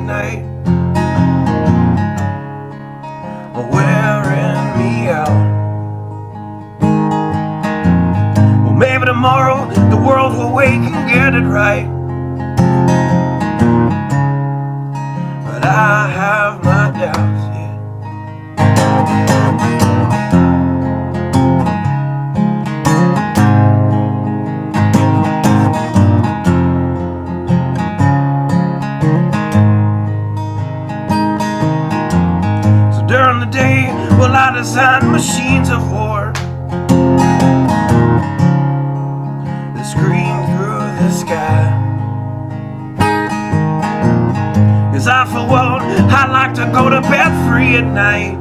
tonight, wearing me out. Well, maybe tomorrow the world will wake and get it right, but I have my doubts, yeah. So during the day, well, I design machines of war that scream through the sky. 'Cause I, for one, I like to go to bed free at night,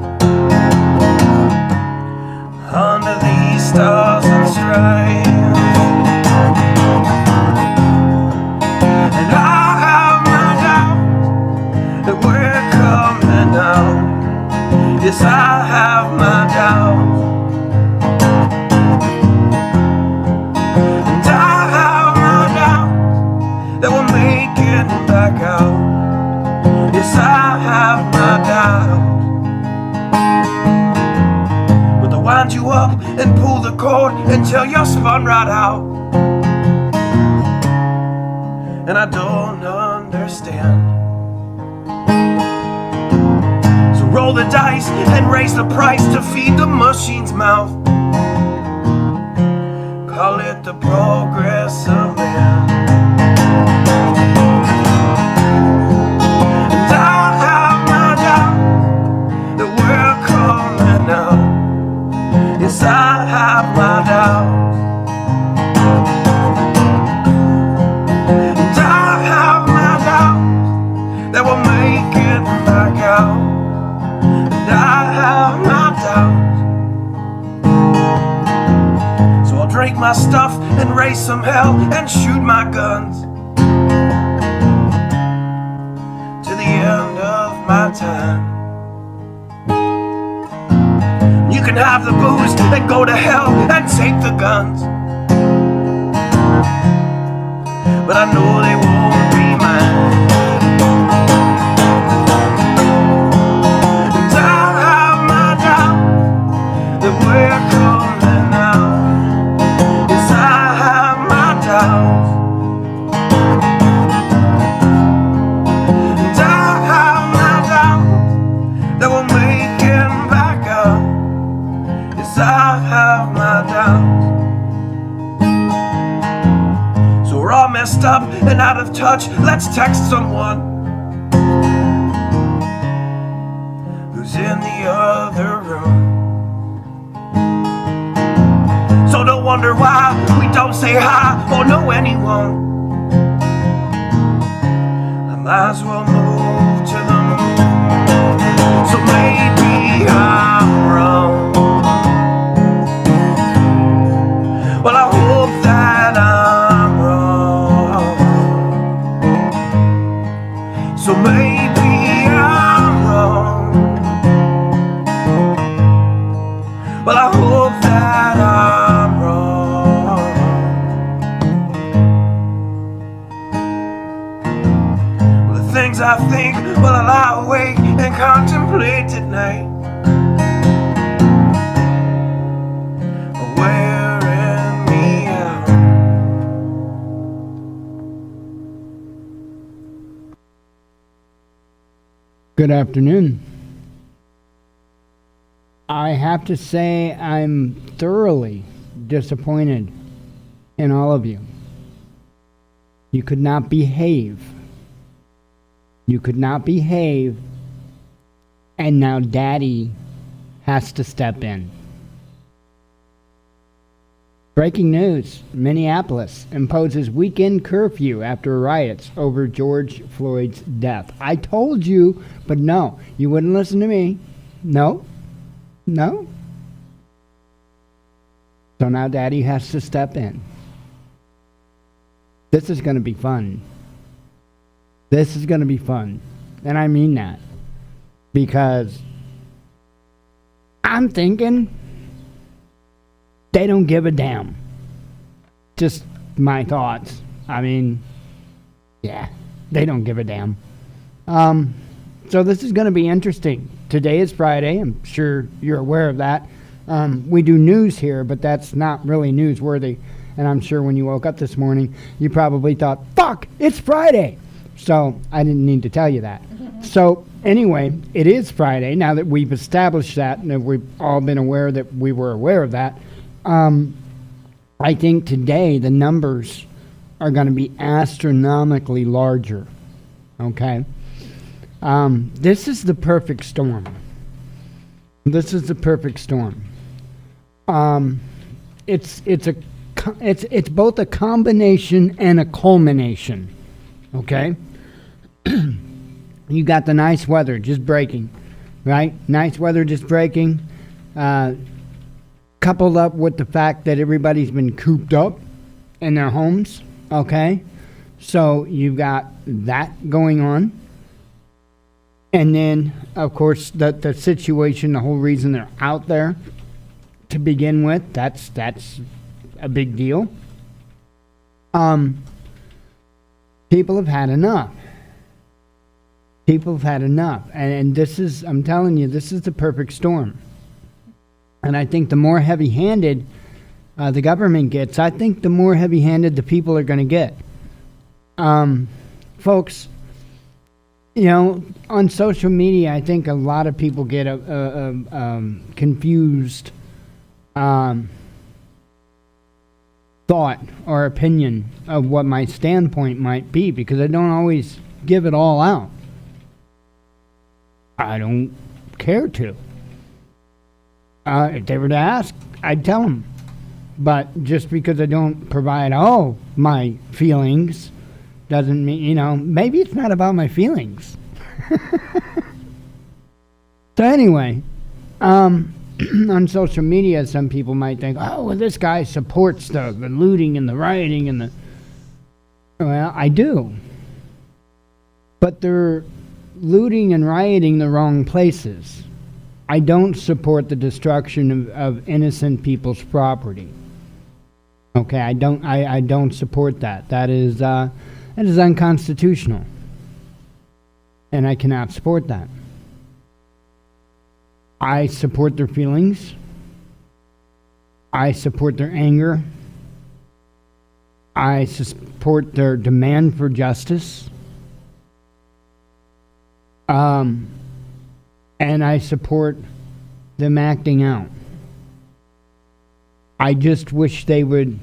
under these stars and stripes. And I have my doubt that we're coming out. Yes, I have my doubt. And I have my doubt that we'll make it back out. Yes, I have my doubt. But they'll wind you up and pull the cord until you're spun right out. And I don't understand. So roll the dice and raise the price to feed the machine's mouth. Call it the progress of man. Yes, I have my doubts. And I have my doubts that we'll make it back out. And I have my doubts. So I'll drink my stuff and raise some hell and shoot my guns to the end of my time. You can have the booze and go to hell and take the guns, but I know they won't be mine. And I have my doubt that we're coming out. Yes, I have my doubts. And I have my doubts that we'll make it back out. I have my doubts. So we're all messed up and out of touch. Let's text someone who's in the other room. So don't wonder why we don't say hi or know anyone. I might as well move to the moon. So maybe I'm wrong. Well, I hope that I'm wrong. So maybe I'm wrong. Well, I hope that I'm wrong. Well, the things I think, well, I lie awake and contemplate at night. Good afternoon. I have to say I'm thoroughly disappointed in all of you. You could not behave. You could not behave, and now Daddy has to step in. Breaking news, Minneapolis imposes weekend curfew after riots over George Floyd's death. I told you, but no, you wouldn't listen to me. No. So now Daddy has to step in. This is going to be fun. This is going to be fun. And I mean that. Because I'm thinking they don't give a damn. Just my thoughts. I mean, yeah, they don't give a damn. So this is going to be interesting. Today is Friday. I'm sure you're aware of that. We do news here, but that's not really newsworthy. And I'm sure when you woke up this morning, you probably thought, fuck, it's Friday. So I didn't need to tell you that. So anyway, it is Friday. Now that we've established that and that we've all been aware that we were aware of that, I think today the numbers are going to be astronomically larger. Okay? This is the perfect storm. This is the perfect storm. It's both a combination and a culmination. Okay? You got the nice weather just breaking, right? Nice weather just breaking, coupled up with the fact that everybody's been cooped up in their homes. Okay? So you've got that going on. And then, of course, the situation, the whole reason they're out there to begin with, that's a big deal. People have had enough. People have had enough. And this is, I'm telling you, this is the perfect storm. And I think the more heavy-handed the government gets, I think the more heavy-handed the people are going to get. Folks, you know, on social media, I think a lot of people get confused thought or opinion of what my standpoint might be, because I don't always give it all out. I don't care to. If they were to ask, I'd tell them. But just because I don't provide all my feelings doesn't mean, you know, maybe it's not about my feelings. So anyway, on social media, some people might think, oh, well, this guy supports the looting and the rioting and the... Well, I do. But they're looting and rioting the wrong places. I don't support the destruction of innocent people's property. Okay, I don't support that. That is unconstitutional. And I cannot support that. I support their feelings. I support their anger. I support their demand for justice. And I support them acting out. I just wish they would,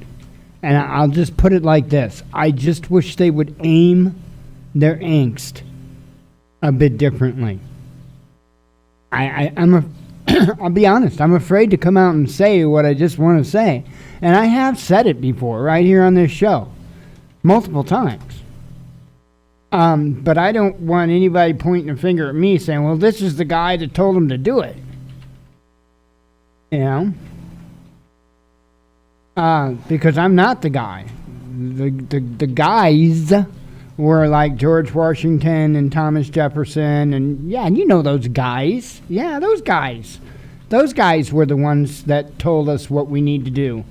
and I'll just put it like this, I just wish they would aim their angst a bit differently. I'll be honest, I'm afraid to come out and say what I just want to say. And I have said it before, right here on this show, multiple times. But I don't want anybody pointing a finger at me saying, well, this is the guy that told him to do it. You know? Because I'm not the guy. The guys were like George Washington and Thomas Jefferson, and yeah, you know those guys. Yeah, those guys. Those guys were the ones that told us what we need to do.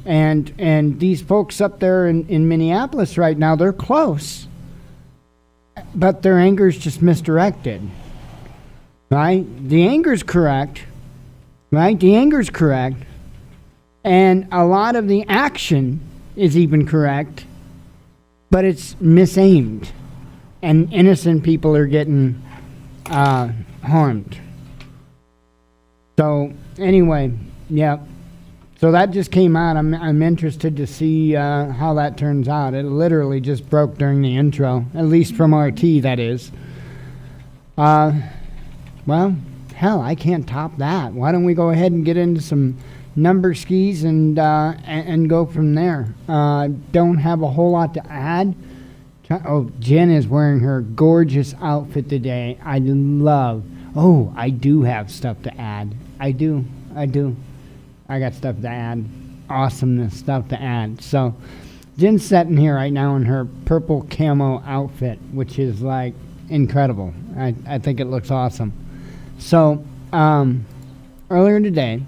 And these folks up there in Minneapolis right now, they're close. But their anger's just misdirected. Right? The anger's correct. Right? The anger's correct. And a lot of the action is even correct, but it's misaimed. And innocent people are getting harmed. So, anyway, yeah. So that just came out. I'm interested to see how that turns out. It literally just broke during the intro, at least from RT, that is. Well, hell, I can't top that. Why don't we go ahead and get into some number skis and go from there. Don't have a whole lot to add. Oh, Jen is wearing her gorgeous outfit today. I do have stuff to add. I do. I got stuff to add. Awesomeness stuff to add. So, Jen's sitting here right now in her purple camo outfit, which is like incredible. I think it looks awesome. So, earlier today,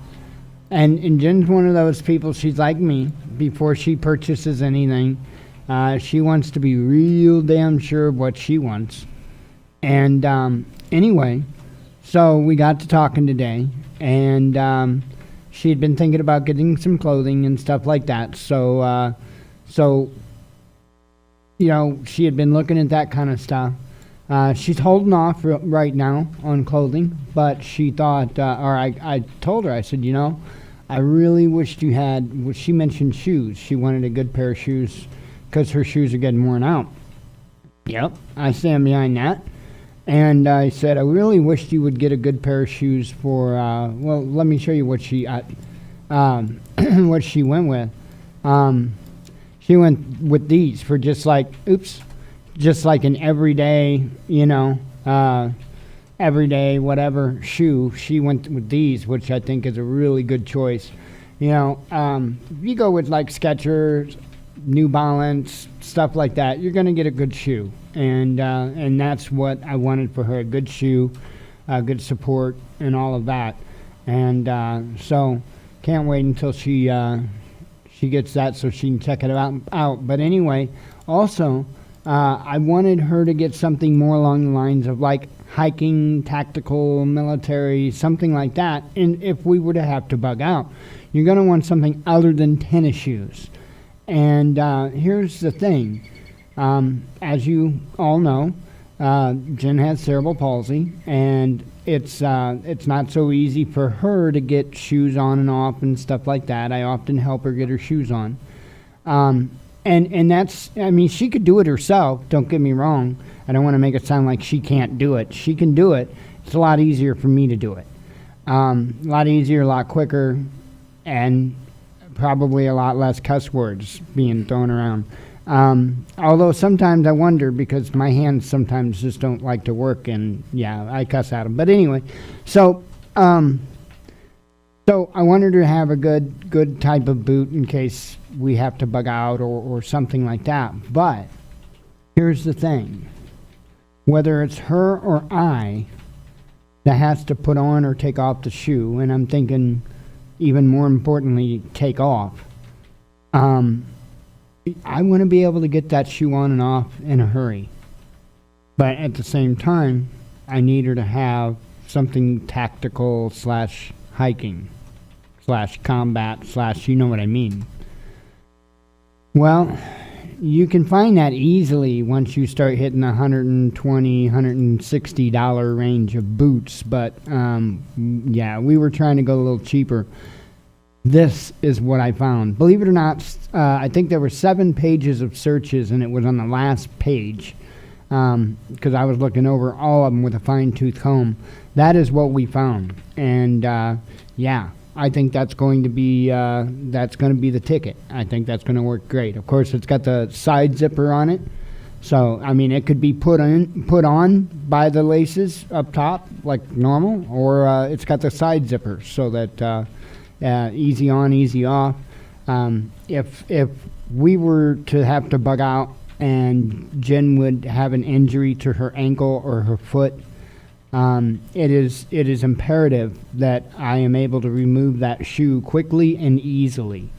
and Jen's one of those people, she's like me, before she purchases anything, she wants to be real damn sure of what she wants. And anyway, so we got to talking today, and she had been thinking about getting some clothing and stuff like that. So, she had been looking at that kind of stuff. She's holding off right now on clothing, but she thought, or I told her, I said, I really wished you had, she mentioned shoes. She wanted a good pair of shoes because her shoes are getting worn out. Yep, I stand behind that. And I said, I really wished you would get a good pair of shoes for, let me show you what she, what she went with. She went with these for just like an everyday, everyday whatever shoe. She went with these, which I think is a really good choice. If you go with like Skechers, New Balance, stuff like that, you're going to get a good shoe. And that's what I wanted for her, a good shoe, good support, and all of that. And so can't wait until she gets that so she can check it out. But anyway, also, I wanted her to get something more along the lines of like hiking, tactical, military, something like that. And if we were to have to bug out, you're going to want something other than tennis shoes. And here's the thing. As you all know, Jen has cerebral palsy, and it's not so easy for her to get shoes on and off and stuff like that. I often help her get her shoes on. And that's, she could do it herself, don't get me wrong. I don't want to make it sound like she can't do it. She can do it. It's a lot easier for me to do it. A lot easier, a lot quicker, and probably a lot less cuss words being thrown around. Although sometimes I wonder because my hands sometimes just don't like to work, and yeah, I cuss at them. But anyway, so I wanted her to have a good type of boot in case we have to bug out or something like that. But here's the thing. Whether it's her or I that has to put on or take off the shoe, and I'm thinking even more importantly, take off, I want to be able to get that shoe on and off in a hurry. But at the same time, I need her to have something tactical / hiking / combat / you know what I mean. Well, you can find that easily once you start hitting the $120, $160 range of boots. But yeah, we were trying to go a little cheaper. This is what I found. Believe it or not, I think there were 7 pages of searches, and it was on the last page because I was looking over all of them with a fine-tooth comb. That is what we found, and yeah, I think that's going to be the ticket. I think that's going to work great. Of course, it's got the side zipper on it, so it could be put on by the laces up top like normal, or it's got the side zipper so that. Easy on, easy off. If we were to have to bug out and Jen would have an injury to her ankle or her foot, it is imperative that I am able to remove that shoe quickly and easily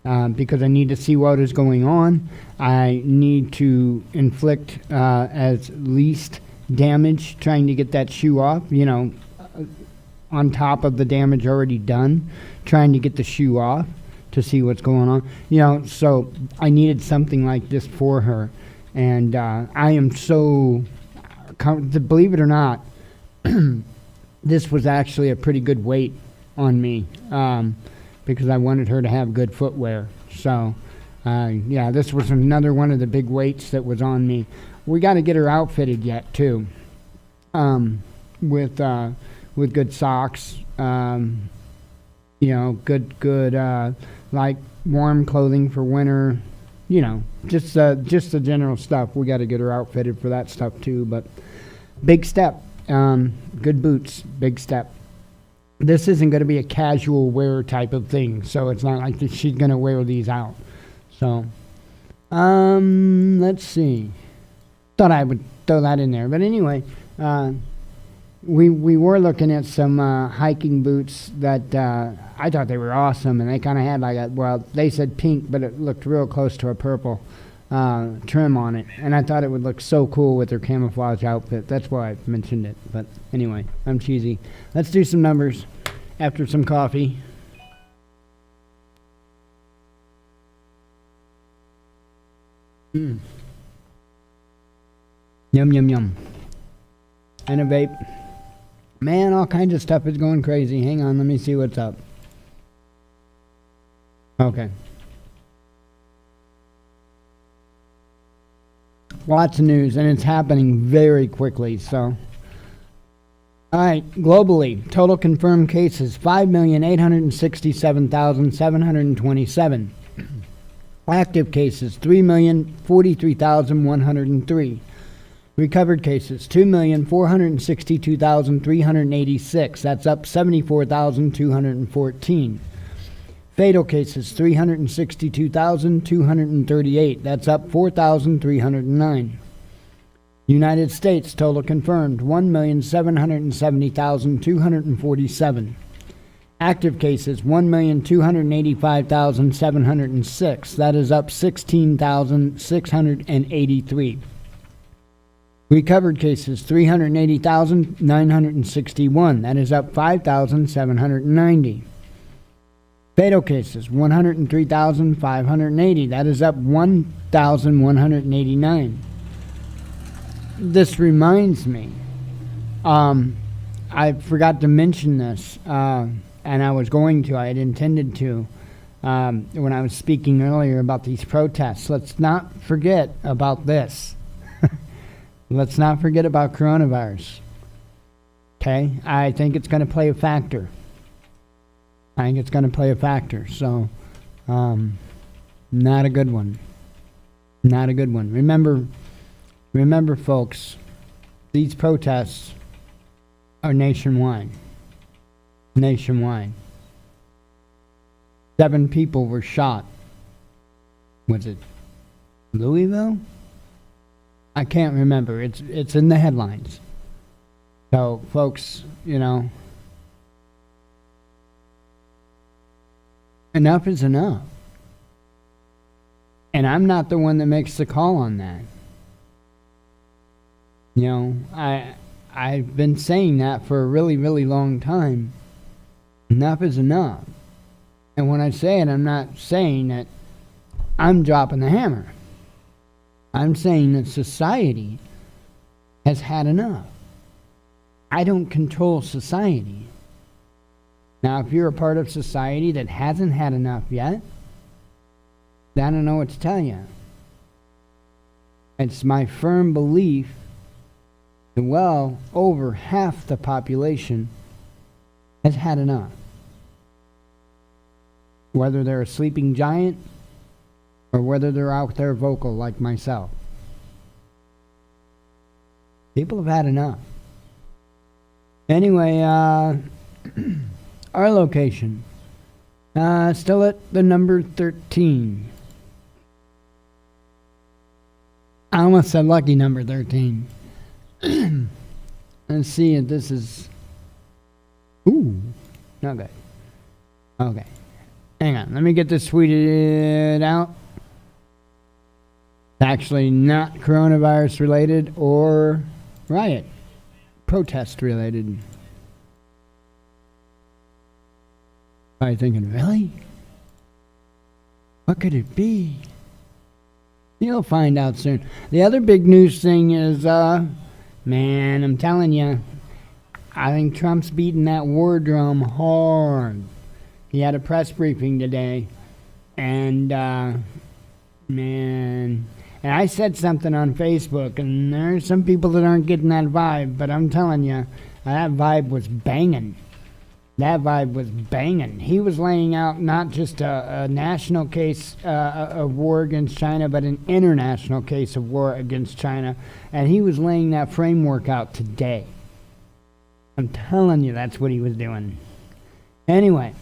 because I need to see what is going on. I need to inflict as least damage trying to get that shoe off, on top of the damage already done, trying to get the shoe off to see what's going on. So I needed something like this for her. And I am so, believe it or not, this was actually a pretty good weight on me because I wanted her to have good footwear. So, yeah, this was another one of the big weights that was on me. We got to get her outfitted yet, too, with good socks, good like warm clothing for winter, just the general stuff. We got to get her outfitted for that stuff too. But big step, good boots, big step. This isn't going to be a casual wear type of thing, so it's not like she's going to wear these out. So, let's see. Thought I would throw that in there, but anyway. We were looking at some hiking boots that I thought they were awesome, and they kind of had they said pink, but it looked real close to a purple. trim on it, and I thought it would look so cool with her camouflage outfit. That's why I mentioned it. But anyway, I'm cheesy. Let's do some numbers after some coffee. Yum, yum, yum. And a vape. Man, all kinds of stuff is going crazy. Hang on, let me see what's up. Okay. Lots of news, and it's happening very quickly, so. All right, globally, total confirmed cases, 5,867,727. Active cases, 3,043,103. Recovered cases, 2,462,386. That's up 74,214. Fatal cases, 362,238. That's up 4,309. United States, total confirmed, 1,770,247. Active cases, 1,285,706. That is up 16,683. Recovered cases, 380,961. That is up 5,790. Fatal cases, 103,580. That is up 1,189. This reminds me, I forgot to mention this, and I was going to, I had intended to, when I was speaking earlier about these protests. Let's not forget about this. Let's not forget about coronavirus. Okay? I think it's going to play a factor. So, not a good one. Not a good one. Remember, folks, these protests are nationwide. 7 people were shot. Was it Louisville? I can't remember. It's in the headlines. So, folks, enough is enough. And I'm not the one that makes the call on that. I've been saying that for a really, really long time. Enough is enough. And when I say it, I'm not saying that I'm dropping the hammer. I'm saying that society has had enough. I don't control society. Now, if you're a part of society that hasn't had enough yet, I don't know what to tell you. It's my firm belief that well over half the population has had enough. Whether they're a sleeping giant or whether they're out there vocal like myself. People have had enough. Anyway, our location, still at the number 13. I almost said lucky number 13. Let's see if this is... Ooh, okay. Okay. Hang on, let me get this tweeted out. It's actually not coronavirus related or riot, protest related. Probably thinking, really? What could it be? You'll find out soon. The other big news thing is, man, I'm telling you, I think Trump's beating that war drum hard. He had a press briefing today, and, man, and I said something on Facebook, and there's some people that aren't getting that vibe, but I'm telling you, that vibe was banging. He was laying out not just a national case of war against China, but an international case of war against China. And he was laying that framework out today. I'm telling you, that's what he was doing. Anyway,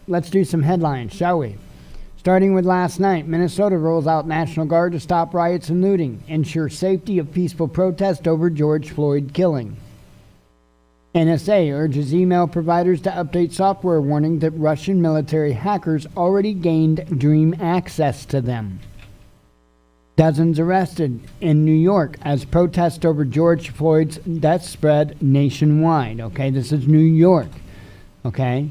let's do some headlines, shall we? Starting with last night, Minnesota rolls out National Guard to stop riots and looting, ensure safety of peaceful protest over George Floyd killing. NSA urges email providers to update software warning that Russian military hackers already gained Dream access to them. Dozens arrested in New York as protest over George Floyd's death spread nationwide. Okay, this is New York. Okay.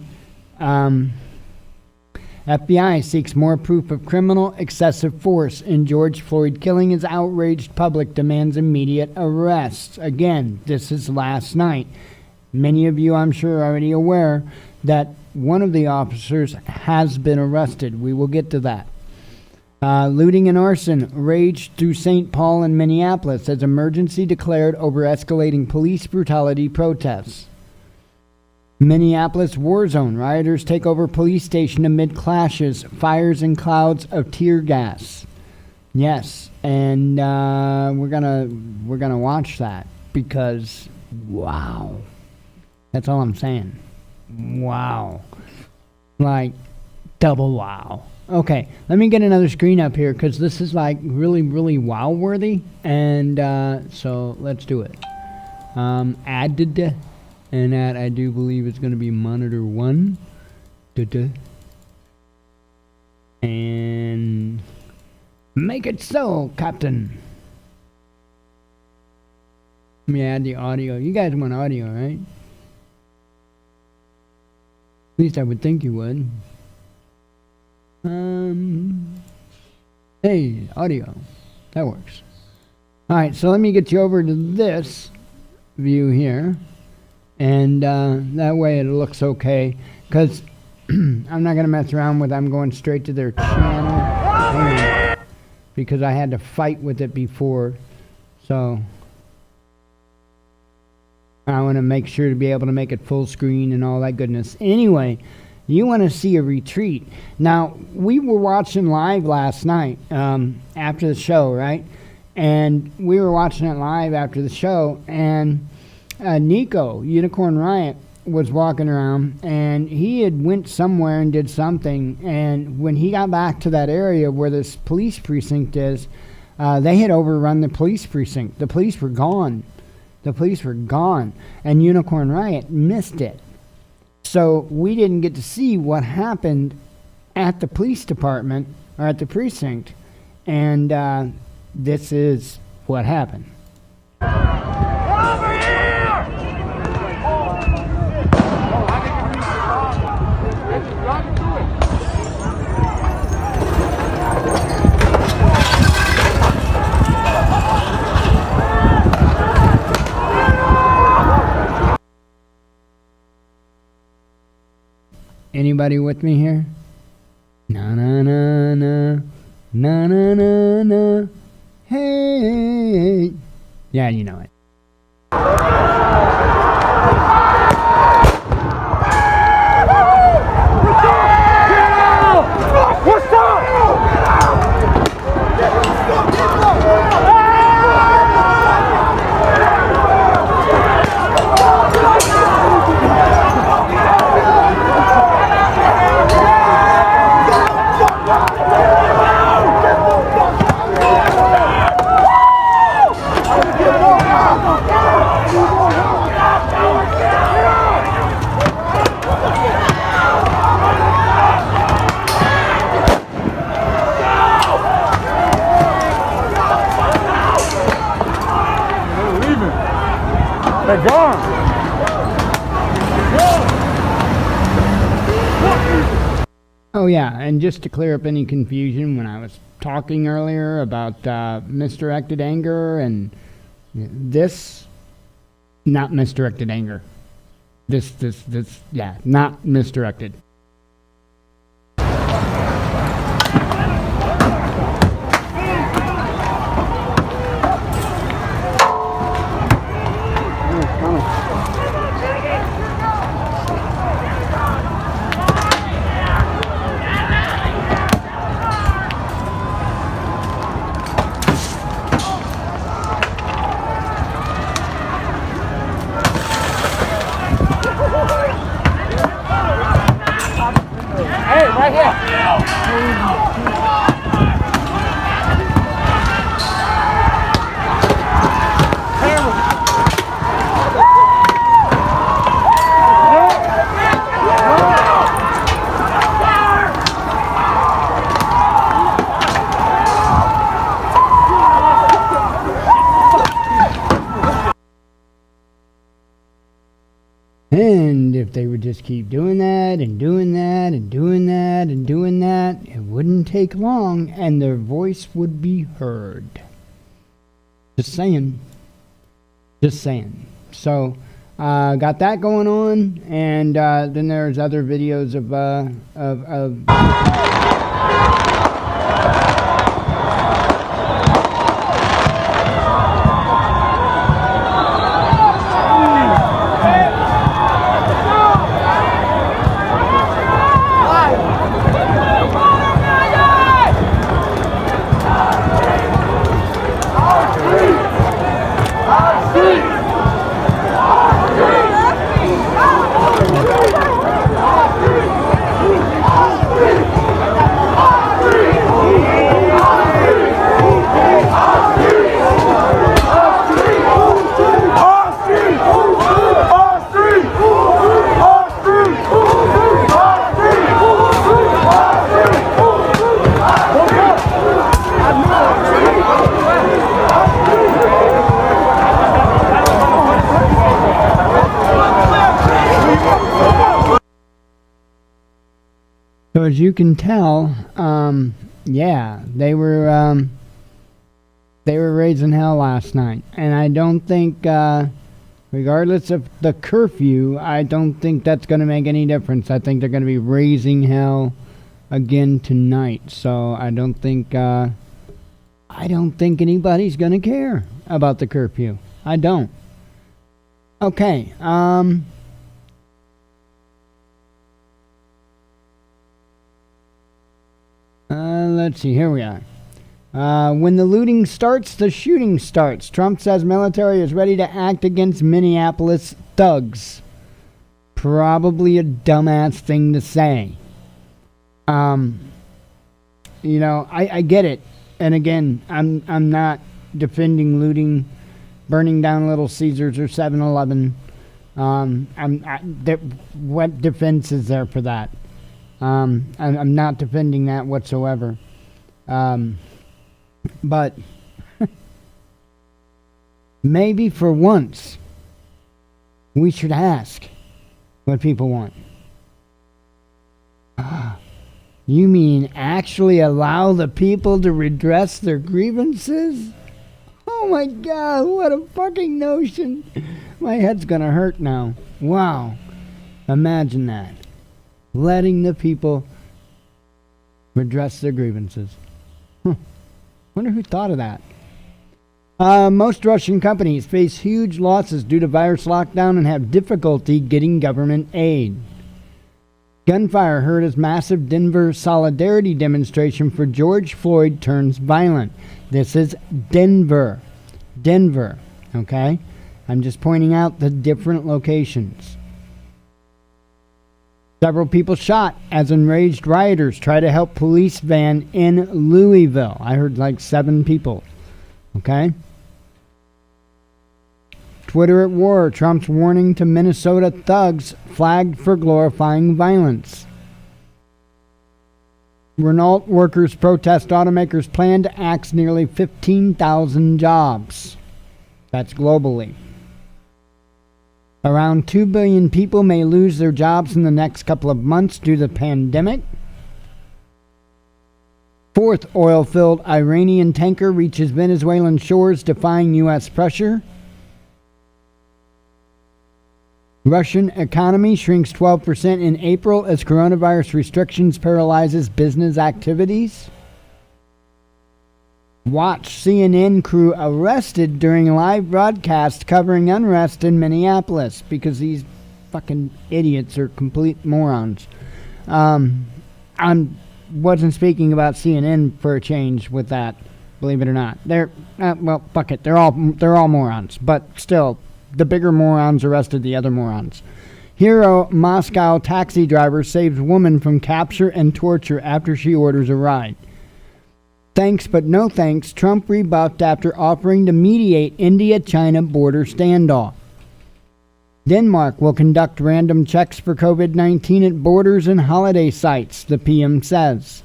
FBI seeks more proof of criminal excessive force in George Floyd killing as outraged public demands immediate arrests. Again, this is last night. Many of you, I'm sure, are already aware that one of the officers has been arrested. We will get to that. Looting and arson raged through St. Paul and Minneapolis as emergency declared over escalating police brutality protests. Minneapolis war zone. Rioters take over police station amid clashes, fires, and clouds of tear gas. Yes, and we're gonna watch that because wow, that's all I'm saying. Wow, like double wow. Okay, let me get another screen up here because this is like really, really wow worthy, and so let's do it. Added. And that I do believe is going to be monitor 1. And make it so, Captain. Let me add the audio. You guys want audio, right? At least I would think you would. Hey, audio. That works. Alright, so let me get you over to this view here. And that way it looks okay, because I'm not going to mess around with I'm going straight to their channel, because I had to fight with it before, so I want to make sure to be able to make it full screen and all that goodness. Anyway, you want to see a retreat. Now, we were watching live last night after the show, right? And we were watching it live after the show, and Nico, Unicorn Riot, was walking around, and he had went somewhere and did something, and when he got back to that area where this police precinct is, they had overrun the police precinct. The police were gone. And Unicorn Riot missed it. So we didn't get to see what happened at the police department, or at the precinct, and this is what happened. Anybody with me here? Na na na na na na na na. Hey. Yeah, you know it. What's up? They're gone. Oh yeah, and just to clear up any confusion, when I was talking earlier about misdirected anger, and this, not misdirected anger. This, yeah, not misdirected. And if they would just keep doing that and doing that and doing that and doing that, it wouldn't take long and their voice would be heard. Just saying. Just saying. So, got that going on, and then there's other videos of So as you can tell, yeah, they were raising hell last night, and I don't think, regardless of the curfew, I don't think that's going to make any difference. I think they're going to be raising hell again tonight. So I don't think anybody's going to care about the curfew. I don't. Okay. Let's see, here we are. When the looting starts, the shooting starts. Trump says military is ready to act against Minneapolis thugs. Probably a dumbass thing to say. You know, I get it. And again, I'm not defending looting, burning down Little Caesars or 7-Eleven. What defense is there for that? I'm not defending that whatsoever. But maybe for once, we should ask what people want. You mean actually allow the people to redress their grievances? Oh my God, what a fucking notion. My head's gonna hurt now. Wow. Imagine that. Letting the people redress their grievances. Wonder who thought of that. Most Russian companies face huge losses due to virus lockdown and have difficulty getting government aid. Gunfire heard as massive Denver solidarity demonstration for George Floyd turns violent. This is Denver. Denver, okay? I'm just pointing out the different locations. Several people shot as enraged rioters try to help police van in Louisville. I heard like 7 people. Okay? Twitter at war. Trump's warning to Minnesota thugs flagged for glorifying violence. Renault workers protest automakers' plan to axe nearly 15,000 jobs. That's globally. Around 2 billion people may lose their jobs in the next couple of months due to the pandemic. 4th oil-filled Iranian tanker reaches Venezuelan shores, defying U.S. pressure. Russian economy shrinks 12% in April as coronavirus restrictions paralyzes business activities. Watch CNN crew arrested during live broadcast covering unrest in Minneapolis because these fucking idiots are complete morons. I wasn't speaking about CNN for a change with that, believe it or not. They're well, fuck it. They're all morons, but still, the bigger morons arrested the other morons. Hero Moscow taxi driver saves woman from capture and torture after she orders a ride. Thanks but no thanks, Trump rebuffed after offering to mediate India-China border standoff. Denmark will conduct random checks for COVID-19 at borders and holiday sites, the PM says.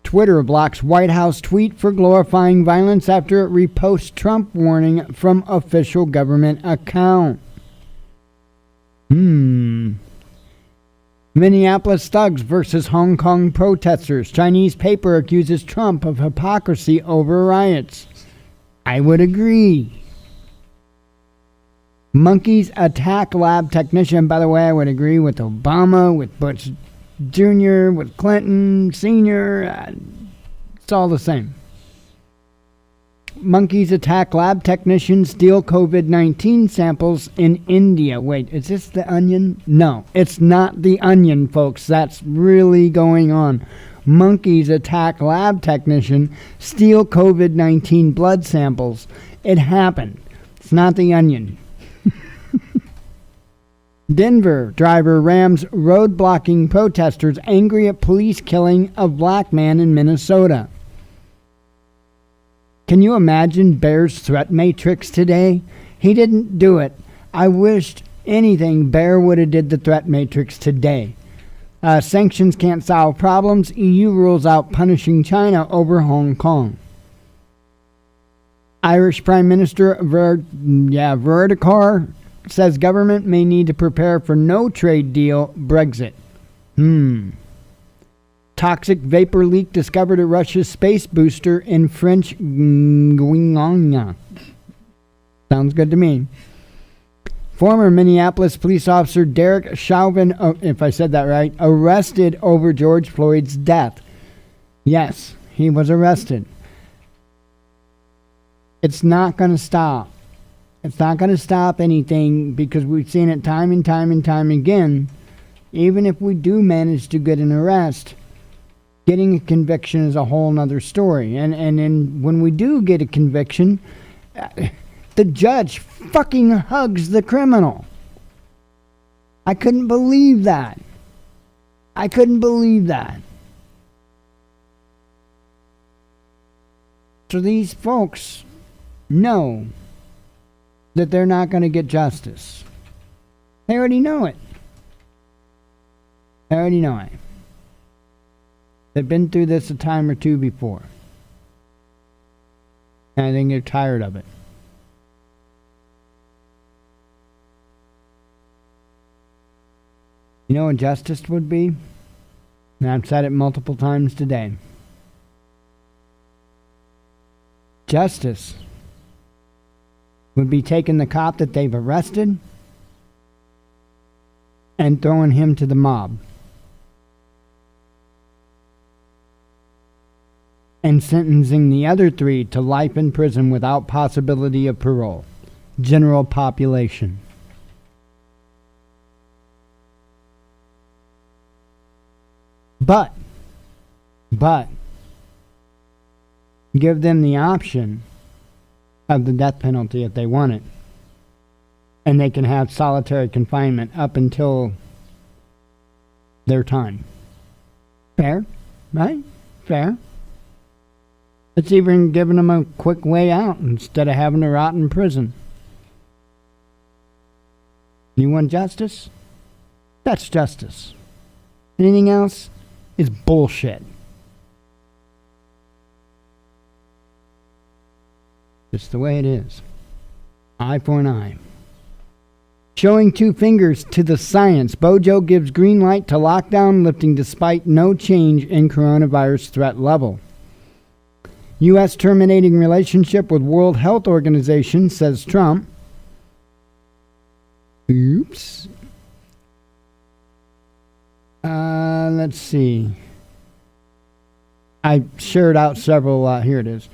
Twitter blocks White House tweet for glorifying violence after it reposts Trump warning from official government account. Minneapolis thugs versus Hong Kong protesters. Chinese paper accuses Trump of hypocrisy over riots. I would agree. Monkeys attack lab technician. By the way, I would agree with Obama, with Bush Jr., with Clinton Sr. It's all the same. Monkeys attack lab technician, steal COVID-19 samples in India. Wait, is this the Onion? No, it's not the Onion, folks. That's really going on. Monkeys attack lab technician, steal COVID-19 blood samples. It happened. It's not the Onion. Denver driver rams road blocking protesters angry at police killing of black man in Minnesota. Can you imagine Bear's threat matrix today? He didn't do it. I wished anything Bear would have did the threat matrix today. Sanctions can't solve problems. EU rules out punishing China over Hong Kong. Irish Prime Minister Varadkar says government may need to prepare for no trade deal Brexit. Toxic vapor leak discovered at Russia's space booster in French Guiana. Sounds good to me. Former Minneapolis police officer Derek Chauvin, if I said that right, arrested over George Floyd's death. Yes, he was arrested. It's not going to stop. It's not going to stop anything because we've seen it time and time and time again. Even if we do manage to get an arrest, getting a conviction is a whole nother story. And then when we do get a conviction, the judge fucking hugs the criminal. I couldn't believe that. I couldn't believe that. So these folks know that they're not going to get justice. They already know it. They already know it. They've been through this a time or two before. And I think they're tired of it. You know what justice would be? And I've said it multiple times today. Justice would be taking the cop that they've arrested and throwing him to the mob. And sentencing the other 3 to life in prison without possibility of parole. General population. But, give them the option of the death penalty if they want it. And they can have solitary confinement up until their time. Fair, right? Fair. It's even giving them a quick way out instead of having to rot in prison. You want justice? That's justice. Anything else is bullshit. Just the way it is. Eye for an eye. Showing 2 fingers to the science. Bojo gives green light to lockdown lifting despite no change in coronavirus threat level. U.S. terminating relationship with World Health Organization, says Trump. Oops. Let's see. I shared out several. Here it is.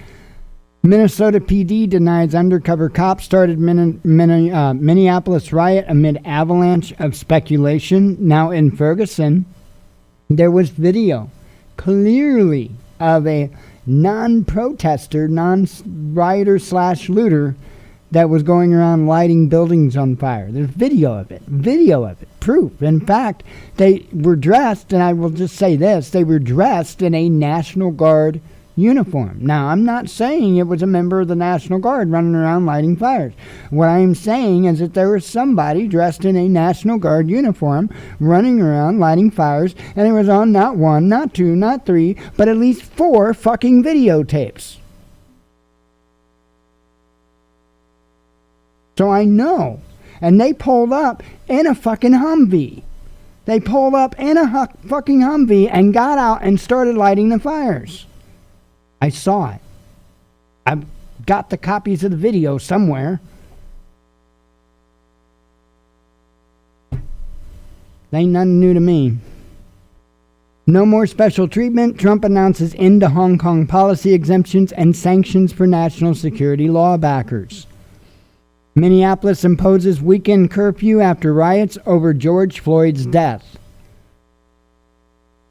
Minnesota PD denies undercover cop started Minneapolis riot amid avalanche of speculation. Now in Ferguson, there was video clearly of a non-protester, non-rioter / looter that was going around lighting buildings on fire. There's video of it. Proof. In fact, they were dressed, and I will just say this, they were dressed in a National Guard uniform. Now, I'm not saying it was a member of the National Guard running around lighting fires. What I'm saying is that there was somebody dressed in a National Guard uniform running around lighting fires, and it was on not 1, not 2, not 3, but at least 4 fucking videotapes. So I know. And they pulled up in a fucking Humvee. They pulled up in a fucking Humvee and got out and started lighting the fires. I saw it. I've got the copies of the video somewhere. Ain't nothing new to me. No more special treatment. Trump announces end to Hong Kong policy exemptions and sanctions for national security law backers. Minneapolis imposes weekend curfew after riots over George Floyd's death.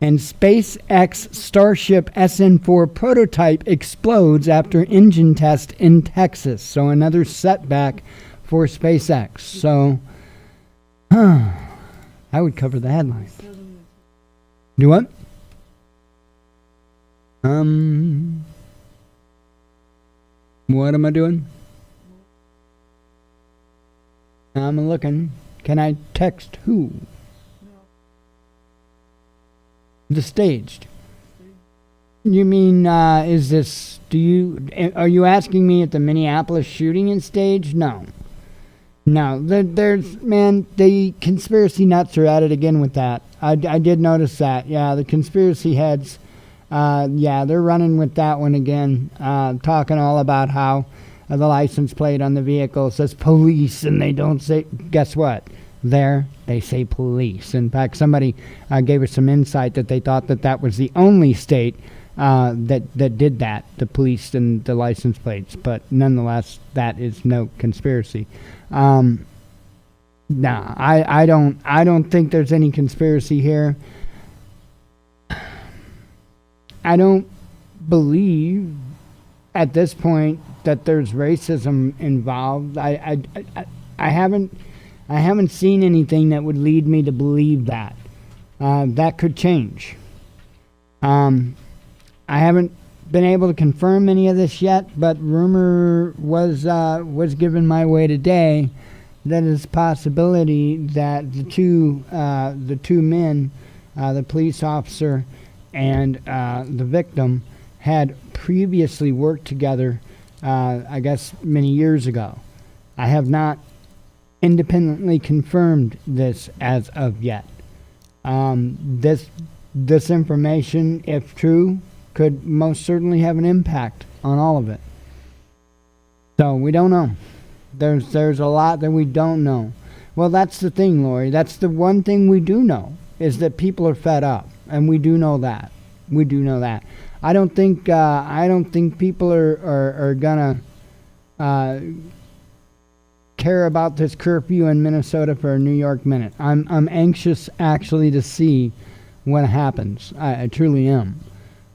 And SpaceX Starship SN4 prototype explodes after engine test in Texas. So another setback for SpaceX. So, I would cover the headline. Do what? What am I doing? I'm looking. Can I text who? The staged. You mean, are you asking me if the Minneapolis shooting is staged? No. No, the conspiracy nuts are at it again with that. I did notice that. Yeah, the conspiracy heads, they're running with that one again, talking all about how the license plate on the vehicle says police, and they don't say, guess what? There, they say police. In fact, somebody gave us some insight that they thought that was the only state that did that, the police and the license plates. But nonetheless, that is no conspiracy. I don't think there's any conspiracy here. I don't believe at this point that there's racism involved. I haven't seen anything that would lead me to believe that. That could change. I haven't been able to confirm any of this yet, but rumor was given my way today that it's a possibility that the two men, the police officer and the victim, had previously worked together, I guess many years ago. I have not independently confirmed this as of yet. This information, if true, could most certainly have an impact on all of it. So we don't know. There's a lot that we don't know. Well, that's the thing, Lori. That's the one thing we do know, is that people are fed up, and we do know that. We do know that. I don't think people are gonna care about this curfew in Minnesota for a New York minute. I'm anxious actually to see what happens. I truly am.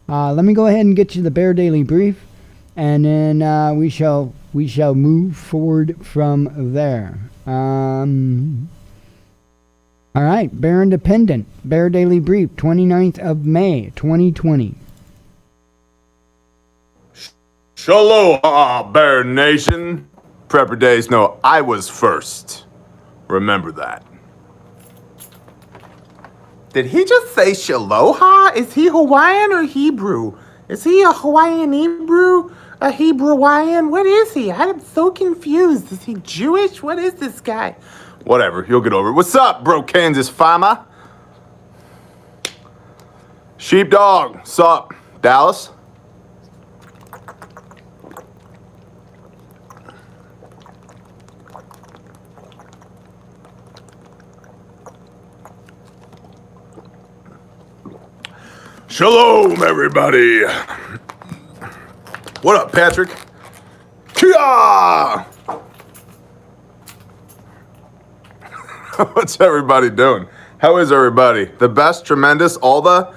Let me go ahead and get you the Bear Daily Brief, and then we shall move forward from there. All right, Bear Independent, Bear Daily Brief, 29th of May, 2020. Shalom, Bear Nation. Prepper days know I was first. Remember that. Did he just say Shaloha? Is he Hawaiian or Hebrew? Is he a Hawaiian Hebrew? A Hebrewian? What is he? I'm so confused. Is he Jewish? What is this guy? Whatever, you'll get over it. What's up, bro, Kansas Fama? Sheepdog, sup, Dallas? Shalom, everybody. What up, Patrick? Kia! What's everybody doing? How is everybody? The best, tremendous, all the,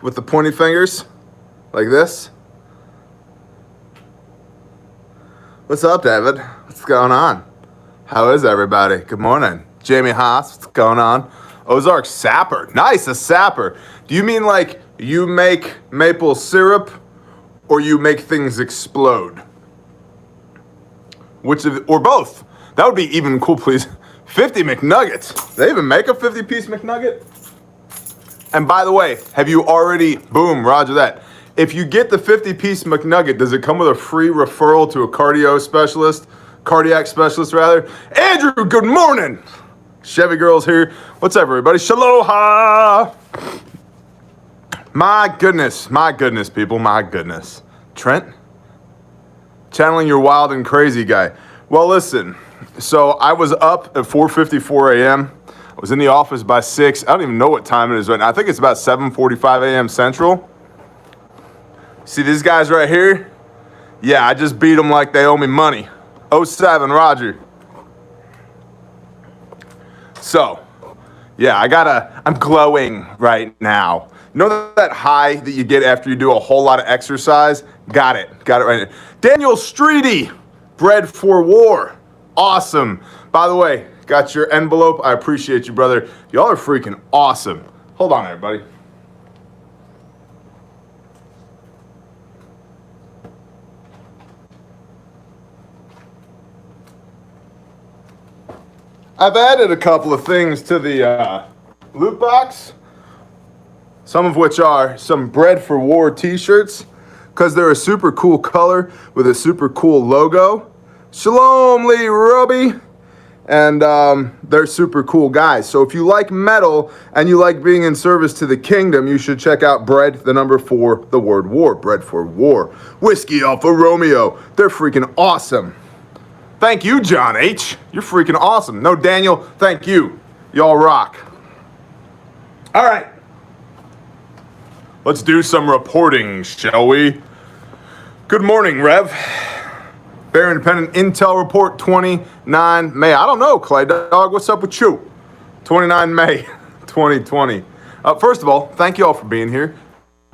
with the pointy fingers, like this? What's up, David? What's going on? How is everybody? Good morning. Jamie Haas, what's going on? Ozark Sapper. Nice, a sapper. Do you mean like you make maple syrup or you make things explode? Or both? That would be even cool, please. 50 McNuggets. They even make a 50-piece McNugget? And by the way, have you already, boom, roger that. If you get the 50-piece McNugget, does it come with a free referral to a cardiac specialist rather? Andrew, good morning. Chevy Girl's here. What's up, everybody? Shaloha! My goodness, people, my goodness. Trent? Channeling your wild and crazy guy. Well, listen, so I was up at 4:54 a.m. I was in the office by 6. I don't even know what time it is right now. I think it's about 7:45 a.m. Central. See these guys right here? Yeah, I just beat them like they owe me money. 07, Roger. So, yeah, I'm glowing right now. You know that high that you get after you do a whole lot of exercise? Got it right now. Daniel Streety, Bred for War. Awesome. By the way, got your envelope. I appreciate you, brother. Y'all are freaking awesome. Hold on, everybody. I've added a couple of things to the loot box, some of which are some Bred for War t-shirts, because they're a super cool color with a super cool logo. Shalom, Lee Roby. And they're super cool guys. So if you like metal and you like being in service to the kingdom, you should check out Bred, the number 4, the word war. Bred for War. Whiskey Alpha Romeo. They're freaking awesome. Thank you, John H. You're freaking awesome. No, Daniel, thank you. Y'all rock. All right. Let's do some reporting, shall we? Good morning, Rev. Bear Independent Intel Report 29 May. I don't know, Clay Dog. What's up with you? 29 May 2020. First of all, thank you all for being here.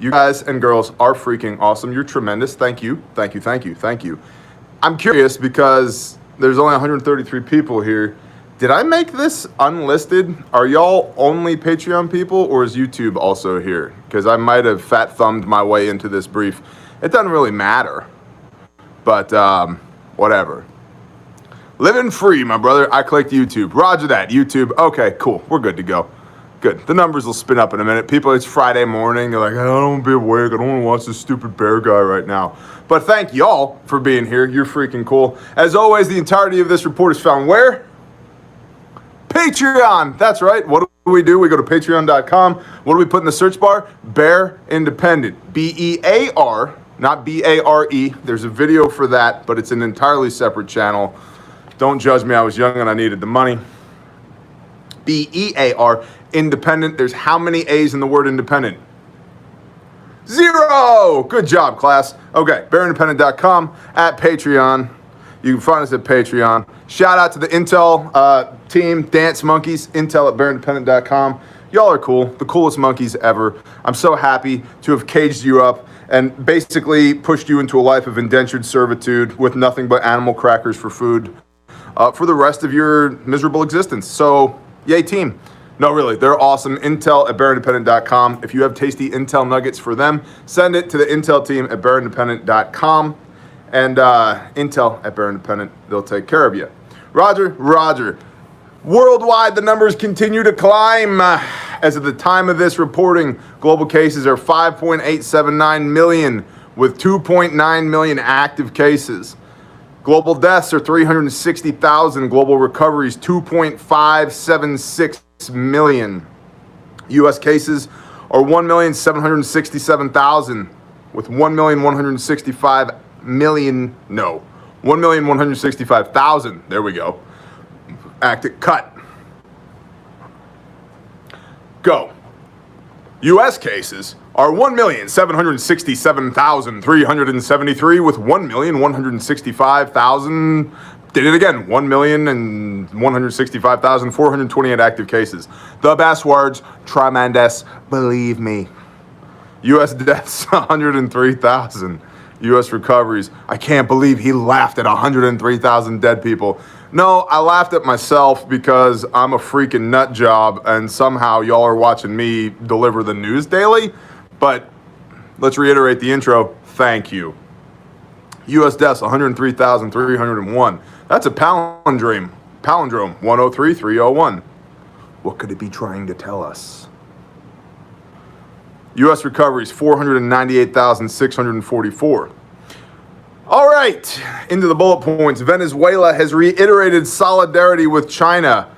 You guys and girls are freaking awesome. You're tremendous. Thank you. Thank you. Thank you. Thank you. I'm curious because there's only 133 people here. Did I make this unlisted? Are y'all only Patreon people, or is YouTube also here? Because I might have fat thumbed my way into this brief. It doesn't really matter. But whatever. Living free, my brother. I clicked YouTube. Roger that. YouTube. Okay, cool. We're good to go. Good. The numbers will spin up in a minute. People, it's Friday morning. They're like, I don't want to be awake. I don't want to watch this stupid bear guy right now. But thank y'all for being here. You're freaking cool. As always, the entirety of this report is found where? Patreon. That's right. What do? We go to patreon.com. What do we put in the search bar? Bear Independent. B-E-A-R, not B-A-R-E. There's a video for that, but it's an entirely separate channel. Don't judge me. I was young and I needed the money. B-E-A-R, Independent. There's how many A's in the word independent? 0! Good job, class. Okay, bearindependent.com, at Patreon. You can find us at Patreon. Shout out to the Intel team, Dance Monkeys, Intel at bearindependent.com. Y'all are cool, the coolest monkeys ever. I'm so happy to have caged you up and basically pushed you into a life of indentured servitude with nothing but animal crackers for food for the rest of your miserable existence. So, yay team. No, really, they're awesome. Intel at bearindependent.com. If you have tasty Intel nuggets for them, send it to the Intel team at bearindependent.com. And Intel at Bear Independent, they'll take care of you. Roger. Worldwide, the numbers continue to climb. As of the time of this reporting, global cases are 5.879 million, with 2.9 million active cases. Global deaths are 360,000. Global recoveries, 2.576 million. U.S. cases are 1,767,000, with 1,165,000. There we go. Cut. Go. U.S. cases are 1,767,373, with 1,165,000. Did it again. 1,165,428 active cases. The best words, tremendous. Believe me. U.S. deaths, 103,000. U.S. recoveries. I can't believe he laughed at 103,000 dead people. No, I laughed at myself because I'm a freaking nut job and somehow y'all are watching me deliver the news daily. But let's reiterate the intro. Thank you. U.S. deaths, 103,301. That's a palindrome. 103,301. What could it be trying to tell us? U.S. recoveries, 498,644. All right, into the bullet points. Venezuela has reiterated solidarity with China.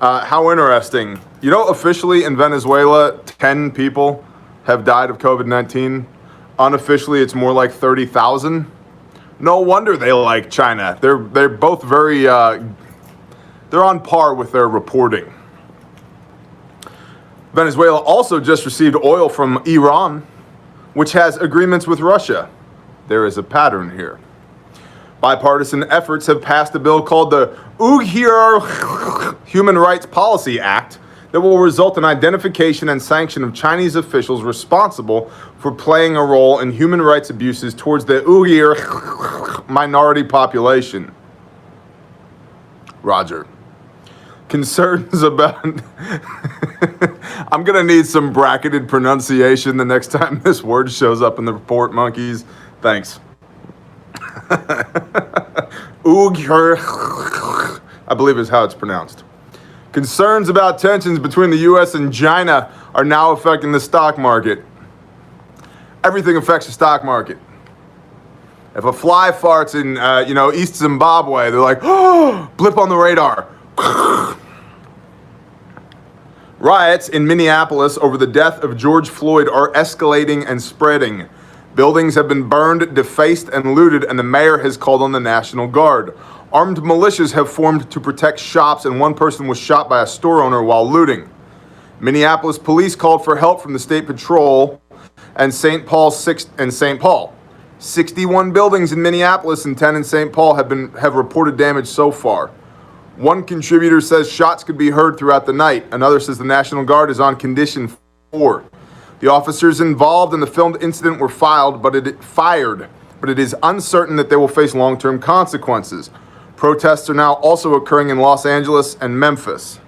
How interesting. You know, officially in Venezuela, 10 people have died of COVID-19. Unofficially, it's more like 30,000. No wonder they like China. They're both very, they're on par with their reporting. Venezuela also just received oil from Iran, which has agreements with Russia. There is a pattern here. Bipartisan efforts have passed a bill called the Uyghur Human Rights Policy Act that will result in identification and sanction of Chinese officials responsible for playing a role in human rights abuses towards the Uyghur minority population. Roger. Concerns about... I'm going to need some bracketed pronunciation the next time this word shows up in the report, monkeys. Thanks. Uyghur, I believe is how it's pronounced. Concerns about tensions between the U.S. and China are now affecting the stock market. Everything affects the stock market. If a fly farts in, East Zimbabwe, they're like, oh, blip on the radar. Riots in Minneapolis over the death of George Floyd are escalating and spreading. Buildings have been burned, defaced, and looted, and the mayor has called on the National Guard. Armed militias have formed to protect shops, and one person was shot by a store owner while looting. Minneapolis police called for help from the State Patrol and St. Paul. 61 buildings in Minneapolis and 10 in St. Paul have reported damage so far. One contributor says shots could be heard throughout the night. Another says the National Guard is on condition 4. The officers involved in the filmed incident were fired, but it is uncertain that they will face long-term consequences. Protests are now also occurring in Los Angeles and Memphis.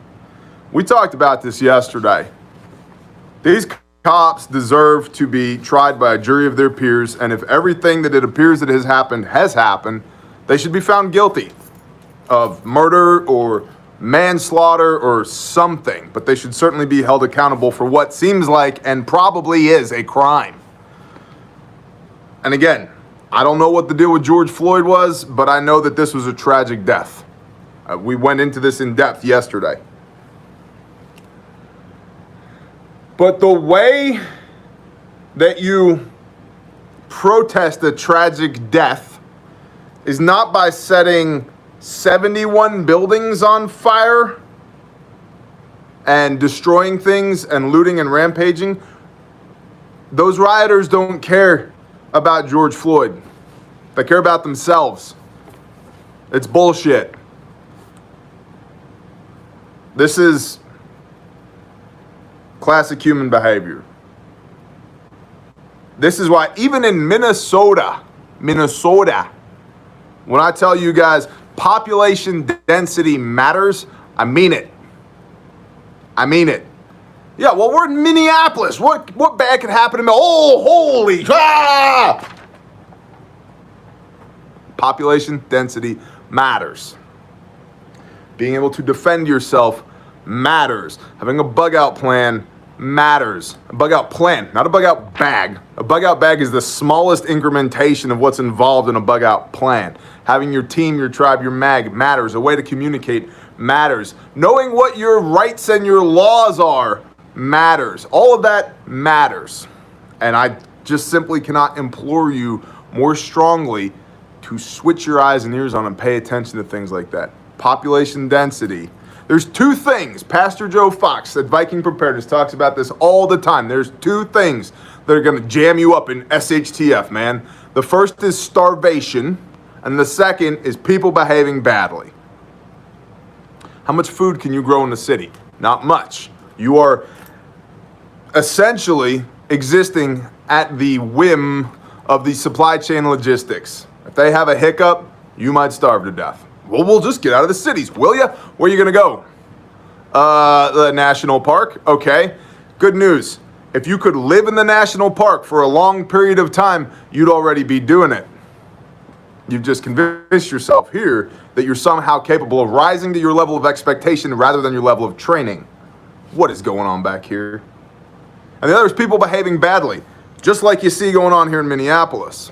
We talked about this yesterday. These cops deserve to be tried by a jury of their peers, and if everything that it appears that has happened, they should be found guilty of murder or manslaughter or something, but they should certainly be held accountable for what seems like and probably is a crime. And again, I don't know what the deal with George Floyd was, but I know that this was a tragic death. We went into this in depth yesterday. But the way that you protest a tragic death is not by setting 71 buildings on fire and destroying things and looting and rampaging. Those rioters don't care about George Floyd. They care about themselves. It's bullshit. This is classic human behavior. This is why even in Minnesota, when I tell you guys population density matters, I mean it. Yeah, well, we're in Minneapolis. What bad could happen to me? Oh, holy! Population density matters. Being able to defend yourself matters. Having a bug-out plan matters. A bug-out plan, not a bug-out bag. A bug-out bag is the smallest incrementation of what's involved in a bug-out plan. Having your team, your tribe, your mag matters. A way to communicate matters. Knowing what your rights and your laws are matters. All of that matters. And I just simply cannot implore you more strongly to switch your eyes and ears on and pay attention to things like that. Population density. There's two things. Pastor Joe Fox at Viking Preparedness talks about this all the time. There's two things that are going to jam you up in SHTF, man. The first is starvation, and the second is people behaving badly. How much food can you grow in the city? Not much. You are essentially existing at the whim of the supply chain logistics. If they have a hiccup, you might starve to death. Well, we'll just get out of the cities, will ya? Where are you going to go? The national park? Okay. Good news. If you could live in the national park for a long period of time, you'd already be doing it. You've just convinced yourself here that you're somehow capable of rising to your level of expectation rather than your level of training. What is going on back here? And the other is people behaving badly, just like you see going on here in Minneapolis.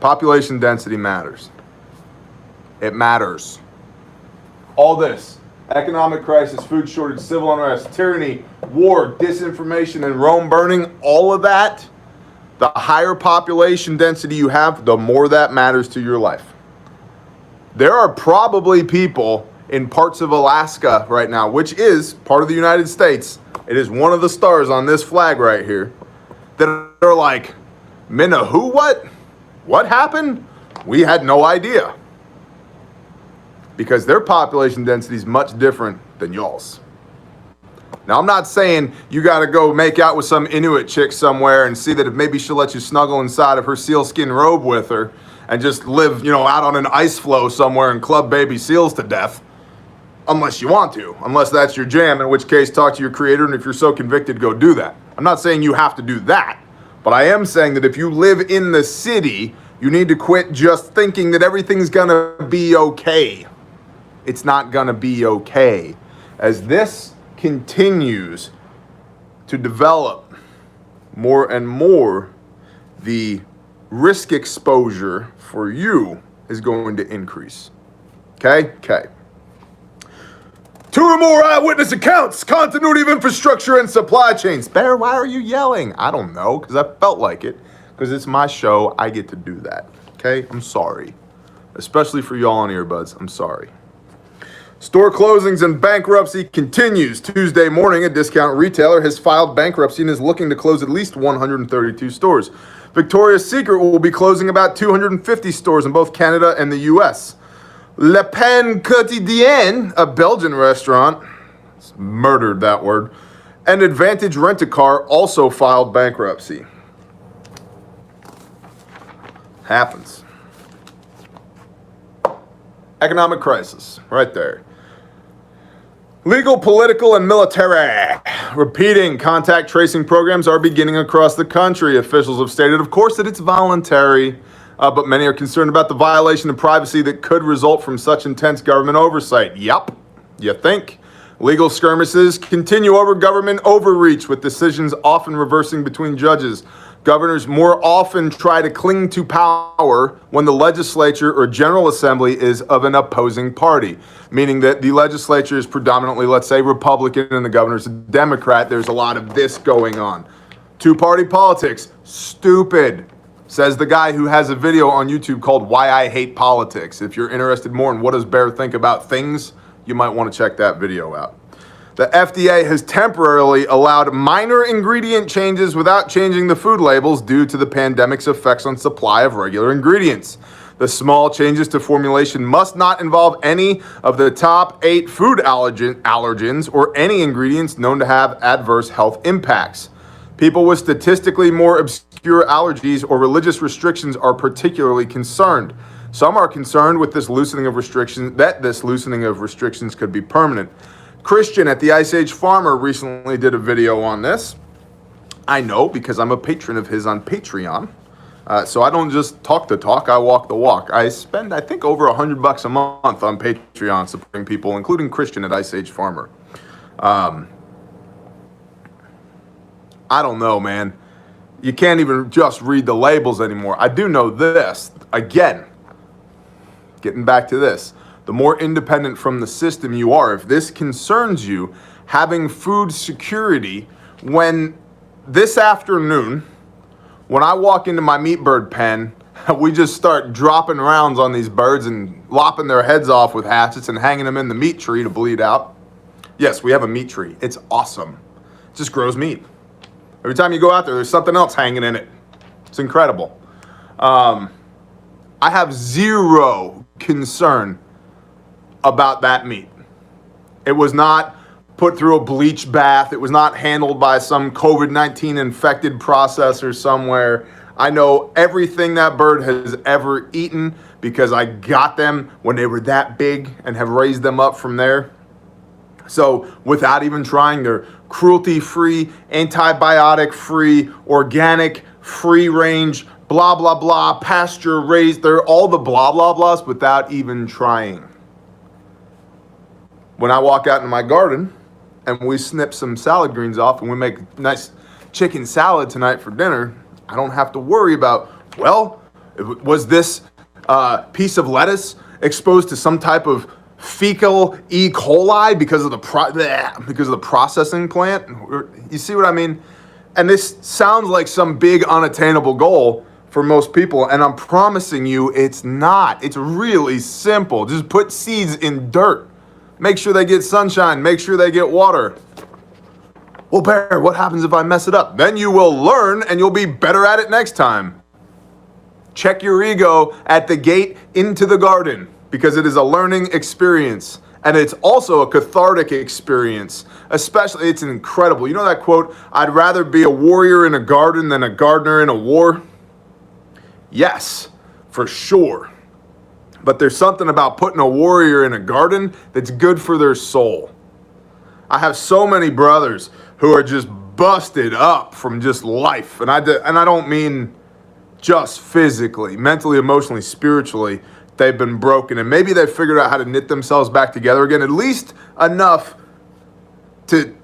Population density matters. It matters. All this. Economic crisis, food shortage, civil unrest, tyranny, war, disinformation, and Rome burning, all of that, the higher population density you have, the more that matters to your life. There are probably people in parts of Alaska right now, which is part of the United States. It is one of the stars on this flag right here, that are like, Minna, who, what? What happened? We had no idea. Because their population density is much different than y'all's. Now, I'm not saying you got to go make out with some Inuit chick somewhere and see that if maybe she'll let you snuggle inside of her sealskin robe with her and just live, out on an ice floe somewhere and club baby seals to death. Unless you want to. Unless that's your jam, in which case talk to your creator, and if you're so convicted, go do that. I'm not saying you have to do that. But I am saying that if you live in the city, you need to quit just thinking that everything's going to be okay. It's not going to be okay. As this continues to develop more and more, the risk exposure for you is going to increase. Okay? 2 or more eyewitness accounts, continuity of infrastructure and supply chains. Bear, why are you yelling? I don't know, because I felt like it. Because it's my show, I get to do that. Okay? I'm sorry. Especially for y'all on earbuds, I'm sorry. Store closings and bankruptcy continues. Tuesday morning, a discount retailer has filed bankruptcy and is looking to close at least 132 stores. Victoria's Secret will be closing about 250 stores in both Canada and the U.S. Le Pain Quotidien, a Belgian restaurant, murdered that word, and Advantage Rent-A-Car also filed bankruptcy. Happens. Economic crisis, right there. Legal, political, and military. Repeating contact tracing programs are beginning across the country. Officials have stated, of course, that it's voluntary, but many are concerned about the violation of privacy that could result from such intense government oversight. Yup, you think? Legal skirmishes continue over government overreach, with decisions often reversing between judges. Governors more often try to cling to power when the legislature or General Assembly is of an opposing party, meaning that the legislature is predominantly, let's say, Republican and the governor's a Democrat. There's a lot of this going on. Two-party politics, stupid, says the guy who has a video on YouTube called Why I Hate Politics. If you're interested more in what does Bear think about things, you might want to check that video out. The FDA has temporarily allowed minor ingredient changes without changing the food labels due to the pandemic's effects on supply of regular ingredients. The small changes to formulation must not involve any of the top 8 food allergens or any ingredients known to have adverse health impacts. People with statistically more obscure allergies or religious restrictions are particularly concerned. Some are concerned with this loosening of restrictions could be permanent. Christian at the Ice Age Farmer recently did a video on this. I know because I'm a patron of his on Patreon. So I don't just talk the talk, I walk the walk. I spend, I think, over $100 a month on Patreon supporting people, including Christian at Ice Age Farmer. I don't know, man. You can't even just read the labels anymore. I do know this. Again, getting back to this. The more independent from the system you are, if this concerns you, having food security, when this afternoon, when I walk into my meat bird pen, we just start dropping rounds on these birds and lopping their heads off with hatchets and hanging them in the meat tree to bleed out. Yes, we have a meat tree. It's awesome. It just grows meat. Every time you go out there, there's something else hanging in it. It's incredible. I have zero concern about that meat. It was not put through a bleach bath. It was not handled by some COVID-19 infected processor somewhere. I know everything that bird has ever eaten because I got them when they were that big and have raised them up from there. So without even trying, they're cruelty-free, antibiotic-free, organic, free-range, blah, blah, blah, pasture-raised. They're all the blah, blah, blahs without even trying. When I walk out in my garden and we snip some salad greens off and we make nice chicken salad tonight for dinner, I don't have to worry about, well, was this piece of lettuce exposed to some type of fecal E. coli because of the processing plant. You see what I mean? And this sounds like some big unattainable goal for most people, and I'm promising you it's not. It's really simple. Just put seeds in dirt. Make sure they get sunshine. Make sure they get water. Well, Bear, what happens if I mess it up? Then you will learn and you'll be better at it next time. Check your ego at the gate into the garden, because it is a learning experience. And it's also a cathartic experience. Especially, it's incredible. You know that quote, I'd rather be a warrior in a garden than a gardener in a war? Yes, for sure. But there's something about putting a warrior in a garden that's good for their soul. I have so many brothers who are just busted up from just life. And I don't mean just physically, mentally, emotionally, spiritually. They've been broken, and maybe they've figured out how to knit themselves back together again, at least enough to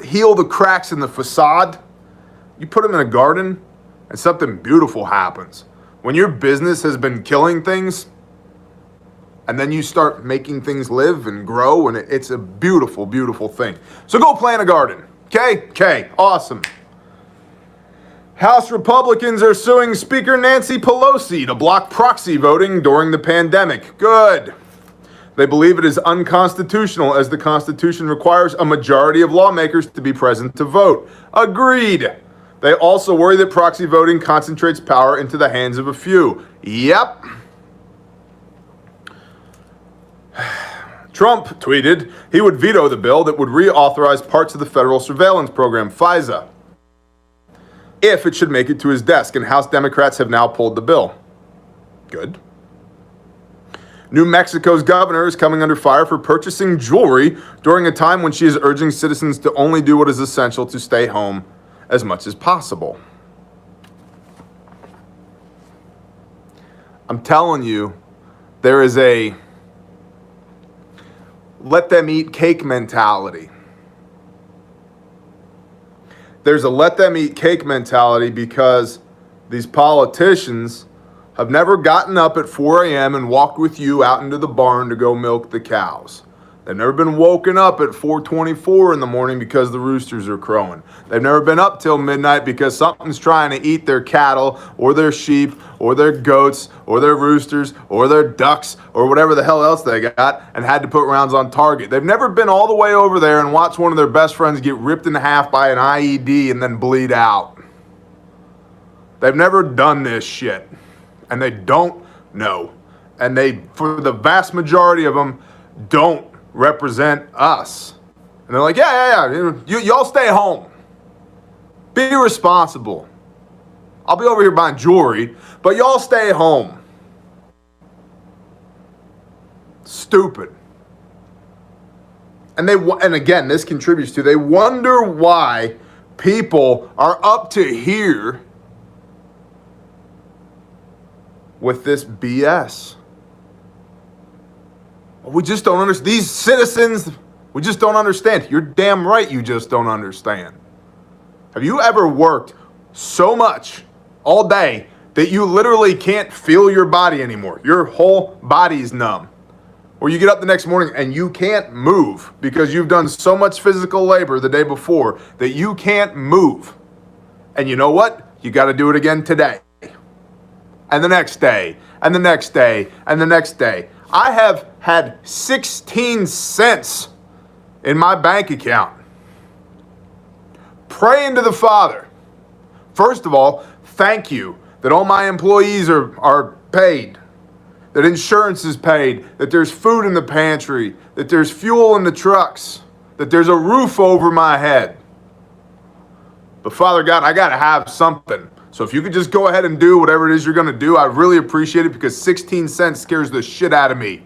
heal the cracks in the facade. You put them in a garden and something beautiful happens. When your business has been killing things and then you start making things live and grow, and it's a beautiful, beautiful thing. So go plant a garden. Okay, awesome. House Republicans are suing Speaker Nancy Pelosi to block proxy voting during the pandemic. Good. They believe it is unconstitutional, as the Constitution requires a majority of lawmakers to be present to vote. Agreed. They also worry that proxy voting concentrates power into the hands of a few. Yep. Trump tweeted he would veto the bill that would reauthorize parts of the federal surveillance program, FISA, if it should make it to his desk, and House Democrats have now pulled the bill. Good. New Mexico's governor is coming under fire for purchasing jewelry during a time when she is urging citizens to only do what is essential to stay home as much as possible. I'm telling you, there is a let them eat cake mentality. There's a let them eat cake mentality because these politicians have never gotten up at 4 a.m. and walked with you out into the barn to go milk the cows. They've never been woken up at 4:24 in the morning because the roosters are crowing. They've never been up till midnight because something's trying to eat their cattle or their sheep or their goats or their roosters or their ducks or whatever the hell else they got, and had to put rounds on target. They've never been all the way over there and watched one of their best friends get ripped in half by an IED and then bleed out. They've never done this shit. And they don't know. And they, for the vast majority of them, don't represent us. And they're like, yeah. Y'all stay home. Be responsible. I'll be over here buying jewelry, but y'all stay home. Stupid. And again, this contributes to, they wonder why people are up to here with this BS. We just don't understand. These citizens, we just don't understand. You're damn right you just don't understand. Have you ever worked so much all day that you literally can't feel your body anymore? Your whole body's numb. Or you get up the next morning and you can't move because you've done so much physical labor the day before that you can't move. And you know what? You got to do it again today. And the next day, and the next day, and the next day. I have had 16 cents in my bank account. Praying to the Father. First of all, thank you that all my employees are paid, that insurance is paid, that there's food in the pantry, that there's fuel in the trucks, that there's a roof over my head. But Father God, I got to have something. So if you could just go ahead and do whatever it is you're going to do, I really appreciate it, because 16 cents scares the shit out of me.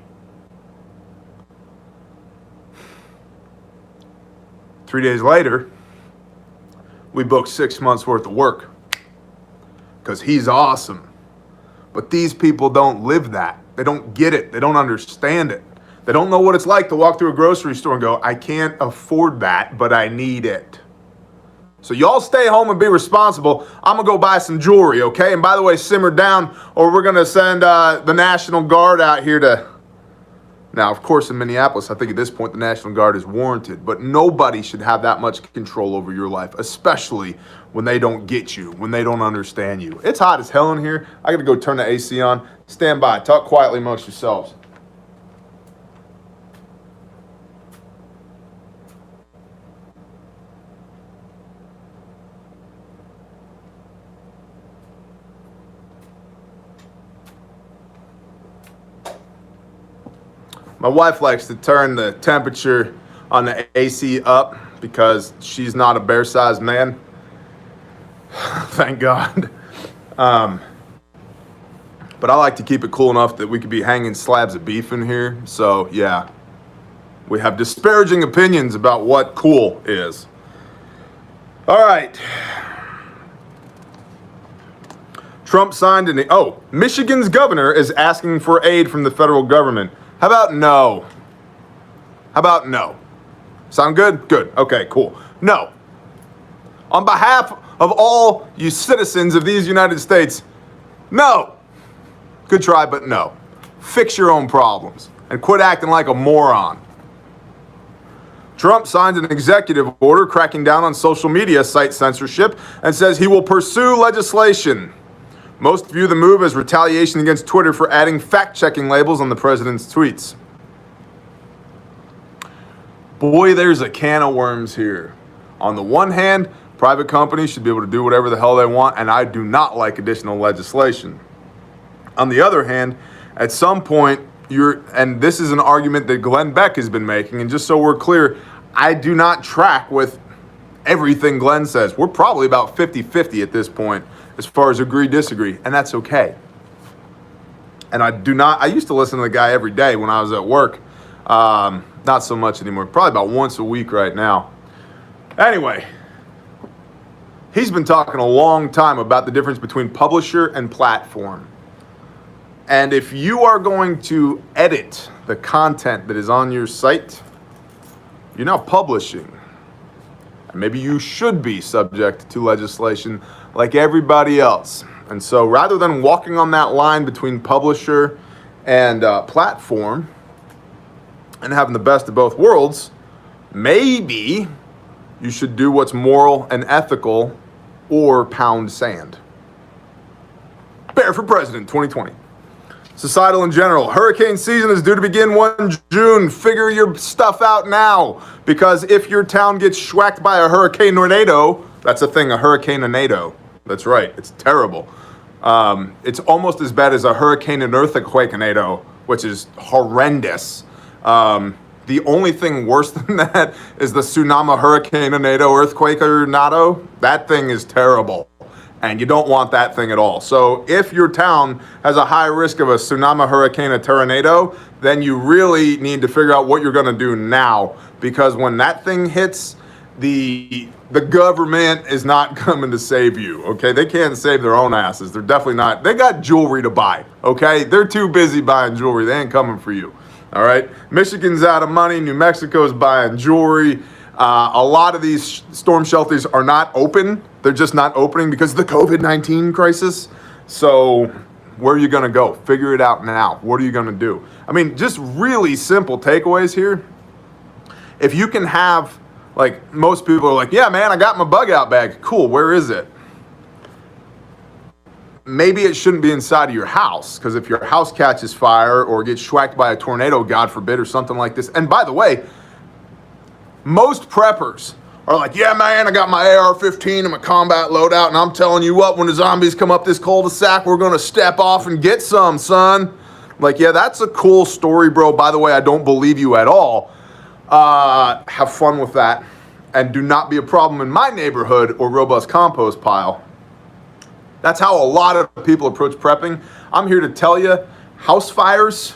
3 days later, we booked 6 months worth of work because he's awesome. But these people don't live that. They don't get it. They don't understand it. They don't know what it's like to walk through a grocery store and go, I can't afford that, but I need it. So y'all stay home and be responsible. I'm going to go buy some jewelry, okay? And by the way, simmer down, or we're going to send the National Guard out here to Now, of course, in Minneapolis, I think at this point the National Guard is warranted, but nobody should have that much control over your life, especially when they don't get you, when they don't understand you. It's hot as hell in here. I gotta go turn the AC on. Stand by. Talk quietly amongst yourselves. My wife likes to turn the temperature on the AC up because she's not a bear-sized man. Thank God. But I like to keep it cool enough that we could be hanging slabs of beef in here. So, yeah. We have disparaging opinions about what cool is. All right. Trump signed Michigan's governor is asking for aid from the federal government. How about no? How about no? Sound good? Good. Okay, cool. No. On behalf of all you citizens of these United States, no. Good try, but no. Fix your own problems and quit acting like a moron. Trump signed an executive order cracking down on social media site censorship and says he will pursue legislation. Most view the move as retaliation against Twitter for adding fact-checking labels on the president's tweets. Boy, there's a can of worms here. On the one hand, private companies should be able to do whatever the hell they want, and I do not like additional legislation. On the other hand, at some point, and this is an argument that Glenn Beck has been making, and just so we're clear, I do not track with everything Glenn says. We're probably about 50-50 at this point as far as agree, disagree, and that's okay. And I used to listen to the guy every day when I was at work. Not so much anymore, probably about once a week right now. Anyway, he's been talking a long time about the difference between publisher and platform. And if you are going to edit the content that is on your site, you're now publishing. And maybe you should be subject to legislation like everybody else. And so rather than walking on that line between publisher and platform and having the best of both worlds, maybe you should do what's moral and ethical or pound sand. Bear for President 2020. Societal in general. Hurricane season is due to begin 1 June. Figure your stuff out now. Because if your town gets schwacked by a hurricane tornado, that's a thing, a hurricane tornado. That's right. It's terrible. It's almost as bad as a hurricane and earthquake tornado, which is horrendous. The only thing worse than that is the tsunami, hurricane, tornado, earthquake, tornado. That thing is terrible. And you don't want that thing at all. So if your town has a high risk of a tsunami, hurricane, or tornado, then you really need to figure out what you're going to do now. Because when that thing hits, the government is not coming to save you, okay? They can't save their own asses. They're definitely not. They got jewelry to buy, okay? They're too busy buying jewelry. They ain't coming for you, all right? Michigan's out of money. New Mexico's buying jewelry. A lot of these storm shelters are not open. They're just not opening because of the COVID-19 crisis. So where are you going to go? Figure it out now. What are you going to do? I mean, just really simple takeaways here. If you can have, like, most people are like, yeah, man, I got my bug out bag. Cool. Where is it? Maybe it shouldn't be inside of your house, because if your house catches fire or gets schwacked by a tornado, God forbid, or something like this. And by the way, most preppers are like, yeah, man, I got my AR-15 and my combat loadout, and I'm telling you what, when the zombies come up this cul-de-sac, we're going to step off and get some, son. Like, yeah, that's a cool story, bro. By the way, I don't believe you at all. Have fun with that. And do not be a problem in my neighborhood or robust compost pile. That's how a lot of people approach prepping. I'm here to tell you, house fires,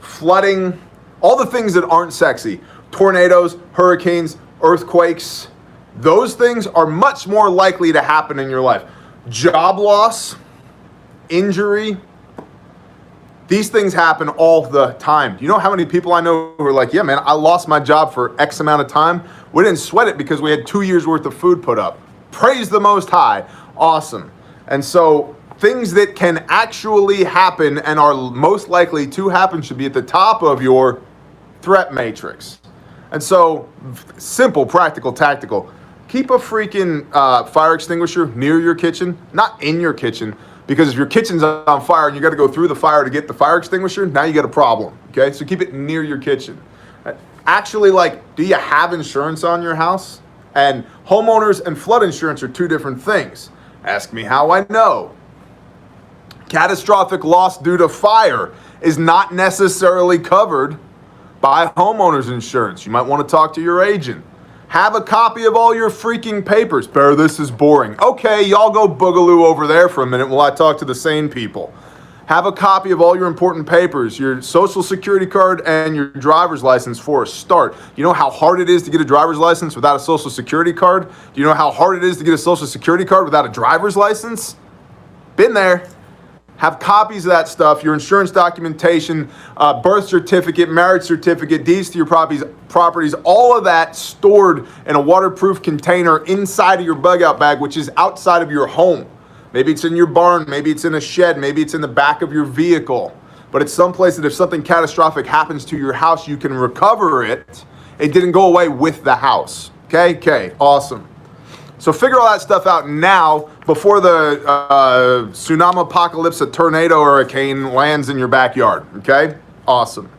flooding, all the things that aren't sexy, tornadoes, hurricanes, earthquakes, those things are much more likely to happen in your life. Job loss, injury, these things happen all the time. You know how many people I know who are like, yeah, man, I lost my job for X amount of time. We didn't sweat it because we had 2 years worth of food put up. Praise the Most High. Awesome. And so things that can actually happen and are most likely to happen should be at the top of your threat matrix. And so, simple, practical, tactical. Keep a freaking fire extinguisher near your kitchen, not in your kitchen, because if your kitchen's on fire and you got to go through the fire to get the fire extinguisher, now you got a problem, okay? So keep it near your kitchen. Actually, like, do you have insurance on your house? And homeowners and flood insurance are two different things. Ask me how I know. Catastrophic loss due to fire is not necessarily covered by homeowners insurance. You might want to talk to your agent. Have a copy of all your freaking papers. Bear, this is boring. Okay, y'all go boogaloo over there for a minute while I talk to the sane people. Have a copy of all your important papers, your social security card and your driver's license for a start. You know how hard it is to get a driver's license without a social security card? Do you know how hard it is to get a social security card without a driver's license? Been there. Have copies of that stuff, your insurance documentation, birth certificate, marriage certificate, deeds to your properties, all of that stored in a waterproof container inside of your bug out bag, which is outside of your home. Maybe it's in your barn, maybe it's in a shed, maybe it's in the back of your vehicle. But it's someplace that if something catastrophic happens to your house, you can recover it. It didn't go away with the house. Okay, awesome. So figure all that stuff out now before the tsunami apocalypse, a tornado, or hurricane lands in your backyard, okay? Awesome.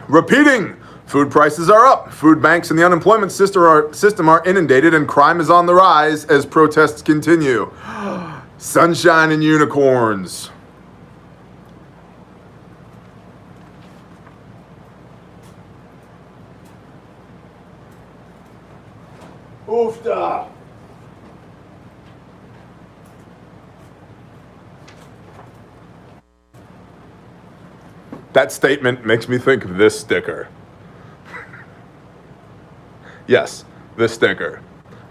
Repeating, food prices are up. Food banks and the unemployment system are inundated, and crime is on the rise as protests continue. Sunshine and unicorns. Oofda. That statement makes me think of this sticker. Yes, this sticker.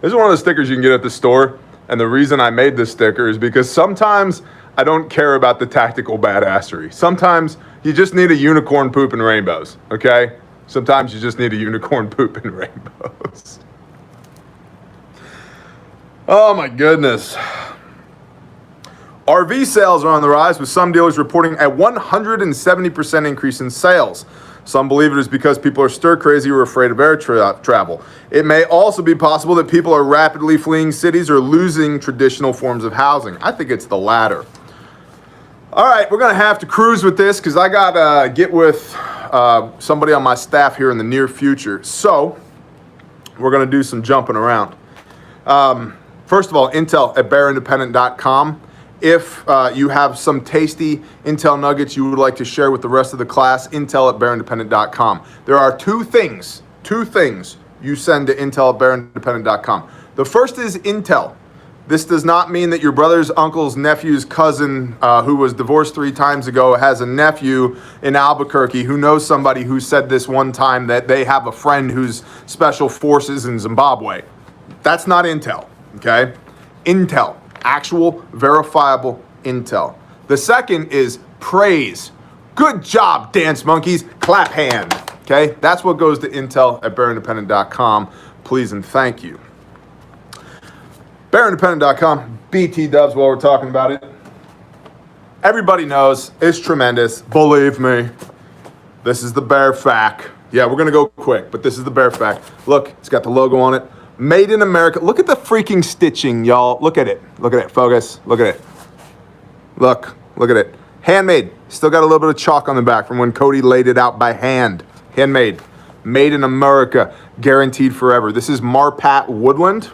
This is one of the stickers you can get at the store, and the reason I made this sticker is because sometimes I don't care about the tactical badassery. Sometimes you just need a unicorn poop and rainbows, okay? Sometimes you just need a unicorn poop and rainbows. Oh my goodness. RV sales are on the rise, with some dealers reporting a 170% increase in sales. Some believe it is because people are stir crazy or afraid of air travel. It may also be possible that people are rapidly fleeing cities or losing traditional forms of housing. I think it's the latter. All right, we're going to have to cruise with this because I got to get with somebody on my staff here in the near future. So we're going to do some jumping around. First of all, intel at bearindependent.com. If you have some tasty intel nuggets you would like to share with the rest of the class, intel at bearindependent.com. There are two things you send to intel at bearindependent.com. The first is intel. This does not mean that your brother's uncle's nephew's cousin, who was divorced 3 times ago, has a nephew in Albuquerque who knows somebody who said this one time that they have a friend who's special forces in Zimbabwe. That's not intel, okay? Intel, actual verifiable intel. The second is praise. Good job, dance monkeys. Clap hand, okay? That's what goes to intel at bearindependent.com. Please and thank you. bearindependent.com, BT dubs while we're talking about it. Everybody knows it's tremendous. Believe me. This is the bare fact. Yeah, we're going to go quick, but this is the bare fact. Look, it's got the logo on it. Made in America. Look at the freaking stitching, y'all. Look at it. Look at it. Focus. Look at it. Look at it. Handmade. Still got a little bit of chalk on the back from when Cody laid it out by hand. Handmade. Made in America. Guaranteed forever. This is Marpat Woodland.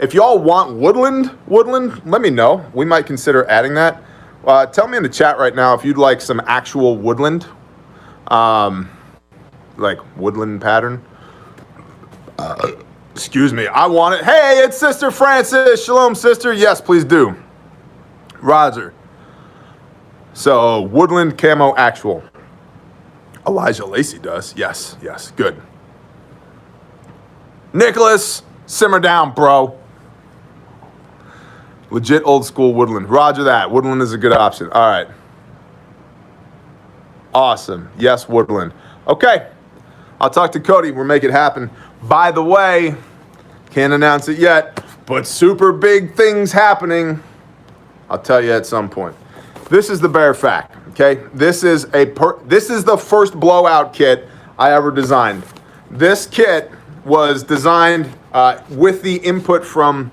If y'all want woodland, let me know. We might consider adding that. Tell me in the chat right now if you'd like some actual woodland. Like woodland pattern. Excuse me, I want it. Hey, it's Sister Francis. Shalom, sister. Yes, please do. Roger. So, woodland camo actual. Elijah Lacey does. Yes, good. Nicholas, simmer down, bro. Legit old school woodland. Roger that. Woodland is a good option. All right. Awesome. Yes, woodland. Okay. I'll talk to Cody. We'll make it happen. By the way, can't announce it yet, but super big things happening. I'll tell you at some point. This is the bare fact, okay? This is the first blowout kit I ever designed. This kit was designed with the input from,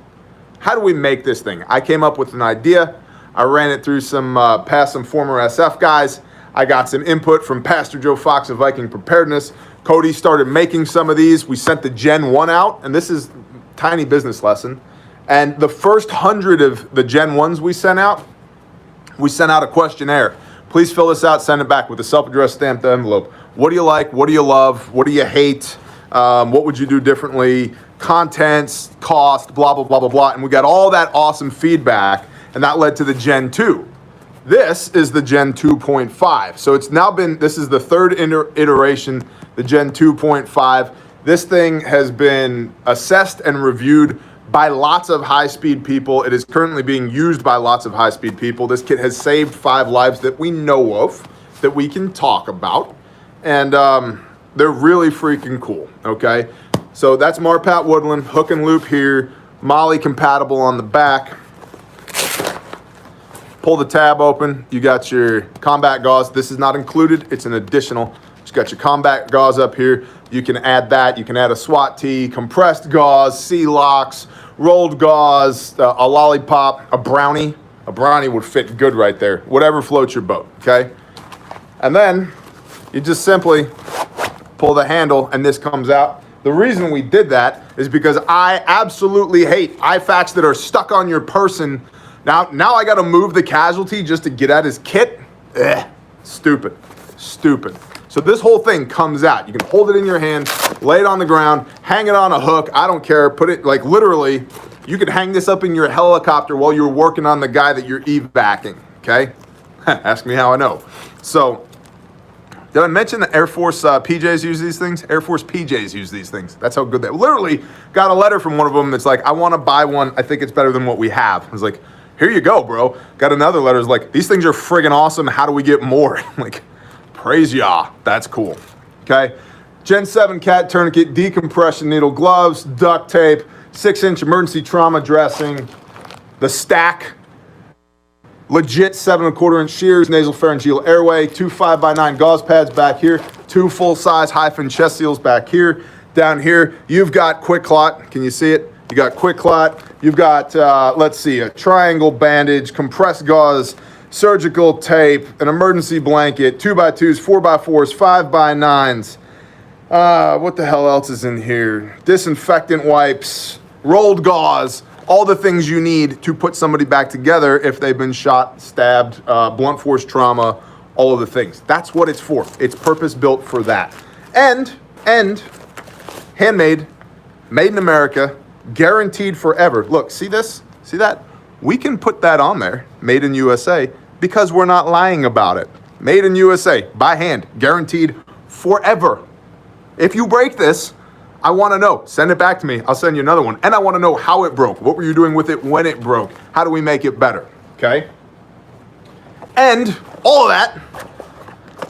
how do we make this thing? I came up with an idea. I ran it through some former SF guys. I got some input from Pastor Joe Fox of Viking Preparedness. Cody started making some of these. We sent the Gen 1 out, and this is tiny business lesson. And the first 100 of the Gen 1s we sent out a questionnaire. Please fill this out, send it back with a self-addressed stamped envelope. What do you like? What do you love? What do you hate? What would you do differently? Contents, cost, blah, blah, blah, blah, blah. And we got all that awesome feedback, and that led to the Gen 2. This is the Gen 2.5. So it's now this is the third iteration, the Gen 2.5. This thing has been assessed and reviewed by lots of high-speed people. It is currently being used by lots of high-speed people. This kit has saved 5 lives that we know of, that we can talk about. And they're really freaking cool, okay? So that's Marpat Woodland, hook and loop here, Molly compatible on the back. Pull the tab open, you got your combat gauze. This is not included, it's an additional. You got your combat gauze up here. You can add that, you can add a SWAT tee, compressed gauze, C-locks, rolled gauze, a lollipop, a brownie. A brownie would fit good right there. Whatever floats your boat, okay? And then you just simply pull the handle and this comes out. The reason we did that is because I absolutely hate IFAKs that are stuck on your person. Now I gotta move the casualty just to get at his kit. Stupid. So this whole thing comes out. You can hold it in your hand, lay it on the ground, hang it on a hook. I don't care. Put it, like, literally, you could hang this up in your helicopter while you're working on the guy that you're evacing, okay? Ask me how I know. So, did I mention that Air Force PJs use these things? Air Force PJs use these things. That's how good they literally got a letter from one of them that's like, I want to buy one. I think it's better than what we have. I was like, here you go, bro. Got another letter. It's like, these things are friggin' awesome. How do we get more? I'm like, praise Yah. That's cool. Okay. Gen 7 cat tourniquet, decompression needle, gloves, duct tape, 6-inch emergency trauma dressing, the stack, legit 7¼ shears, nasal pharyngeal airway, 2 5x9 gauze pads back here, 2 full-size hyphen chest seals back here. Down here, you've got quick clot. Can you see it? You got quick clot. You've got, let's see, a triangle bandage, compressed gauze, surgical tape, an emergency blanket, 2x2s, 4x4s, 5x9s. What the hell else is in here? Disinfectant wipes, rolled gauze, all the things you need to put somebody back together if they've been shot, stabbed, blunt force trauma, all of the things. That's what it's for. It's purpose built for that. And handmade, made in America, guaranteed forever. Look, see this? See that? We can put that on there, made in USA, because we're not lying about it. Made in USA, by hand, guaranteed forever. If you break this, I want to know. Send it back to me. I'll send you another one. And I want to know how it broke. What were you doing with it when it broke? How do we make it better? Okay? And all of that,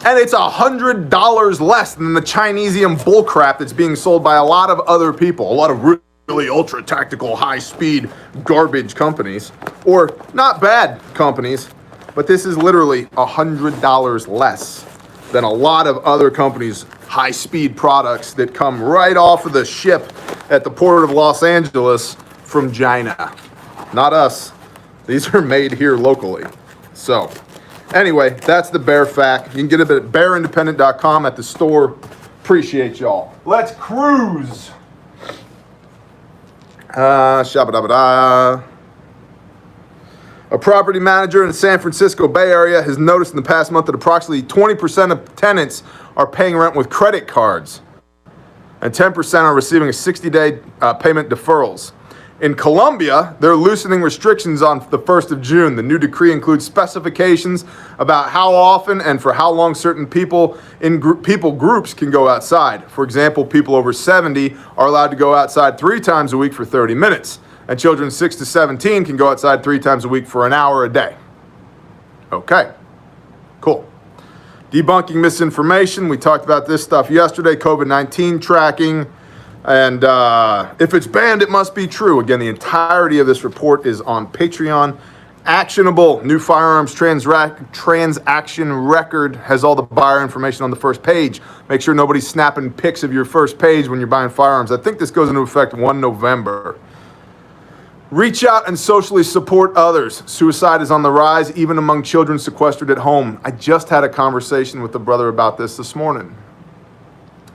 and it's $100 less than the Chinesium bullcrap that's being sold by a lot of other people, a lot of really ultra tactical, high speed garbage companies, or not bad companies, but this is literally $100 less than a lot of other companies' high speed products that come right off of the ship at the port of Los Angeles from China. Not us. These are made here locally. So, anyway, that's the bare fact. You can get it at bearindependent.com at the store. Appreciate y'all. Let's cruise. Shabba-dabba-da. A property manager in the San Francisco Bay Area has noticed in the past month that approximately 20% of tenants are paying rent with credit cards, and 10% are receiving a 60-day payment deferrals. In Colombia, they're loosening restrictions on the 1st of June. The new decree includes specifications about how often and for how long certain people in people groups can go outside. For example, people over 70 are allowed to go outside 3 times a week for 30 minutes, and children 6 to 17 can go outside 3 times a week for an hour a day. Okay, cool. Debunking misinformation. We talked about this stuff yesterday, COVID-19 tracking. And if it's banned, it must be true. Again, the entirety of this report is on Patreon actionable. New firearms transaction record has all the buyer information on the first page. Make sure nobody's snapping pics of your first page when you're buying firearms. I think this goes into effect 1 November. Reach out and socially support others. Suicide is on the rise, even among children sequestered at home. I just had a conversation with a brother about this morning.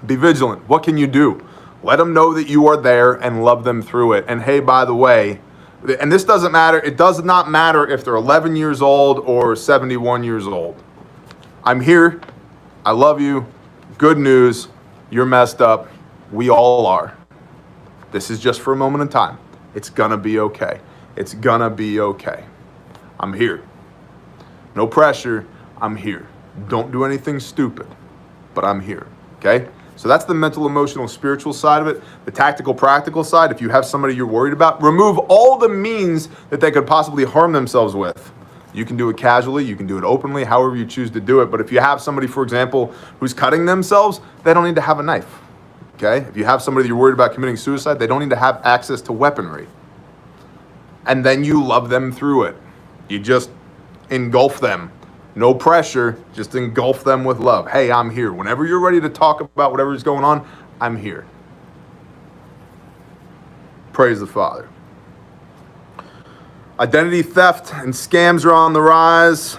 Be vigilant. What can you do? Let them know that you are there and love them through it. And hey, by the way, and this doesn't matter, it does not matter if they're 11 years old or 71 years old. I'm here. I love you. Good news. You're messed up. We all are. This is just for a moment in time. It's gonna be okay. It's gonna be okay. I'm here. No pressure. I'm here. Don't do anything stupid, but I'm here. Okay? So that's the mental, emotional, spiritual side of it. The tactical, practical side, if you have somebody you're worried about, remove all the means that they could possibly harm themselves with. You can do it casually, you can do it openly, however you choose to do it. But if you have somebody, for example, who's cutting themselves, they don't need to have a knife. Okay? If you have somebody that you're worried about committing suicide, they don't need to have access to weaponry. And then you love them through it. You just engulf them. No pressure, just engulf them with love. Hey, I'm here. Whenever you're ready to talk about whatever is going on, I'm here. Praise the Father. Identity theft and scams are on the rise.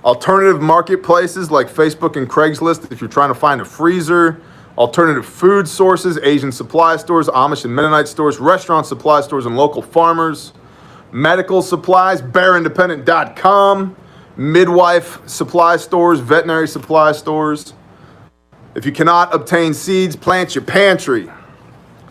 Alternative marketplaces like Facebook and Craigslist if you're trying to find a freezer. Alternative food sources, Asian supply stores, Amish and Mennonite stores, restaurant supply stores, and local farmers. Medical supplies, bearindependent.com. Midwife supply stores, veterinary supply stores. If you cannot obtain seeds, plant your pantry.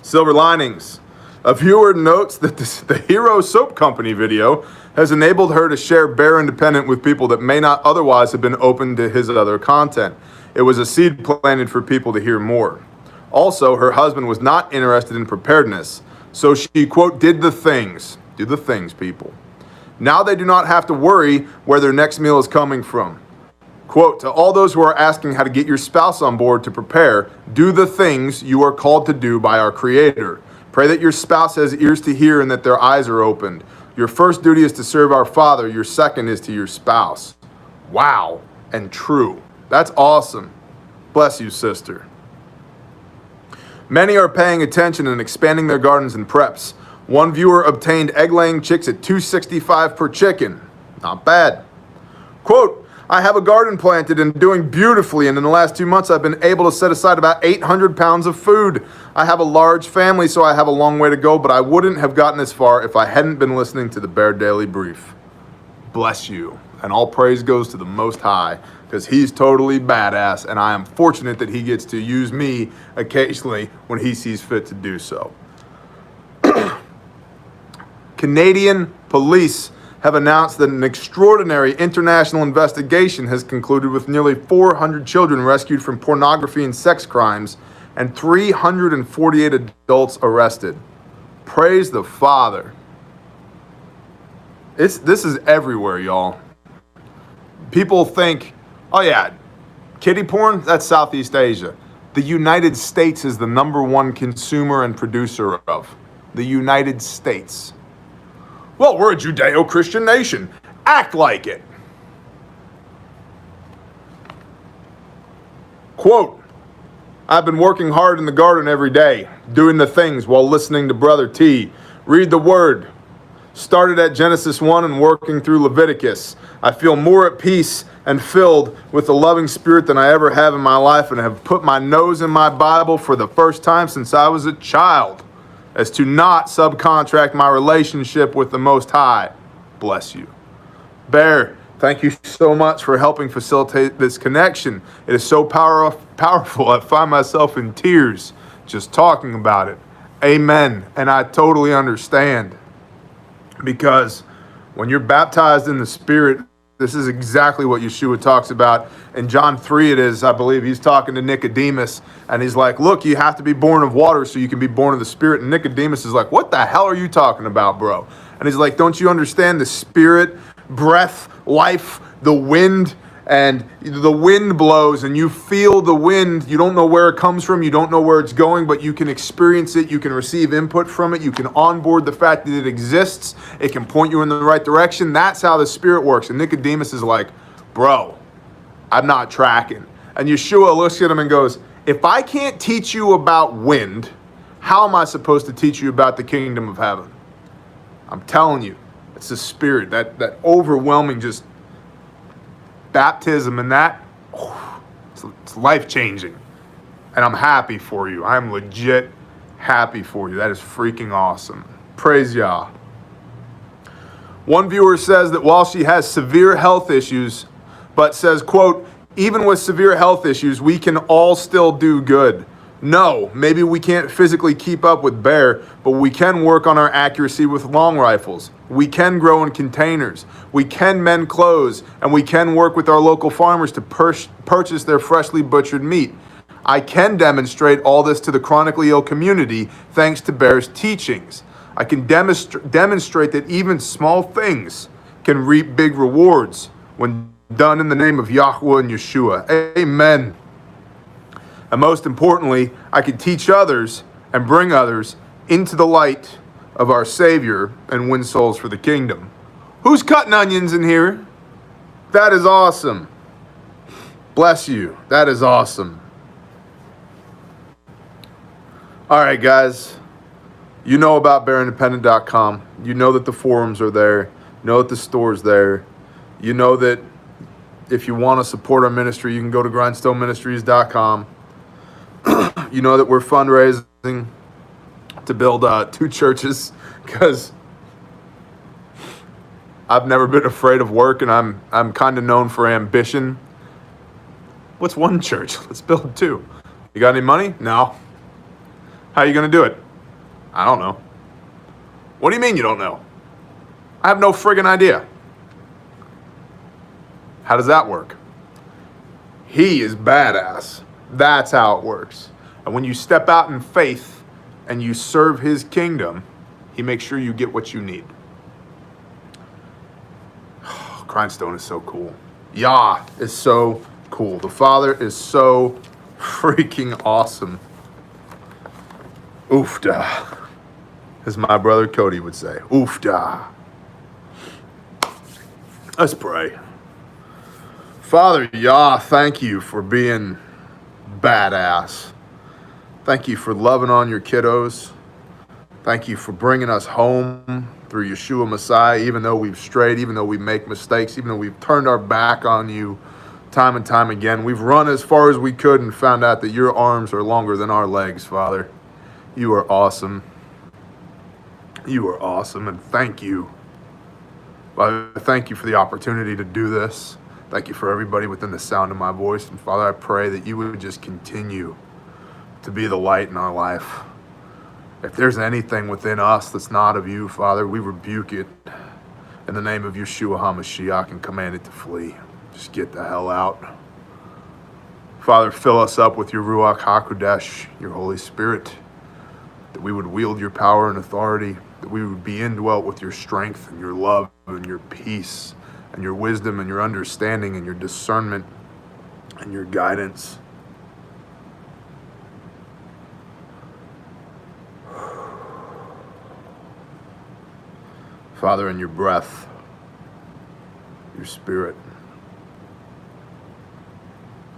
Silver linings. A viewer notes that the Hero Soap Company video has enabled her to share Bear Independent with people that may not otherwise have been open to his other content. It was a seed planted for people to hear more. Also, her husband was not interested in preparedness, so she, quote, did the things. Do the things, people. Now they do not have to worry where their next meal is coming from. Quote, to all those who are asking how to get your spouse on board to prepare, do the things you are called to do by our Creator. Pray that your spouse has ears to hear and that their eyes are opened. Your first duty is to serve our Father. Your second is to your spouse. Wow, and true. That's awesome. Bless you, sister. Many are paying attention and expanding their gardens and preps. One viewer obtained egg-laying chicks at $2.65 per chicken. Not bad. Quote, I have a garden planted and doing beautifully, and in the last 2 months I've been able to set aside about 800 pounds of food. I have a large family, so I have a long way to go, but I wouldn't have gotten this far if I hadn't been listening to the Bear Daily Brief. Bless you, and all praise goes to the Most High, because he's totally badass, and I am fortunate that he gets to use me occasionally when he sees fit to do so. Canadian police have announced that an extraordinary international investigation has concluded with nearly 400 children rescued from pornography and sex crimes and 348 adults arrested. Praise the Father. This is everywhere, y'all. People think, oh yeah, kiddie porn, that's Southeast Asia. The United States is the #1 consumer and producer of. The United States. Well, we're a Judeo-Christian nation. Act like it. Quote, I've been working hard in the garden every day, doing the things while listening to Brother T. Read the Word. Started at Genesis 1 and working through Leviticus. I feel more at peace and filled with the loving spirit than I ever have in my life, and have put my nose in my Bible for the first time since I was a child, as to not subcontract my relationship with the Most High. Bless you. Bear, thank you so much for helping facilitate this connection. It is so powerful. I find myself in tears just talking about it. Amen. And I totally understand. Because when you're baptized in the Spirit, this is exactly what Yeshua talks about. In John 3 it is, I believe, he's talking to Nicodemus, and he's like, look, you have to be born of water so you can be born of the Spirit. And Nicodemus is like, what the hell are you talking about, bro? And he's like, don't you understand the Spirit, breath, life, the wind, and the wind blows and you feel the wind. You don't know where it comes from. You don't know where it's going, but you can experience it. You can receive input from it. You can onboard the fact that it exists. It can point you in the right direction. That's how the Spirit works. And Nicodemus is like, bro, I'm not tracking. And Yeshua looks at him and goes, if I can't teach you about wind, how am I supposed to teach you about the kingdom of heaven? I'm telling you, it's the Spirit, that overwhelming just baptism, and that, it's life-changing. And I'm happy for you. I'm legit happy for you. That is freaking awesome. Praise Yah. One viewer says that while she has severe health issues, but says, quote, even with severe health issues, we can all still do good. No, maybe we can't physically keep up with bear, but we can work on our accuracy with long rifles. We can grow in containers. We can mend clothes, and we can work with our local farmers to purchase their freshly butchered meat. I can demonstrate all this to the chronically ill community thanks to Bear's teachings. I can demonstrate that even small things can reap big rewards when done in the name of Yahweh and Yeshua. Amen. And most importantly, I can teach others and bring others into the light of our Savior and win souls for the kingdom. Who's cutting onions in here? That is awesome. Bless you. That is awesome. All right, guys. You know about bearindependent.com. You know that the forums are there. You know that the store's there. You know that if you want to support our ministry, you can go to grindstoneministries.com. You know that we're fundraising to build 2 churches because I've never been afraid of work, and I'm kind of known for ambition. What's 1 church? Let's build 2. You got any money? No. How are you going to do it? I don't know. What do you mean you don't know? I have no friggin' idea. How does that work? He is badass. That's how it works. And when you step out in faith and you serve his kingdom, he makes sure you get what you need. Grindstone is so cool. Yah is so cool. The Father is so freaking awesome. Oofda, as my brother Cody would say. Oofda. Let's pray. Father Yah, thank you for being badass. Thank you for loving on your kiddos. Thank you for bringing us home through Yeshua Messiah, even though we've strayed, even though we make mistakes, even though we've turned our back on you time and time again. We've run as far as we could and found out that your arms are longer than our legs, Father. You are awesome. You are awesome, and thank you. Father, thank you for the opportunity to do this. Thank you for everybody within the sound of my voice. And Father, I pray that you would just continue to be the light in our life. If there's anything within us that's not of you, Father, we rebuke it in the name of Yeshua HaMashiach and command it to flee. Just get the hell out. Father, fill us up with your Ruach HaKodesh, your Holy Spirit, that we would wield your power and authority, that we would be indwelt with your strength and your love and your peace and your wisdom and your understanding and your discernment and your guidance. Father, in your breath, your spirit.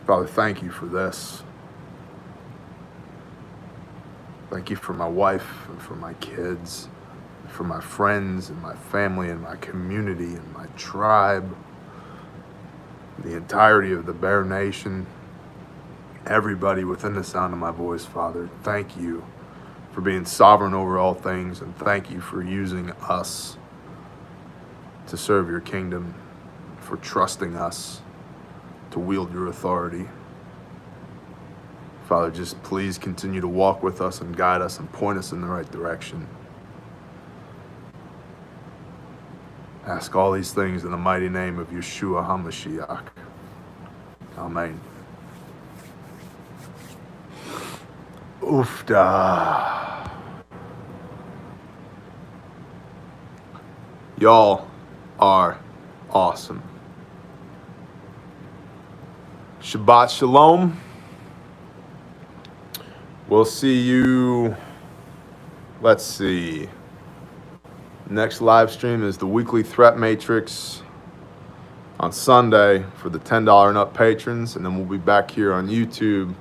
Father, thank you for this. Thank you for my wife and for my kids, for my friends and my family and my community and my tribe, the entirety of the Bear Nation, everybody within the sound of my voice, Father. Thank you for being sovereign over all things, and thank you for using us to serve your kingdom, for trusting us to wield your authority. Father, just please continue to walk with us and guide us and point us in the right direction. Ask all these things in the mighty name of Yeshua HaMashiach. Amen. Oofda. Y'all are awesome. Shabbat Shalom. We'll see you, let's see. Next live stream is the weekly Threat Matrix on Sunday for the $10 and up patrons. And then we'll be back here on YouTube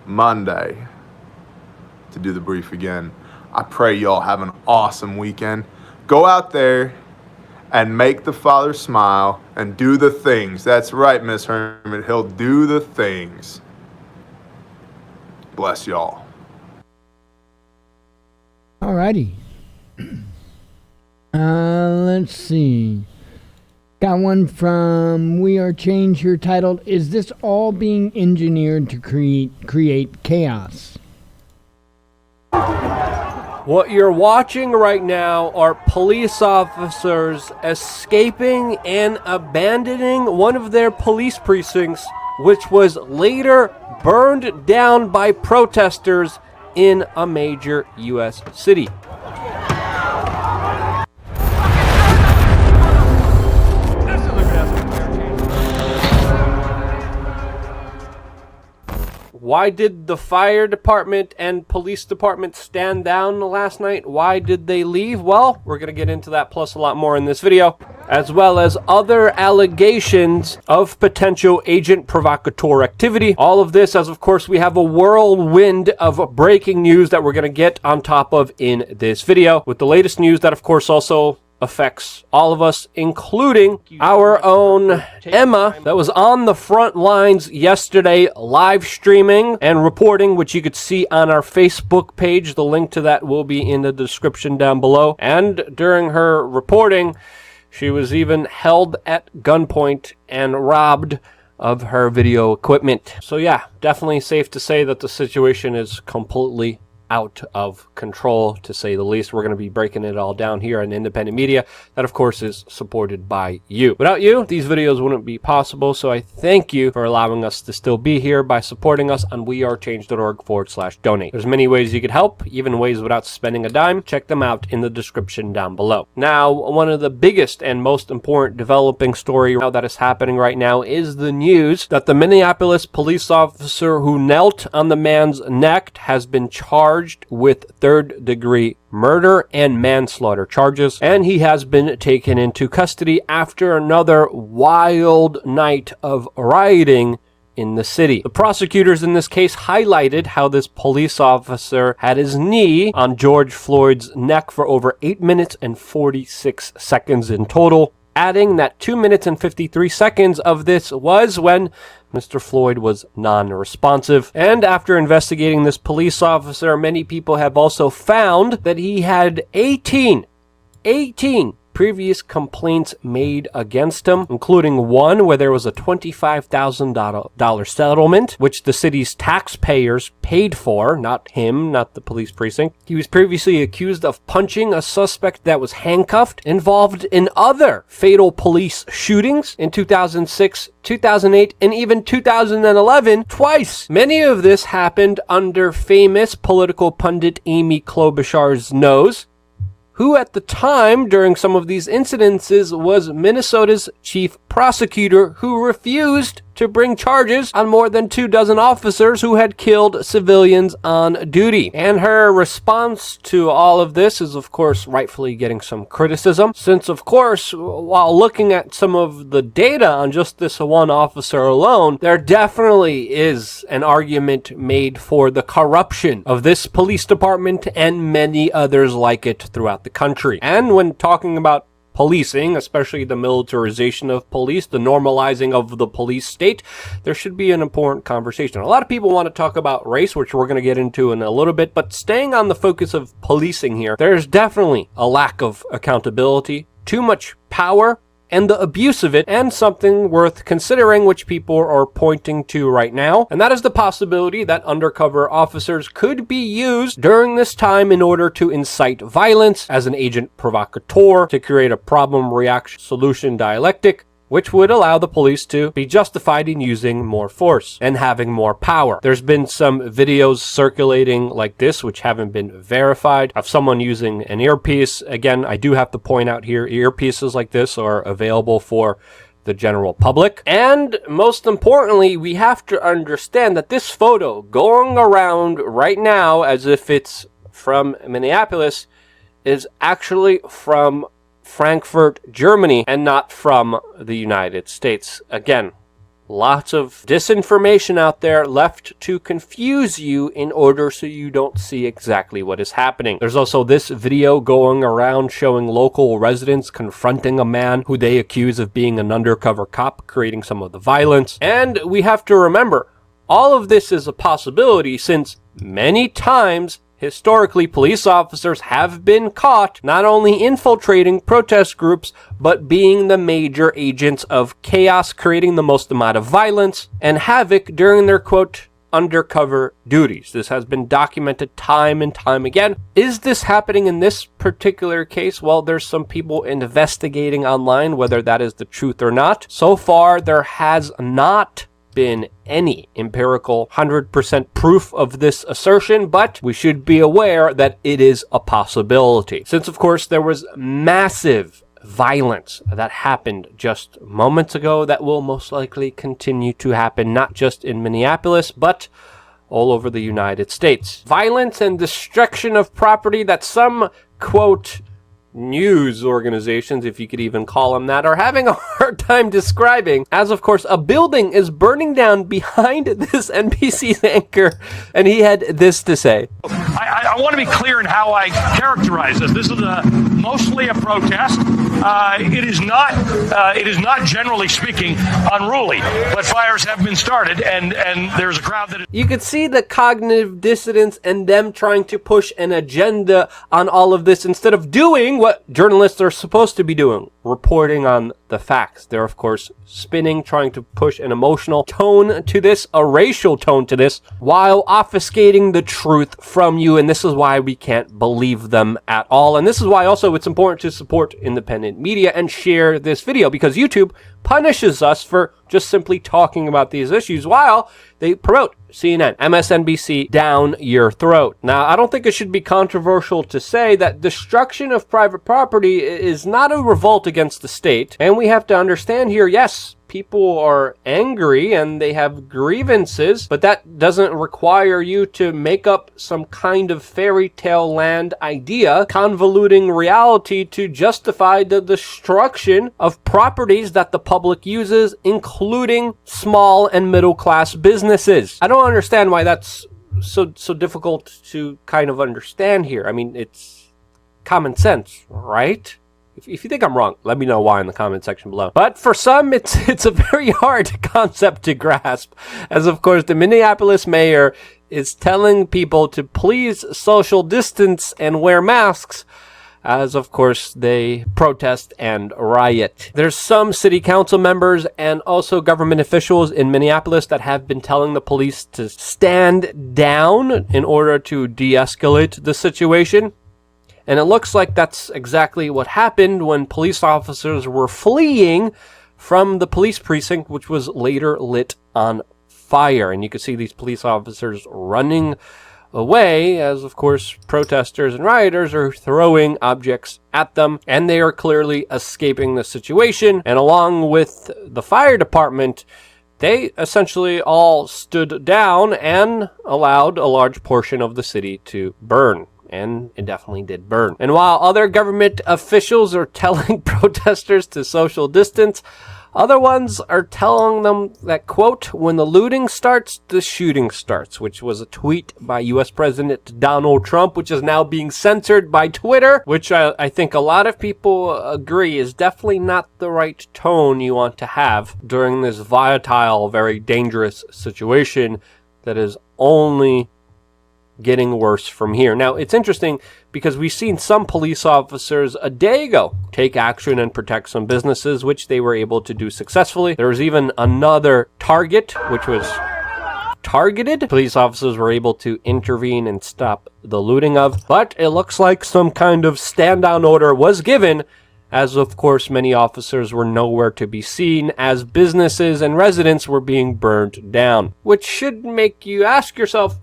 Monday to do the brief again. I pray y'all have an awesome weekend. Go out there and make the Father smile and do the things. That's right, Miss Hermit. He'll do the things. Bless y'all. Alrighty. Let's see. Got one from We Are Change here titled, Is This All Being Engineered to Create Chaos? What you're watching right now are police officers escaping and abandoning one of their police precincts, which was later burned down by protesters in a major U.S. city. Why did the fire department and police department stand down last night? Why did they leave? Well, we're going to get into that plus a lot more in this video, as well as other allegations of potential agent provocateur activity. All of this as, of course, we have a whirlwind of breaking news that we're going to get on top of in this video, with the latest news that, of course, also affects all of us, including our own Emma, that was on the front lines yesterday live streaming and reporting, which you could see on our Facebook page. The link to that will be in the description down below. And during her reporting, she was even held at gunpoint and robbed of her video equipment. So yeah, definitely safe to say that the situation is completely out of control, to say the least. We're going to be breaking it all down here on independent media that, of course, is supported by you. Without you, these videos wouldn't be possible, so I thank you for allowing us to still be here by supporting us on wearechange.org/donate. There's many ways you could help, even ways without spending a dime. Check them out in the description down below. Now, one of the biggest and most important developing story that is happening right now is the news that the Minneapolis police officer who knelt on the man's neck has been charged with third-degree murder and manslaughter charges, and he has been taken into custody after another wild night of rioting in the city. The prosecutors in this case highlighted how this police officer had his knee on George Floyd's neck for over 8 minutes and 46 seconds in total, adding that 2 minutes and 53 seconds of this was when Mr. Floyd was non-responsive. And after investigating this police officer, many people have also found that he had 18 previous complaints made against him, including one where there was a $25,000 settlement, which the city's taxpayers paid for, not him, not the police precinct. He was previously accused of punching a suspect that was handcuffed, involved in other fatal police shootings in 2006, 2008, and even 2011, twice. Many of this happened under famous political pundit Amy Klobuchar's nose, who at the time during some of these incidences was Minnesota's chief prosecutor, who refused to bring charges on more than 24 officers who had killed civilians on duty. And her response to all of this is, of course, rightfully getting some criticism, since, of course, while looking at some of the data on just this one officer alone, there definitely is an argument made for the corruption of this police department and many others like it throughout the country. And when talking about policing, especially the militarization of police, the normalizing of the police state, there should be an important conversation. A lot of people want to talk about race, which we're going to get into in a little bit, but staying on the focus of policing here, there's definitely a lack of accountability, too much power, and the abuse of it, and something worth considering, which people are pointing to right now, and that is the possibility that undercover officers could be used during this time in order to incite violence as an agent provocateur, to create a problem reaction solution dialectic, which would allow the police to be justified in using more force and having more power. There's been some videos circulating like this, which haven't been verified, of someone using an earpiece. Again, I do have to point out here, earpieces like this are available for the general public. And most importantly, we have to understand that this photo going around right now as if it's from Minneapolis is actually from Frankfurt, Germany, and not from the United States. Again, lots of disinformation out there left to confuse you in order so you don't see exactly what is happening. There's also this video going around showing local residents confronting a man who they accuse of being an undercover cop, creating some of the violence. And we have to remember, all of this is a possibility since many times historically, police officers have been caught not only infiltrating protest groups, but being the major agents of chaos, creating the most amount of violence and havoc during their, quote, undercover duties. This has been documented time and time again. Is this happening in this particular case? Well, there's some people investigating online whether that is the truth or not. So far, there has not been any empirical 100% proof of this assertion, but we should be aware that it is a possibility. Since, of course, there was massive violence that happened just moments ago that will most likely continue to happen, not just in Minneapolis, but all over the United States. Violence and destruction of property that some, quote, news organizations, if you could even call them that, are having a hard time describing, as of course a building is burning down behind this NBC's anchor, and he had this to say. I want to be clear in how I characterize this. This is mostly a protest. It is not generally speaking unruly, but fires have been started, and there's a crowd that is... You could see the cognitive dissonance and them trying to push an agenda on all of this instead of doing what journalists are supposed to be doing, reporting on the facts. They're, of course, spinning, trying to push an emotional tone to this, a racial tone to this, while obfuscating the truth from you. And this is why we can't believe them at all. And this is why also it's important to support independent media and share this video, because YouTube punishes us for just simply talking about these issues while they promote CNN, MSNBC down your throat. Now, I don't think it should be controversial to say that destruction of private property is not a revolt against the state. And we have to understand here, yes, people are angry and they have grievances, but that doesn't require you to make up some kind of fairy tale land idea, convoluting reality to justify the destruction of properties that the public uses, including small and middle class businesses. I don't understand why that's so difficult to kind of understand here. I mean, it's common sense, right? If you think I'm wrong, let me know why in the comment section below. But for some, it's a very hard concept to grasp, as of course the Minneapolis mayor is telling people to please social distance and wear masks, as of course they protest and riot. There's some city council members and also government officials in Minneapolis that have been telling the police to stand down in order to de-escalate the situation. And it looks like that's exactly what happened when police officers were fleeing from the police precinct, which was later lit on fire. And you can see these police officers running away as, of course, protesters and rioters are throwing objects at them. And they are clearly escaping the situation. And along with the fire department, they essentially all stood down and allowed a large portion of the city to burn. And it definitely did burn. And while other government officials are telling protesters to social distance, other ones are telling them that, quote, when the looting starts, the shooting starts, which was a tweet by U.S. President Donald Trump, which is now being censored by Twitter, which I think a lot of people agree is definitely not the right tone you want to have during this volatile, very dangerous situation that is only getting worse from here. Now, it's interesting because we've seen some police officers a day ago take action and protect some businesses, which they were able to do successfully. There was even another target, which was targeted. Police officers were able to intervene and stop the looting of, but it looks like some kind of stand-down order was given, as of course many officers were nowhere to be seen as businesses and residents were being burned down, which should make you ask yourself,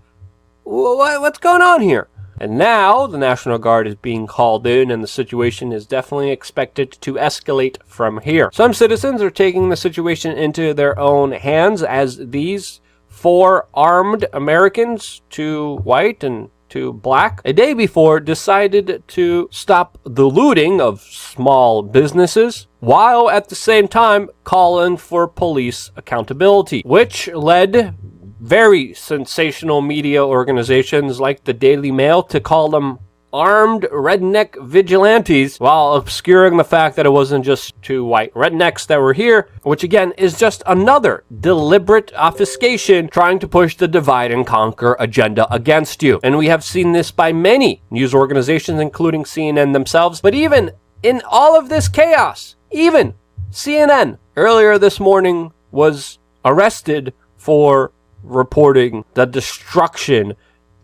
what's going on here? And now the National Guard is being called in, and the situation is definitely expected to escalate from here. Some citizens are taking the situation into their own hands, as these 4 armed Americans, 2 white and 2 black, a day before decided to stop the looting of small businesses, while at the same time calling for police accountability, which led very sensational media organizations like the Daily Mail to call them armed redneck vigilantes, while obscuring the fact that it wasn't just 2 white rednecks that were here, which again is just another deliberate obfuscation trying to push the divide and conquer agenda against you. And we have seen this by many news organizations, including CNN themselves. But even in all of this chaos, even CNN earlier this morning was arrested for reporting the destruction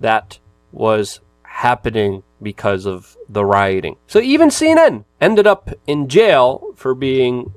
that was happening because of the rioting. So even CNN ended up in jail for being,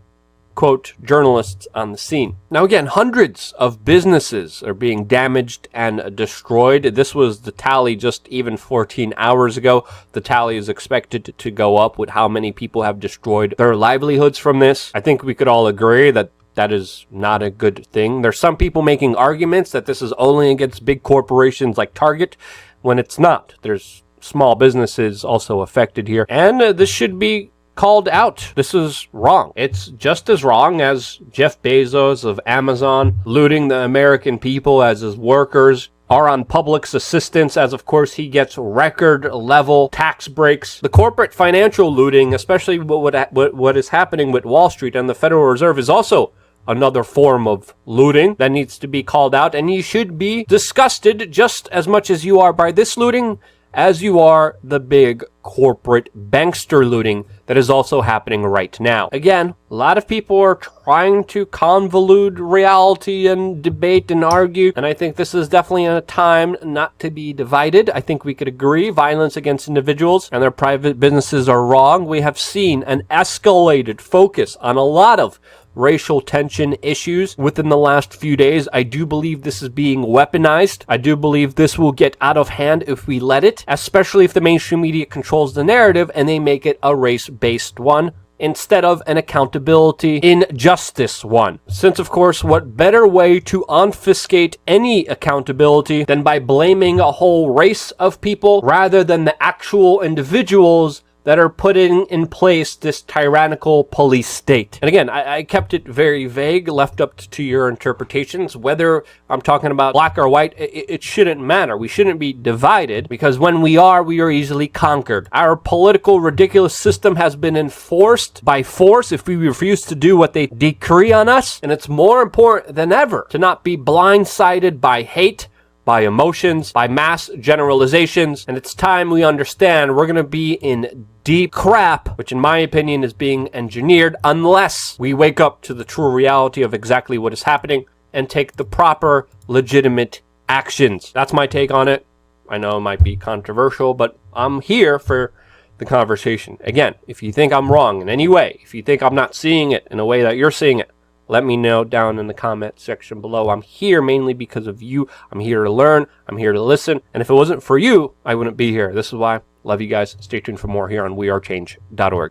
quote, journalists on the scene. Now again, hundreds of businesses are being damaged and destroyed. This was the tally just even 14 hours ago. The tally is expected to go up with how many people have destroyed their livelihoods from this. I think we could all agree that that is not a good thing. There's some people making arguments that this is only against big corporations like Target, when it's not. There's small businesses also affected here, and this should be called out. This is wrong. It's just as wrong as Jeff Bezos of Amazon looting the American people as his workers are on public assistance, as of course he gets record level tax breaks. The corporate financial looting, especially what is happening with Wall Street and the Federal Reserve, is also another form of looting that needs to be called out, and you should be disgusted just as much as you are by this looting as you are the big corporate bankster looting that is also happening right now. Again, a lot of people are trying to convolute reality and debate and argue, and I think this is definitely a time not to be divided. I think we could agree violence against individuals and their private businesses are wrong. We have seen an escalated focus on a lot of racial tension issues within the last few days. I do believe this is being weaponized. I do believe this will get out of hand if we let it, especially if the mainstream media controls the narrative and they make it a race-based one instead of an accountability injustice one. Since, of course, what better way to obfuscate any accountability than by blaming a whole race of people rather than the actual individuals that are putting in place this tyrannical police state. And again, I kept it very vague, left up to your interpretations. Whether I'm talking about black or white, it shouldn't matter. We shouldn't be divided, because when we are easily conquered. Our political ridiculous system has been enforced by force if we refuse to do what they decree on us. And it's more important than ever to not be blindsided by hate, by emotions, by mass generalizations, and it's time we understand we're going to be in deep crap, which in my opinion is being engineered, unless we wake up to the true reality of exactly what is happening and take the proper, legitimate actions. That's my take on it. I know it might be controversial, but I'm here for the conversation. Again, if you think I'm wrong in any way, if you think I'm not seeing it in a way that you're seeing it, let me know down in the comment section below. I'm here mainly because of you. I'm here to learn. I'm here to listen. And if it wasn't for you, I wouldn't be here. This is why. Love you guys. Stay tuned for more here on wearechange.org.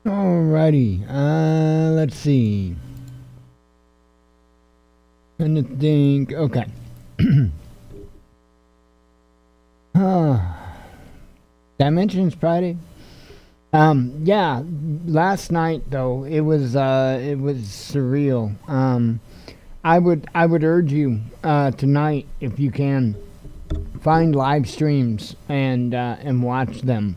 Alrighty. Let's see. And to think. Okay. Dimensions Friday. Yeah, last night though it was surreal. I would urge you tonight, if you can, find live streams and watch them.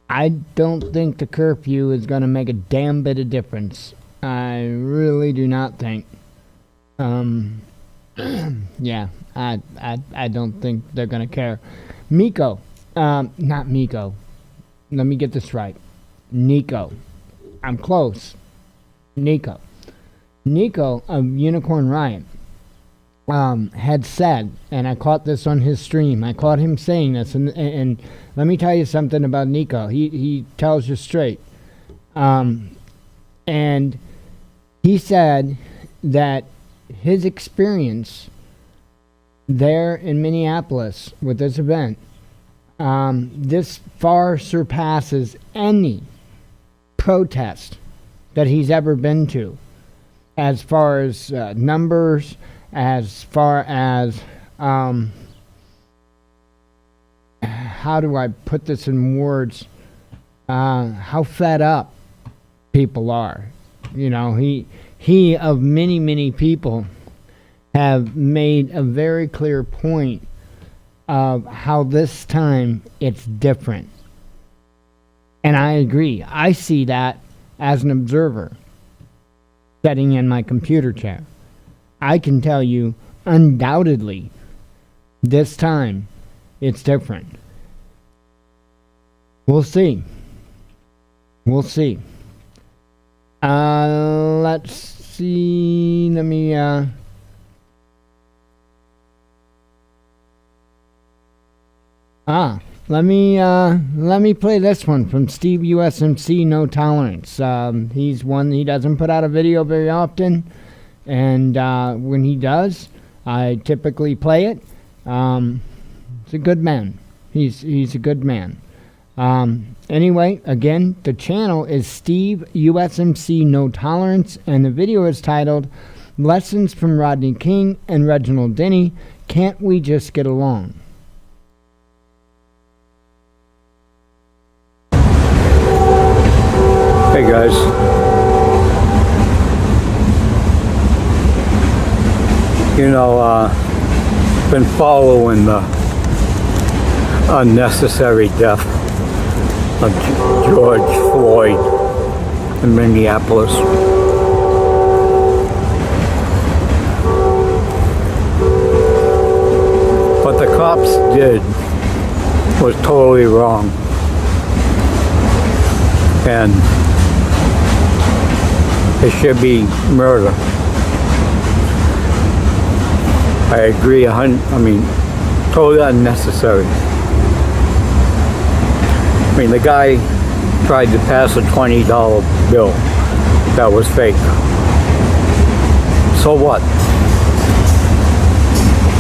I don't think the curfew is going to make a damn bit of difference. I really do not think. Yeah, I don't think they're gonna care. Miko, not Miko. Let me get this right. Nico. I'm close. Nico of Unicorn Riot had said, and I caught this on his stream. I caught him saying this, and let me tell you something about Nico. He tells you straight. And he said that his experience there in Minneapolis with this event, this far surpasses any protest that he's ever been to, as far as numbers, as far as how do I put this in words, how fed up people are. You know, he of many people have made a very clear point of how this time it's different. And I agree. I see that as an observer sitting in my computer chair. I can tell you undoubtedly this time it's different. We'll see. We'll see. Let's see. Let me let me play this one from Steve USMC No Tolerance. He's one, he doesn't put out a video very often, and when he does, I typically play it. He's a good man. He's a good man. Anyway, again, the channel is Steve USMC No Tolerance, and the video is titled Lessons from Rodney King and Reginald Denny. Can't we just get along? Hey guys, you know, been following the unnecessary death of George Floyd in Minneapolis. What the cops did was totally wrong, and it should be murder. I agree, totally unnecessary. I mean, the guy tried to pass a $20 bill that was fake. So what?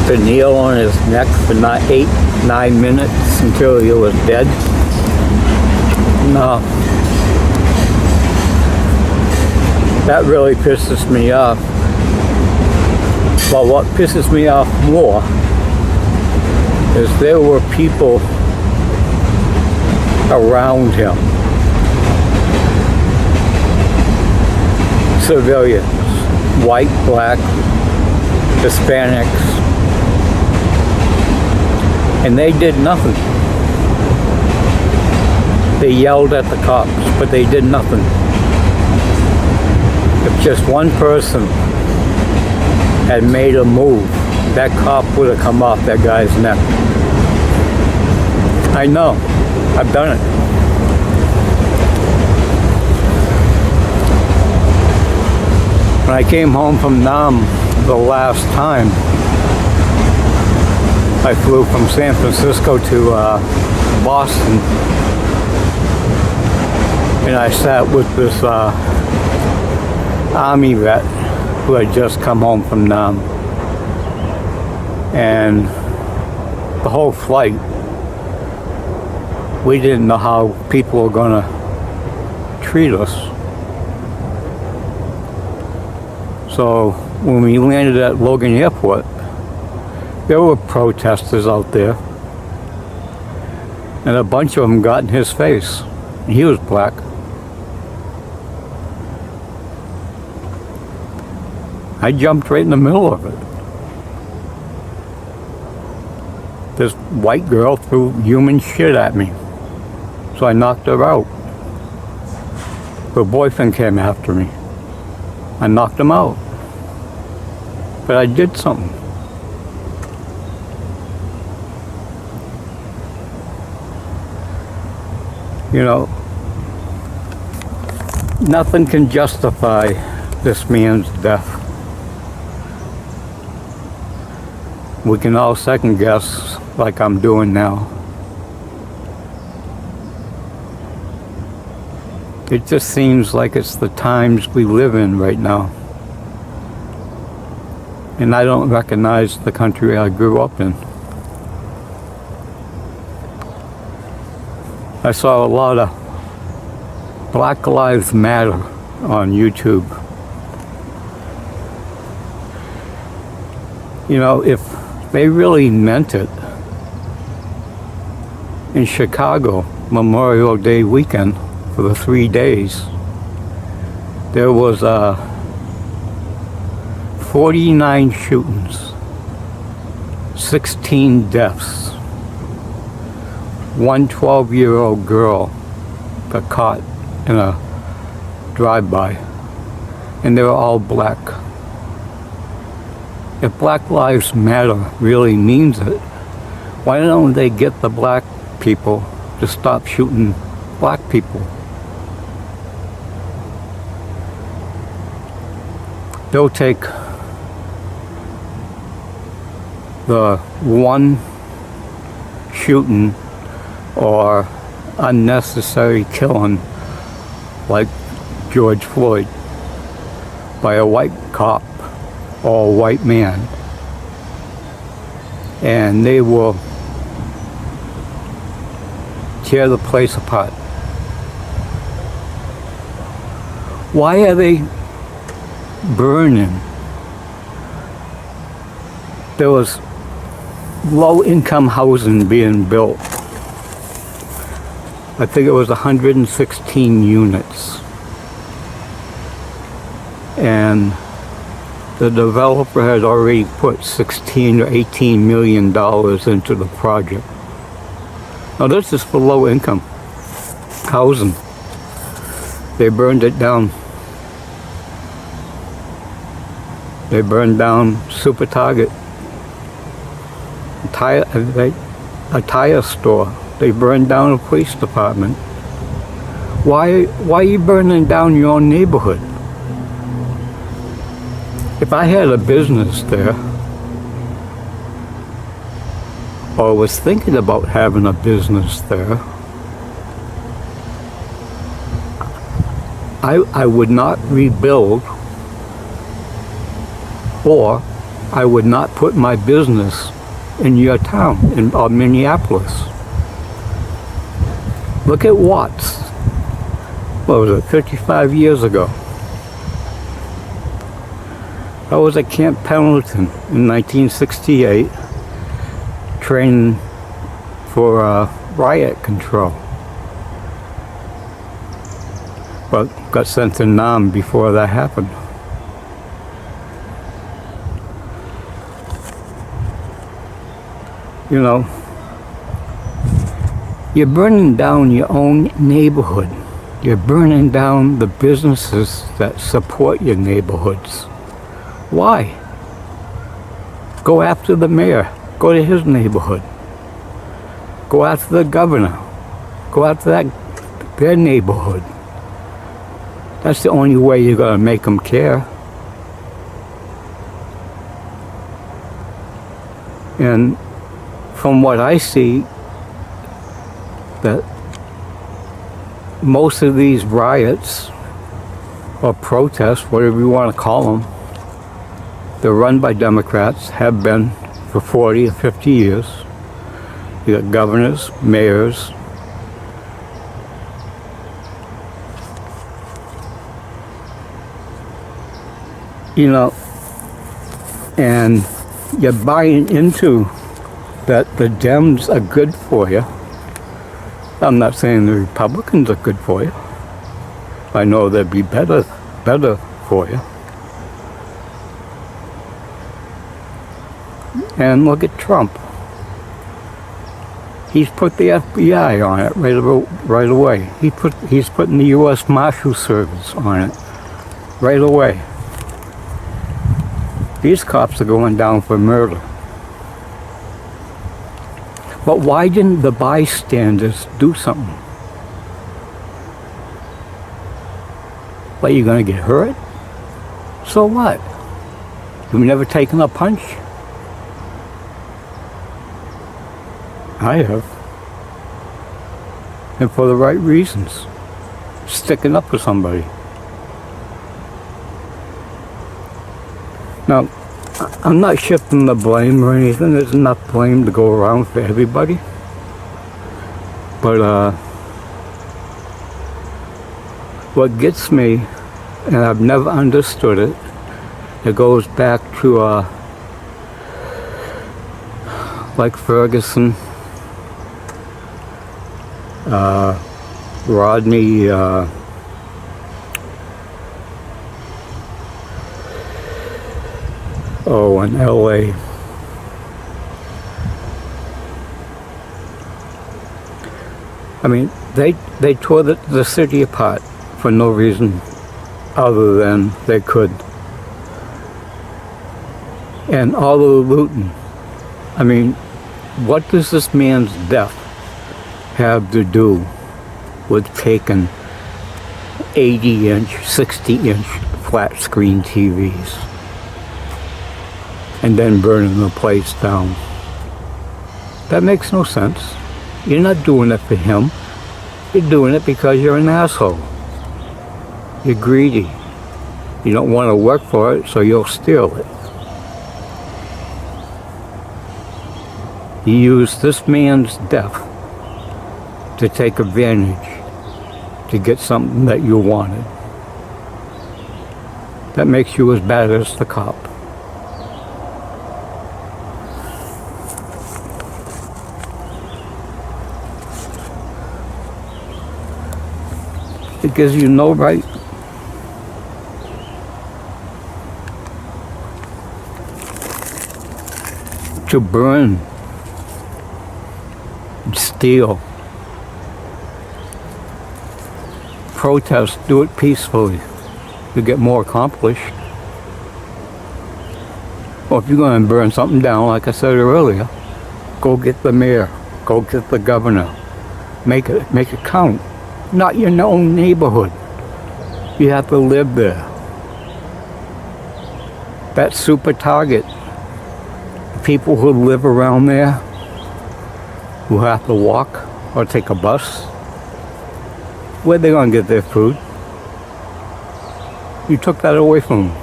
To kneel on his neck for not 8-9 minutes until he was dead? No. That really pisses me off. But what pisses me off more is there were people around him, civilians, white, black, Hispanics, and they did nothing. They yelled at the cops, but they did nothing. If just one person had made a move, that cop would have come off that guy's neck. I know. I've done it. When I came home from Nam the last time, I flew from San Francisco to Boston, and I sat with this Army vet who had just come home from Nam. And the whole flight, we didn't know how people were going to treat us. So when we landed at Logan Airport, there were protesters out there, and a bunch of them got in his face. He was black. I jumped right in the middle of it. This white girl threw human shit at me, so I knocked her out. Her boyfriend came after me. I knocked him out. But I did something. You know, nothing can justify this man's death. we can all second guess like I'm doing now. It just seems like it's the times we live in right now. And I don't recognize the country I grew up in. I saw a lot of Black Lives Matter on YouTube. You know, if they really meant it, in Chicago, Memorial Day weekend, for the 3 days, there was 49 shootings, 16 deaths. One 12-year-old girl got caught in a drive-by, and they were all black. If Black Lives Matter really means it, why don't they get the black people to stop shooting black people? They'll take the one shooting or unnecessary killing, like George Floyd, by a white cop or a white man, and they will tear the place apart. Why are they burning? There was low-income housing being built. I think it was 116 units. And the developer had already put $16 or $18 million into the project. Now this is for low-income housing. They burned it down. They burned down Super Target, a tire store. They burned down a police department. Why are you burning down your own neighborhood? If I had a business there, or was thinking about having a business there, I would not rebuild, or I would not put my business in your town, in Minneapolis. Look at Watts. What was it, 55 years ago? I was at Camp Pendleton in 1968, training for riot control. But got sent to Nam before that happened. You know, you're burning down your own neighborhood. You're burning down the businesses that support your neighborhoods. Why? Go after the mayor. Go to his neighborhood. Go after the governor. Go after their neighborhood. That's the only way you're going to make them care. And from what I see, that most of these riots or protests, whatever you want to call them, they're run by Democrats, have been for 40 or 50 years. You got governors, mayors, you know, and you're buying into that the Dems are good for you. I'm not saying the Republicans are good for you. I know they'd be better for you. And look at Trump. He's put the FBI on it right away. He's putting the U.S. Marshal Service on it right away. These cops are going down for murder. But why didn't the bystanders do something? What, you're gonna get hurt? So what? You've never taken a punch? I have. And for the right reasons. Sticking up for somebody. Now, I'm not shifting the blame or anything. There's enough blame to go around for everybody. But what gets me, and I've never understood it, it goes back to like Ferguson, Rodney, in LA. I mean, they tore the city apart for no reason other than they could. And all the looting. I mean, what does this man's death have to do with taking 80-inch, 60-inch flat screen TVs and then burning the place down? That makes no sense. You're not doing it for him. You're doing it because you're an asshole. You're greedy. You don't want to work for it, so you'll steal it. You use this man's death to take advantage, to get something that you wanted. That makes you as bad as the cop. It gives you no right to burn, steal, protest, do it peacefully. You get more accomplished. Well, if you're going to burn something down, like I said earlier, go get the mayor, go get the governor, make it count. Not your own neighborhood. You have to live there. That super target, the people who live around there, who have to walk or take a bus, where they gonna get their food? You took that away from them.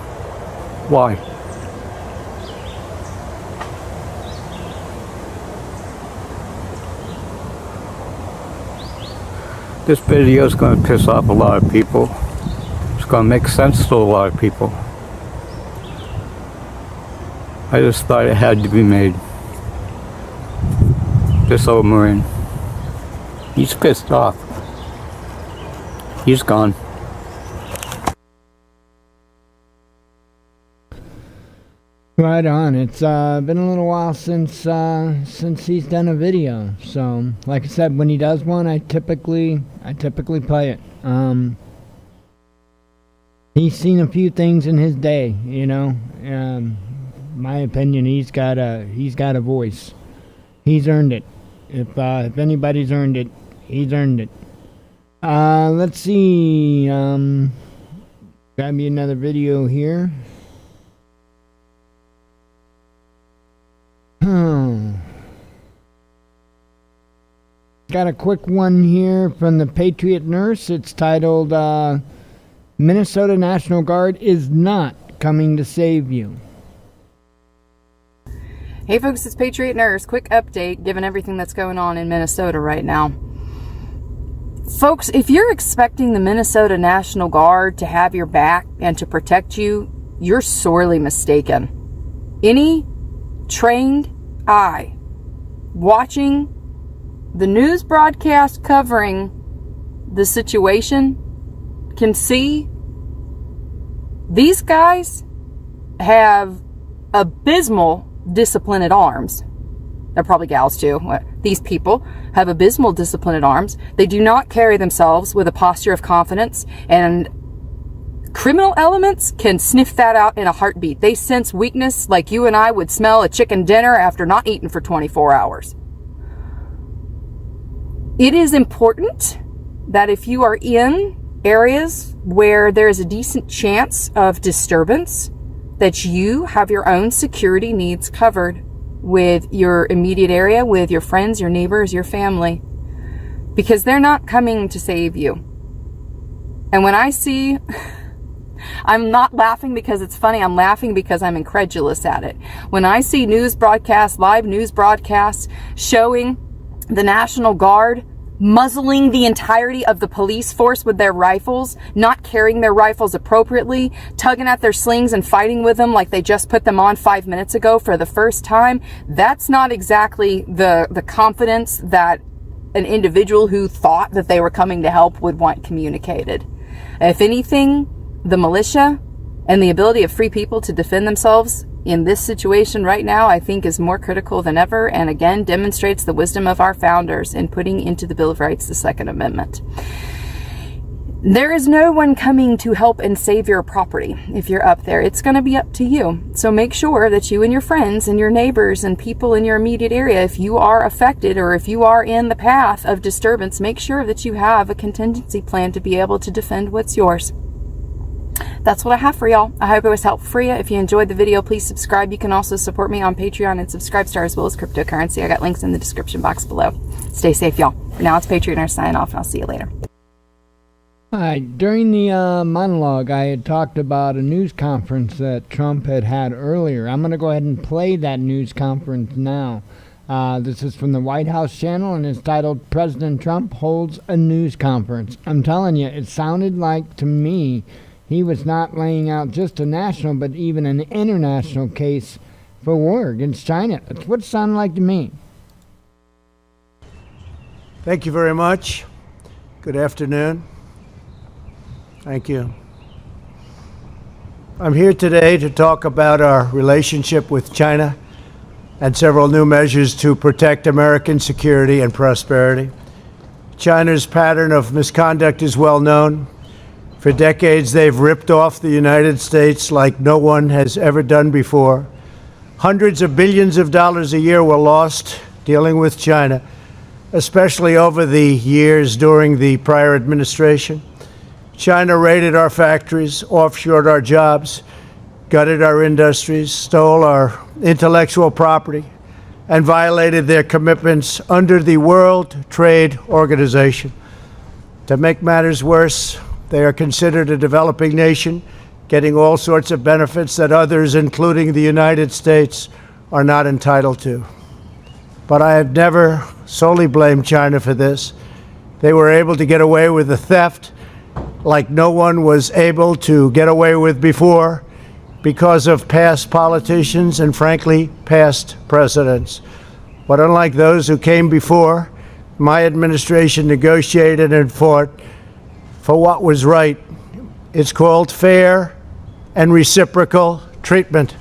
Why? This video is going to piss off a lot of people. It's going to make sense to a lot of people. I just thought it had to be made. This old Marine. He's pissed off. He's gone. Right on. It's been a little while since he's done a video. So, like I said, when he does one, I typically play it. He's seen a few things in his day, you know. My opinion, he's got a voice. He's earned it. If anybody's earned it, he's earned it. Let's see. Grab me another video here. Got a quick one here from the Patriot Nurse. It's titled, Minnesota National Guard is not coming to save you. Hey folks, it's Patriot Nurse. Quick update given everything that's going on in Minnesota right now. Folks, if you're expecting the Minnesota National Guard to have your back and to protect you, you're sorely mistaken. Any trained eye watching the news broadcast covering the situation can see these guys have abysmal discipline at arms. They're probably gals too. These people have abysmal discipline at arms. They do not carry themselves with a posture of confidence, and criminal elements can sniff that out in a heartbeat. They sense weakness like you and I would smell a chicken dinner after not eating for 24 hours. It is important that if you are in areas where there is a decent chance of disturbance, that you have your own security needs covered. with your immediate area, with your friends, your neighbors, your family, because they're not coming to save you. And when I see, I'm not laughing because it's funny, I'm laughing because I'm incredulous at it. When I see news broadcasts, live news broadcasts showing the National Guard muzzling the entirety of the police force with their rifles, not carrying their rifles appropriately, tugging at their slings and fighting with them like they just put them on 5 minutes ago for the first time, that's not exactly the confidence that an individual who thought that they were coming to help would want communicated. If anything, the militia and the ability of free people to defend themselves in this situation right now, I think, is more critical than ever, and again demonstrates the wisdom of our founders in putting into the Bill of Rights the Second Amendment. There is no one coming to help and save your property if you're up there. It's going to be up to you. So make sure that you and your friends and your neighbors and people in your immediate area, if you are affected or if you are in the path of disturbance, make sure that you have a contingency plan to be able to defend what's yours. That's what I have for y'all. I hope it was helpful for you. If you enjoyed the video, please subscribe. You can also support me on Patreon and Subscribestar, as well as cryptocurrency. I got links in the description box below. Stay safe, y'all. For now, it's Patreoners signing off, and I'll see you later. Hi. During the monologue, I had talked about a news conference that Trump had earlier. I'm going to go ahead and play that news conference now. This is from the White House channel, and it's titled, President Trump Holds a News Conference. I'm telling you, it sounded like, to me, he was not laying out just a national, but even an international case for war against China. That's what it sounded like to me. Thank you very much. Good afternoon. Thank you. I'm here today to talk about our relationship with China and several new measures to protect American security and prosperity. China's pattern of misconduct is well known. For decades, they've ripped off the United States like no one has ever done before. Hundreds of billions of dollars a year were lost dealing with China, especially over the years during the prior administration. China raided our factories, offshored our jobs, gutted our industries, stole our intellectual property, and violated their commitments under the World Trade Organization. To make matters worse, they are considered a developing nation, getting all sorts of benefits that others, including the United States, are not entitled to. But I have never solely blamed China for this. They were able to get away with the theft like no one was able to get away with before because of past politicians and, frankly, past presidents. But unlike those who came before, my administration negotiated and fought for what was right. It's called fair and reciprocal treatment.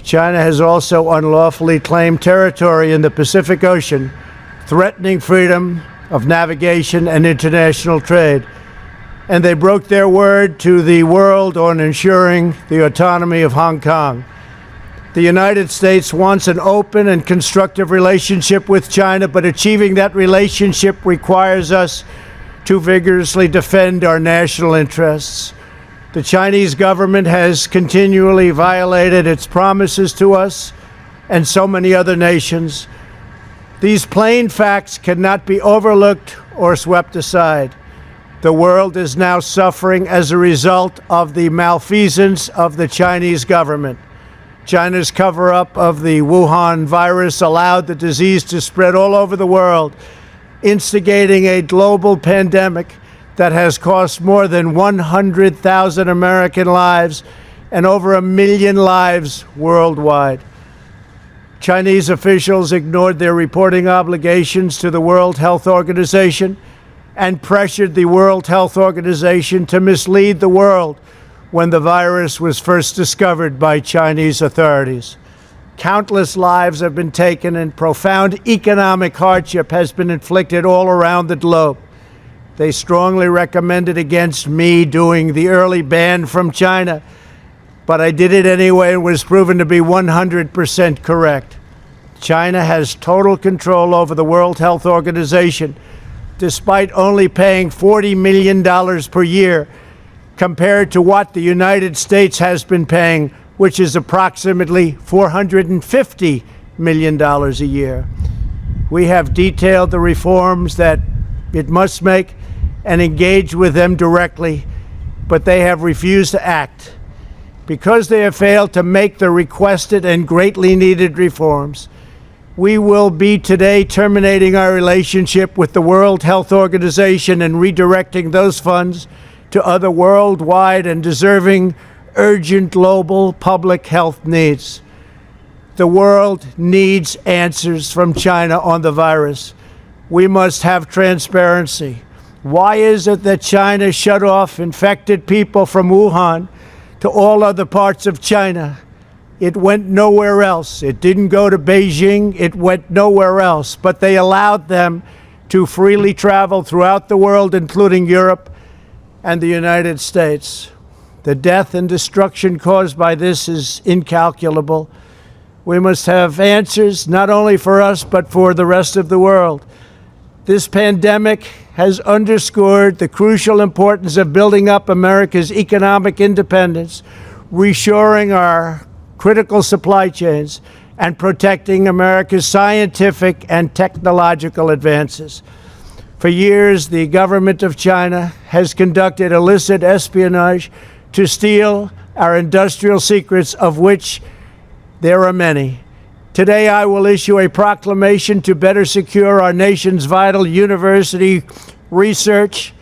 China has also unlawfully claimed territory in the Pacific Ocean, threatening freedom of navigation and international trade. And they broke their word to the world on ensuring the autonomy of Hong Kong. The United States wants an open and constructive relationship with China, but achieving that relationship requires us to vigorously defend our national interests. The Chinese government has continually violated its promises to us and so many other nations. These plain facts cannot be overlooked or swept aside. The world is now suffering as a result of the malfeasance of the Chinese government. China's cover-up of the Wuhan virus allowed the disease to spread all over the world, instigating a global pandemic that has cost more than 100,000 American lives and over 1 million lives worldwide. Chinese officials ignored their reporting obligations to the World Health Organization and pressured the World Health Organization to mislead the world when the virus was first discovered by Chinese authorities. Countless lives have been taken and profound economic hardship has been inflicted all around the globe. They strongly recommended against me doing the early ban from China, but I did it anyway and was proven to be 100% correct. China has total control over the World Health Organization, despite only paying $40 million per year compared to what the United States has been paying, which is approximately $450 million a year. We have detailed the reforms that it must make and engaged with them directly, but they have refused to act. Because they have failed to make the requested and greatly needed reforms, we will be today terminating our relationship with the World Health Organization and redirecting those funds to other worldwide and deserving urgent global public health needs. The world needs answers from China on the virus. We must have transparency. Why is it that China shut off infected people from Wuhan to all other parts of China? It went nowhere else. It didn't go to Beijing. It went nowhere else. But they allowed them to freely travel throughout the world, including Europe and the United States. The death and destruction caused by this is incalculable. We must have answers not only for us, but for the rest of the world. This pandemic has underscored the crucial importance of building up America's economic independence, reshoring our critical supply chains, and protecting America's scientific and technological advances. For years, the government of China has conducted illicit espionage to steal our industrial secrets, of which there are many. Today, I will issue a proclamation to better secure our nation's vital university research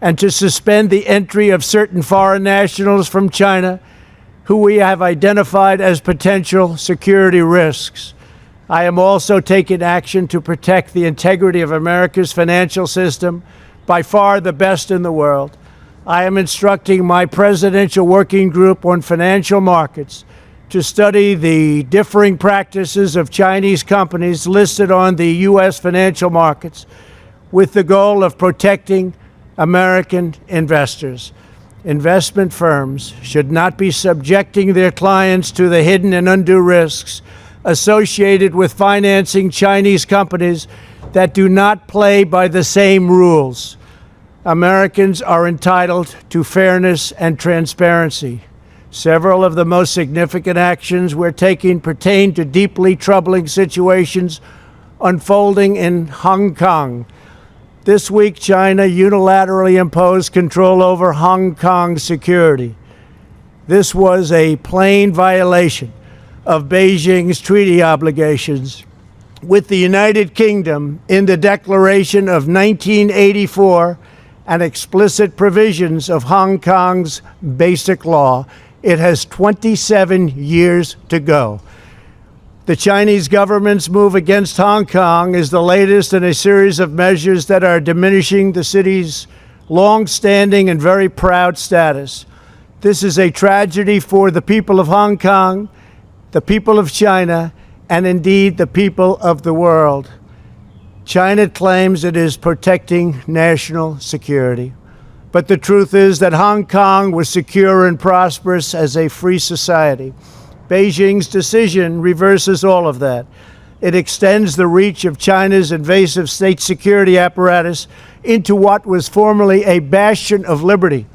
and to suspend the entry of certain foreign nationals from China who we have identified as potential security risks. I am also taking action to protect the integrity of America's financial system, by far the best in the world. I am instructing my presidential working group on financial markets to study the differing practices of Chinese companies listed on the U.S. financial markets with the goal of protecting American investors. Investment firms should not be subjecting their clients to the hidden and undue risks associated with financing Chinese companies that do not play by the same rules. Americans are entitled to fairness and transparency. Several of the most significant actions we're taking pertain to deeply troubling situations unfolding in Hong Kong. This week, China unilaterally imposed control over Hong Kong's security. This was a plain violation of Beijing's treaty obligations with the United Kingdom in the Declaration of 1984 and explicit provisions of Hong Kong's Basic Law. It has 27 years to go. The Chinese government's move against Hong Kong is the latest in a series of measures that are diminishing the city's long-standing and very proud status. This is a tragedy for the people of Hong Kong, the people of China, and indeed the people of the world. China claims it is protecting national security. But the truth is that Hong Kong was secure and prosperous as a free society. Beijing's decision reverses all of that. It extends the reach of China's invasive state security apparatus into what was formerly a bastion of liberty.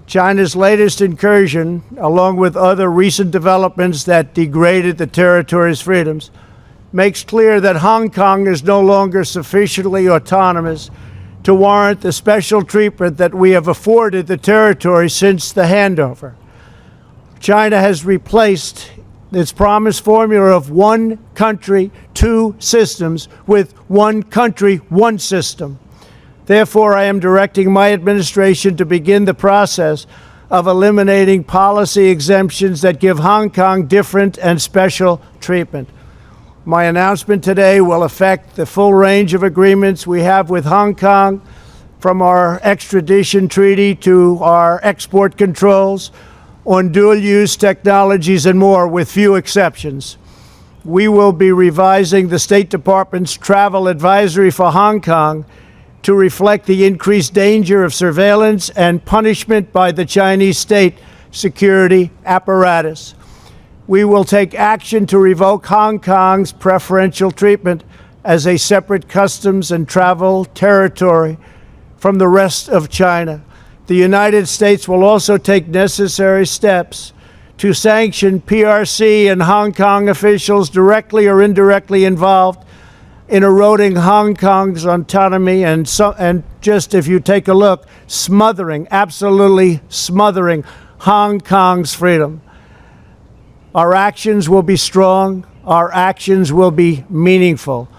China's latest incursion, along with other recent developments that degraded the territory's freedoms, makes clear that Hong Kong is no longer sufficiently autonomous to warrant the special treatment that we have afforded the territory since the handover. China has replaced its promised formula of one country, two systems with one country, one system. Therefore, I am directing my administration to begin the process of eliminating policy exemptions that give Hong Kong different and special treatment. My announcement today will affect the full range of agreements we have with Hong Kong, from our extradition treaty to our export controls on dual-use technologies and more, with few exceptions. We will be revising the State Department's travel advisory for Hong Kong to reflect the increased danger of surveillance and punishment by the Chinese state security apparatus. We will take action to revoke Hong Kong's preferential treatment as a separate customs and travel territory from the rest of China. The United States will also take necessary steps to sanction PRC and Hong Kong officials directly or indirectly involved in eroding Hong Kong's autonomy and just, if you take a look, absolutely smothering Hong Kong's freedom. Our actions will be strong. Our actions will be meaningful.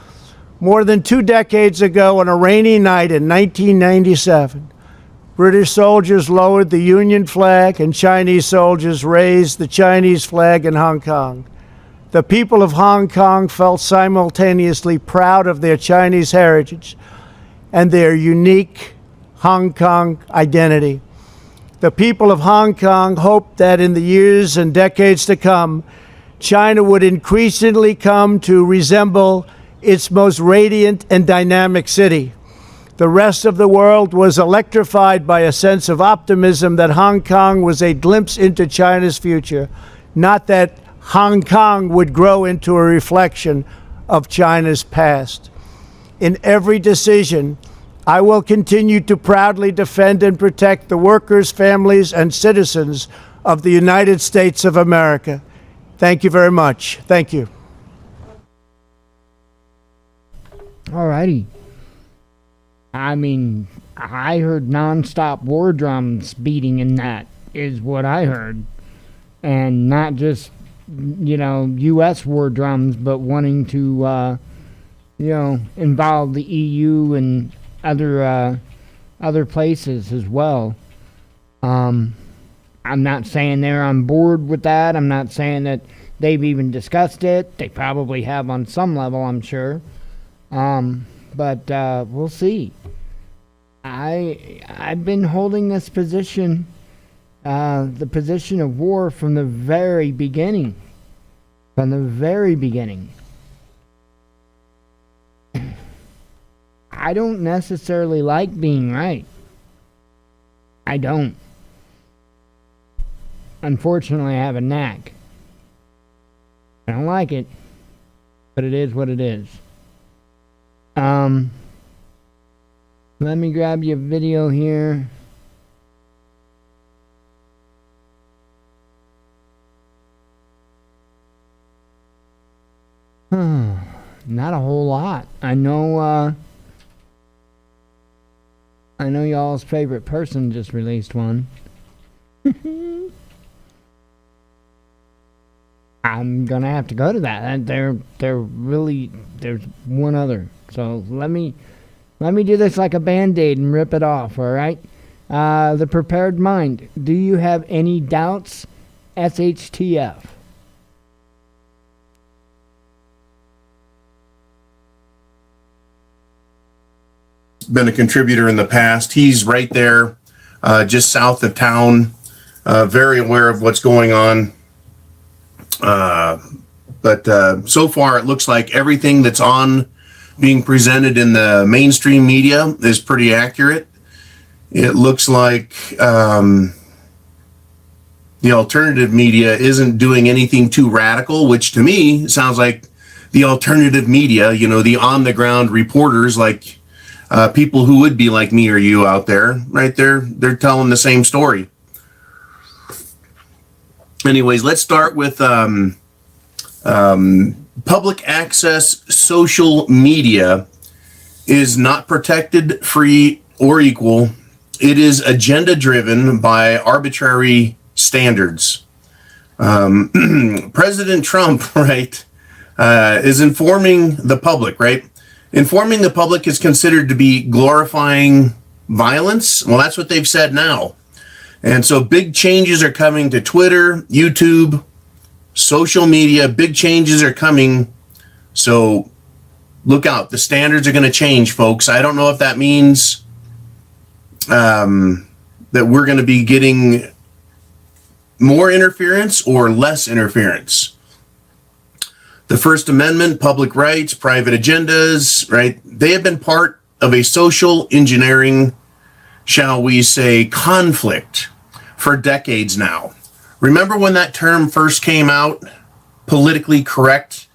More than 2 decades ago, on a rainy night in 1997, British soldiers lowered the Union flag and Chinese soldiers raised the Chinese flag in Hong Kong. The people of Hong Kong felt simultaneously proud of their Chinese heritage and their unique Hong Kong identity. The people of Hong Kong hoped that in the years and decades to come, China would increasingly come to resemble its most radiant and dynamic city. The rest of the world was electrified by a sense of optimism that Hong Kong was a glimpse into China's future, not that Hong Kong would grow into a reflection of China's past. In every decision, I will continue to proudly defend and protect the workers, families, and citizens of the United States of America. Thank you very much. Thank you. All righty. I mean, I heard nonstop war drums beating, and that is what I heard. And not just, U.S. war drums, but wanting to, involve the EU and other places as well. I'm not saying they're on board with that. I'm not saying that they've even discussed it. They probably have on some level, I'm sure. But we'll see. I've been holding this position, the position of war from the very beginning. From the very beginning. I don't necessarily like being right. I don't. Unfortunately, I have a knack. I don't like it, but it is what it is. Let me grab you a video here. Not a whole lot. I know y'all's favorite person just released one. I'm gonna have to go to that. They're really, there's one other. So let me do this like a Band-Aid and rip it off, all right? The prepared mind. Do you have any doubts? SHTF. Been a contributor in the past. He's right there, just south of town, very aware of what's going on. But so far, it looks like everything that's being presented in the mainstream media is pretty accurate. It looks like the alternative media isn't doing anything too radical, which to me sounds like the alternative media, the on-the-ground reporters, like people who would be like me or you out there, right there, they're telling the same story. Anyways, let's start with public access social media is not protected, free, or equal. It is agenda driven by arbitrary standards. President Trump, right, is informing the public, right? Informing the public is considered to be glorifying violence. Well, that's what they've said now. And so big changes are coming to Twitter, YouTube, social media. Big changes are coming. So look out. The standards are going to change, folks. I don't know if that means that we're going to be getting more interference or less interference. The First Amendment, public rights, private agendas, right? They have been part of a social engineering, shall we say, conflict for decades now. Remember when that term first came out, politically correct?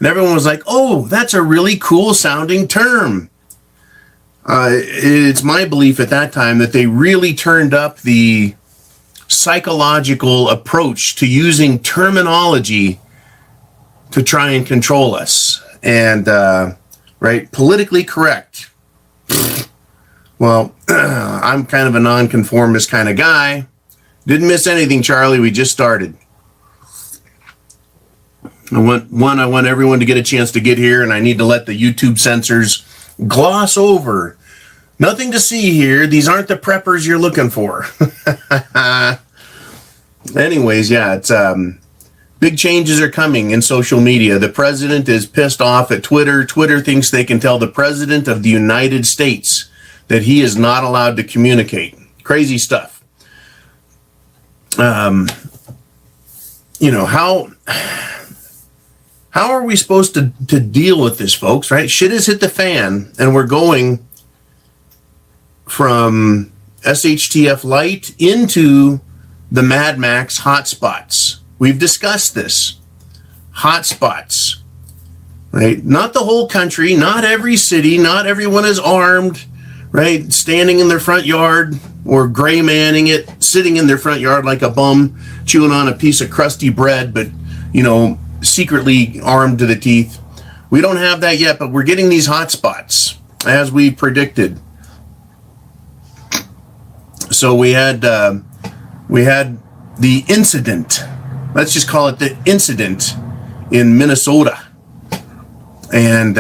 And everyone was like, oh, that's a really cool sounding term. It's my belief at that time that they really turned up the psychological approach to using terminology to try and control us. And, right, politically correct. Well, I'm kind of a nonconformist kind of guy. Didn't miss anything, Charlie. We just started. I want everyone to get a chance to get here, and I need to let the YouTube censors gloss over. Nothing to see here. These aren't the preppers you're looking for. Anyways, yeah, it's big changes are coming in social media. The president is pissed off at Twitter. Twitter thinks they can tell the president of the United States that he is not allowed to communicate. Crazy stuff. You know, how are we supposed to deal with this, folks, right? Shit has hit the fan, and we're going from SHTF Light into the Mad Max hotspots. We've discussed this. Hotspots, right? Not the whole country, not every city, not everyone is armed, right? Standing in their front yard or gray manning it, sitting in their front yard like a bum, chewing on a piece of crusty bread, but, you know, secretly armed to the teeth. We don't have that yet, but we're getting these hotspots as we predicted. So we had the incident. Let's just call it the incident in Minnesota, and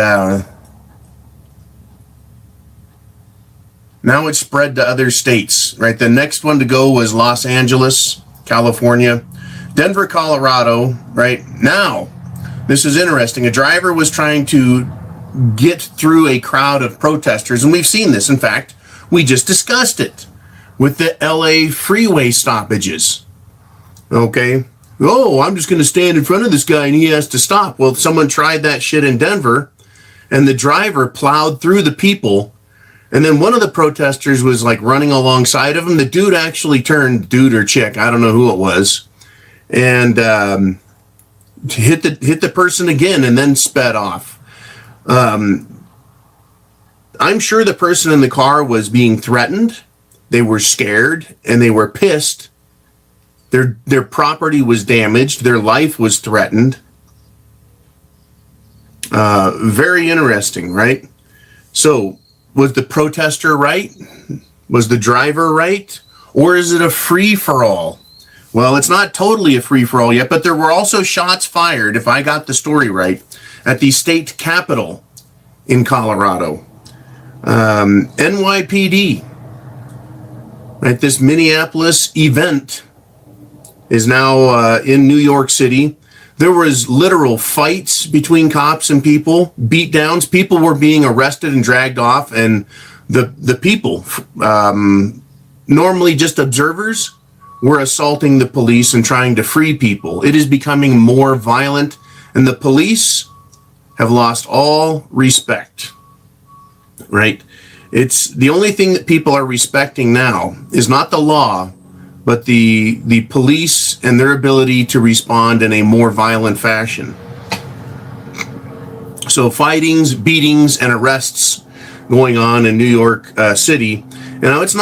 now it's spread to other states. Right, the next one to go was Los Angeles, California. Denver, Colorado, right? Now, this is interesting. A driver was trying to get through a crowd of protesters, and we've seen this. In fact, we just discussed it with the LA freeway stoppages. Okay? Oh, I'm just going to stand in front of this guy and he has to stop. Well, someone tried that shit in Denver, and the driver plowed through the people, and then one of the protesters was like running alongside of him. The dude actually turned, dude or chick, I don't know who it was, and hit the person again and then sped off. I'm sure the person in the car was being threatened. They were scared and they were pissed. Their property was damaged. Their life was threatened. Very interesting, right? So, was the protester right? Was the driver right? Or is it a free-for-all? Well, it's not totally a free-for-all yet, but there were also shots fired, if I got the story right, at the state capitol in Colorado. NYPD, right? This Minneapolis event is now in New York City. There was literal fights between cops and people, beatdowns. People were being arrested and dragged off, and the people, normally just observers, were assaulting the police and trying to free people. It is becoming more violent, and the police have lost all respect, right? It's the only thing that people are respecting now is not the law, but the police and their ability to respond in a more violent fashion. So fightings, beatings, and arrests going on in New York City. You know, it's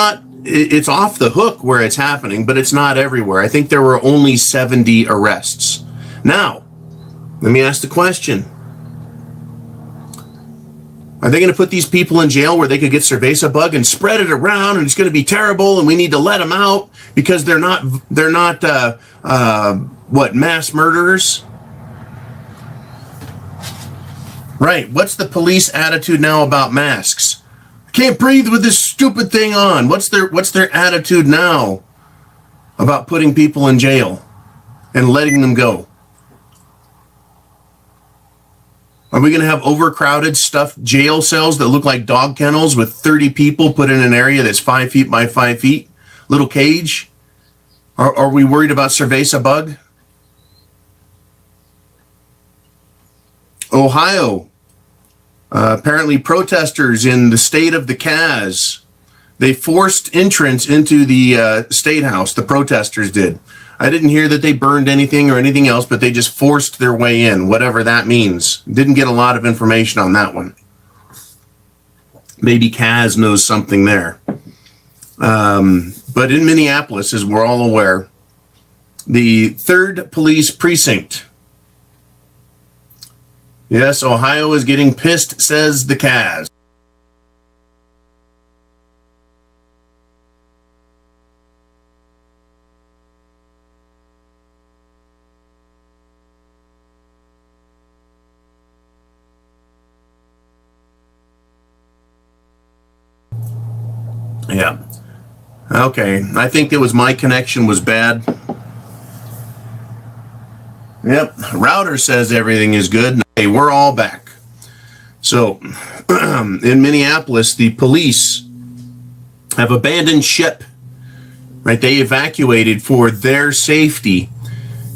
off the hook where it's happening, but it's not everywhere. I think there were only 70 arrests. Now, let me ask the question. Are they going to put these people in jail where they could get cerveza bug and spread it around, and it's going to be terrible, and we need to let them out because they're not mass murderers? Right. What's the police attitude now about masks? I can't breathe with this stupid thing on. What's their attitude now about putting people in jail and letting them go? Are we going to have overcrowded, stuffed jail cells that look like dog kennels with 30 people put in an area that's 5 feet by 5 feet? Little cage? Are we worried about cerveza bug? Ohio. Apparently protesters in the state of the Kaz, they forced entrance into the state house. The protesters did. I didn't hear that they burned anything or anything else, but they just forced their way in, whatever that means. Didn't get a lot of information on that one. Maybe Kaz knows something there. But in Minneapolis, as we're all aware, the 3rd Police Precinct. Yes, Ohio is getting pissed, says the Kaz. Yeah. Okay, I think it was my connection was bad. Yep, router says everything is good. Hey, we're all back. So, in Minneapolis, the police have abandoned ship. Right, they evacuated for their safety.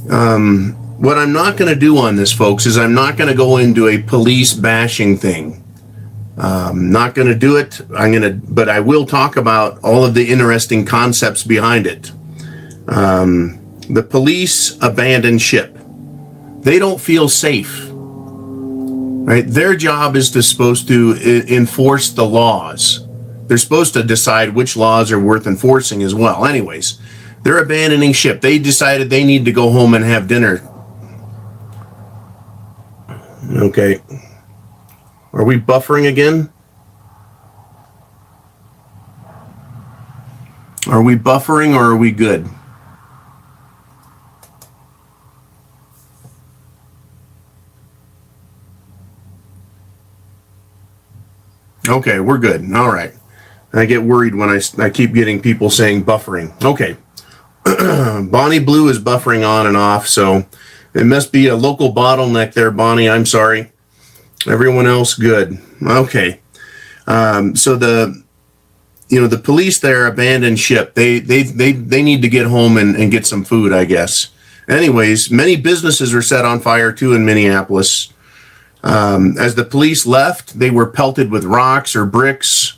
What I'm not going to do on this, folks, is I'm not going to go into a police bashing thing. Not going to do it. But I will talk about all of the interesting concepts behind it. The police abandoned ship. They don't feel safe. Right? Their job is supposed to enforce the laws. They're supposed to decide which laws are worth enforcing as well. Anyways, they're abandoning ship. They decided they need to go home and have dinner. Okay. Are we buffering again? Are we buffering or are we good? Okay, we're good. All right. I get worried when I keep getting people saying buffering. Okay. Bonnie Blue is buffering on and off, so it must be a local bottleneck there, Bonnie. I'm sorry. Everyone else good. Okay. So the police there abandoned ship. They need to get home and get some food, I guess. Anyways, many businesses were set on fire too in Minneapolis. As the police left, they were pelted with rocks or bricks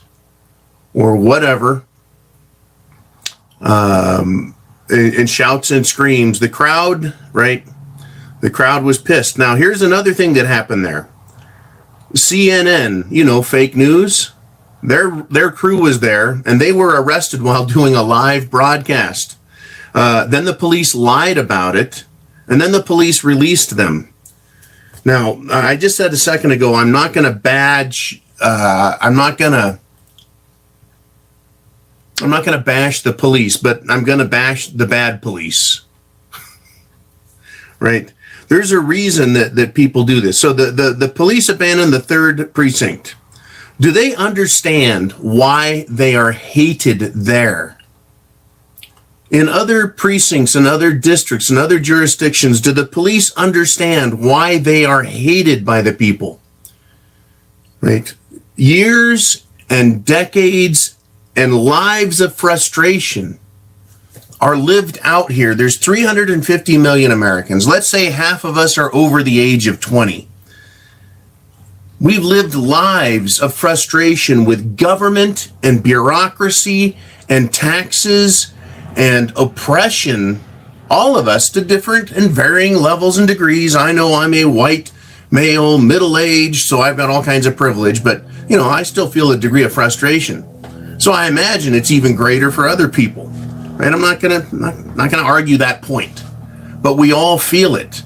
or whatever. And shouts and screams. The crowd, right? The crowd was pissed. Now, here's another thing that happened there. CNN, fake news. Their crew was there, and they were arrested while doing a live broadcast. Then the police lied about it, and then the police released them. Now, I just said a second ago, I'm not going to bash the police, but I'm going to bash the bad police. Right? There's a reason that people do this. So the police abandoned the 3rd precinct. Do they understand why they are hated there? In other precincts and other districts and other jurisdictions, do the police understand why they are hated by the people? Right? Years and decades and lives of frustration are lived out here. There's 350 million Americans. Let's say half of us are over the age of 20. We've lived lives of frustration with government and bureaucracy and taxes and oppression, all of us to different and varying levels and degrees. I know I'm a white male, middle-aged, so I've got all kinds of privilege, but, I still feel a degree of frustration. So I imagine it's even greater for other people. Right? I'm not gonna argue that point, but we all feel it.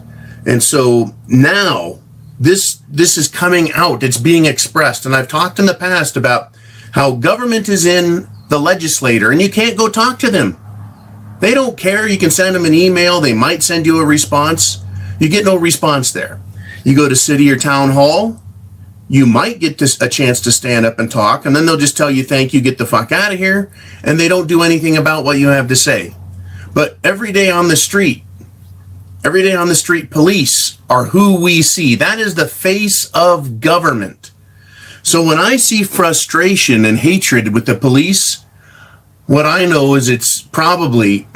And so now this is coming out. It's being expressed. And I've talked in the past about how government is in the legislator and you can't go talk to them. They don't care. You can send them an email. They might send you a response. You get no response there. You go to city or town hall, you might get a chance to stand up and talk, and then they'll just tell you, thank you, get the fuck out of here, and they don't do anything about what you have to say. But every day on the street, police are who we see. That is the face of government. So when I see frustration and hatred with the police, what I know is it's probably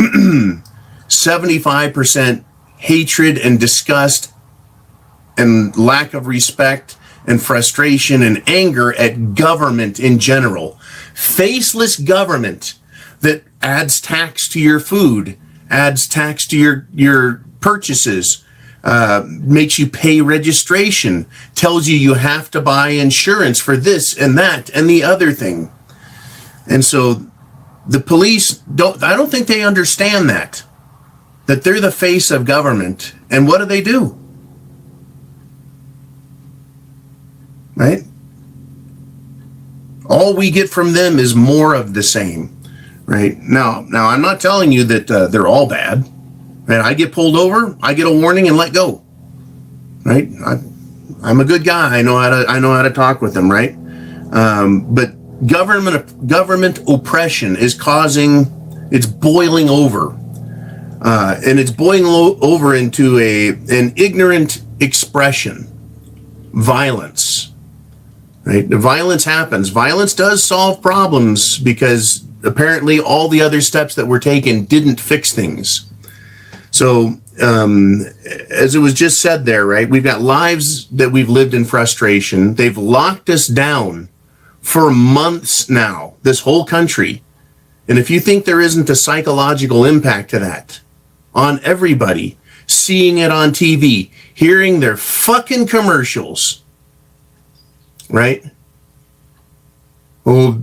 75% hatred and disgust and lack of respect and frustration and anger at government in general. Faceless government that adds tax to your food, adds tax to your purchases, makes you pay registration, tells you have to buy insurance for this and that and the other thing. And so the police I don't think they understand that they're the face of government. And what do? Right? All we get from them is more of the same. Right? Now I'm not telling you that they're all bad. Right? I get pulled over, I get a warning and let go. Right? I'm a good guy. I know how to talk with them, right? But government oppression is it's boiling over, and it's boiling over into an ignorant expression, violence. Right? The violence happens. Violence does solve problems because apparently all the other steps that were taken didn't fix things. So, as it was just said there, right, we've got lives that we've lived in frustration. They've locked us down for months now, this whole country. And if you think there isn't a psychological impact to that on everybody, seeing it on TV, hearing their fucking commercials, right? Well,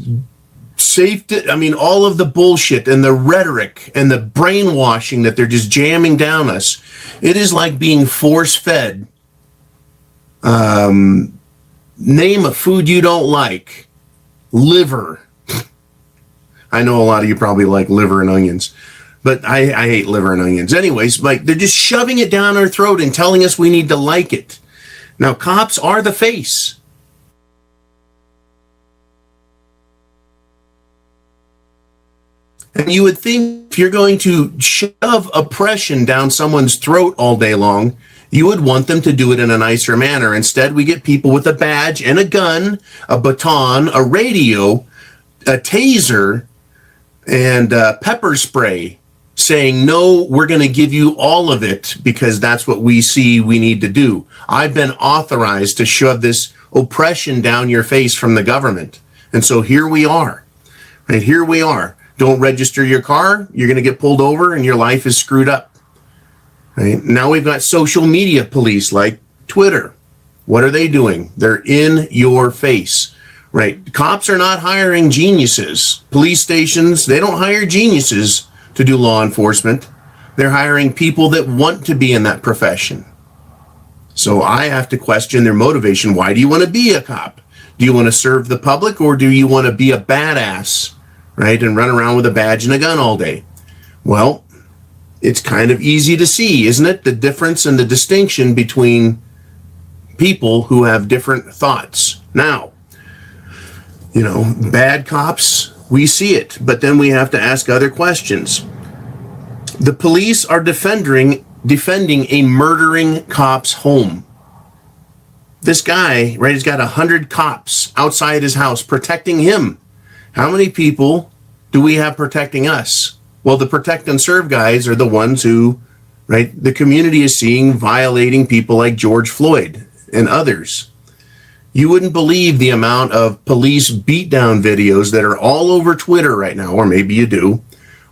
safety, I mean, all of the bullshit and the rhetoric and the brainwashing that they're just jamming down us. It is like being force-fed. Name a food you don't like. Liver. I know a lot of you probably like liver and onions, but I hate liver and onions. Anyways, like they're just shoving it down our throat and telling us we need to like it. Now, cops are the face. And you would think if you're going to shove oppression down someone's throat all day long, you would want them to do it in a nicer manner. Instead, we get people with a badge and a gun, a baton, a radio, a taser, and pepper spray saying, no, we're going to give you all of it because that's what we see we need to do. I've been authorized to shove this oppression down your face from the government. And so here we are. Right, here we are. Don't register your car, you're going to get pulled over and your life is screwed up. Right? Now we've got social media police like Twitter. What are they doing? They're in your face. Right? Cops are not hiring geniuses. Police stations, they don't hire geniuses to do law enforcement. They're hiring people that want to be in that profession. So I have to question their motivation. Why do you want to be a cop? Do you want to serve the public or do you want to be a badass? Right, and run around with a badge and a gun all day? Well, it's kind of easy to see, isn't it? The difference and the distinction between people who have different thoughts. Now, you know, bad cops, we see it, but then we have to ask other questions. The police are defending a murdering cop's home. This guy, right, has got 100 cops outside his house protecting him. How many people do we have protecting us? Well, the protect and serve guys are the ones who, right, the community is seeing violating people like George Floyd and others. You wouldn't believe the amount of police beatdown videos that are all over Twitter right now, or maybe you do,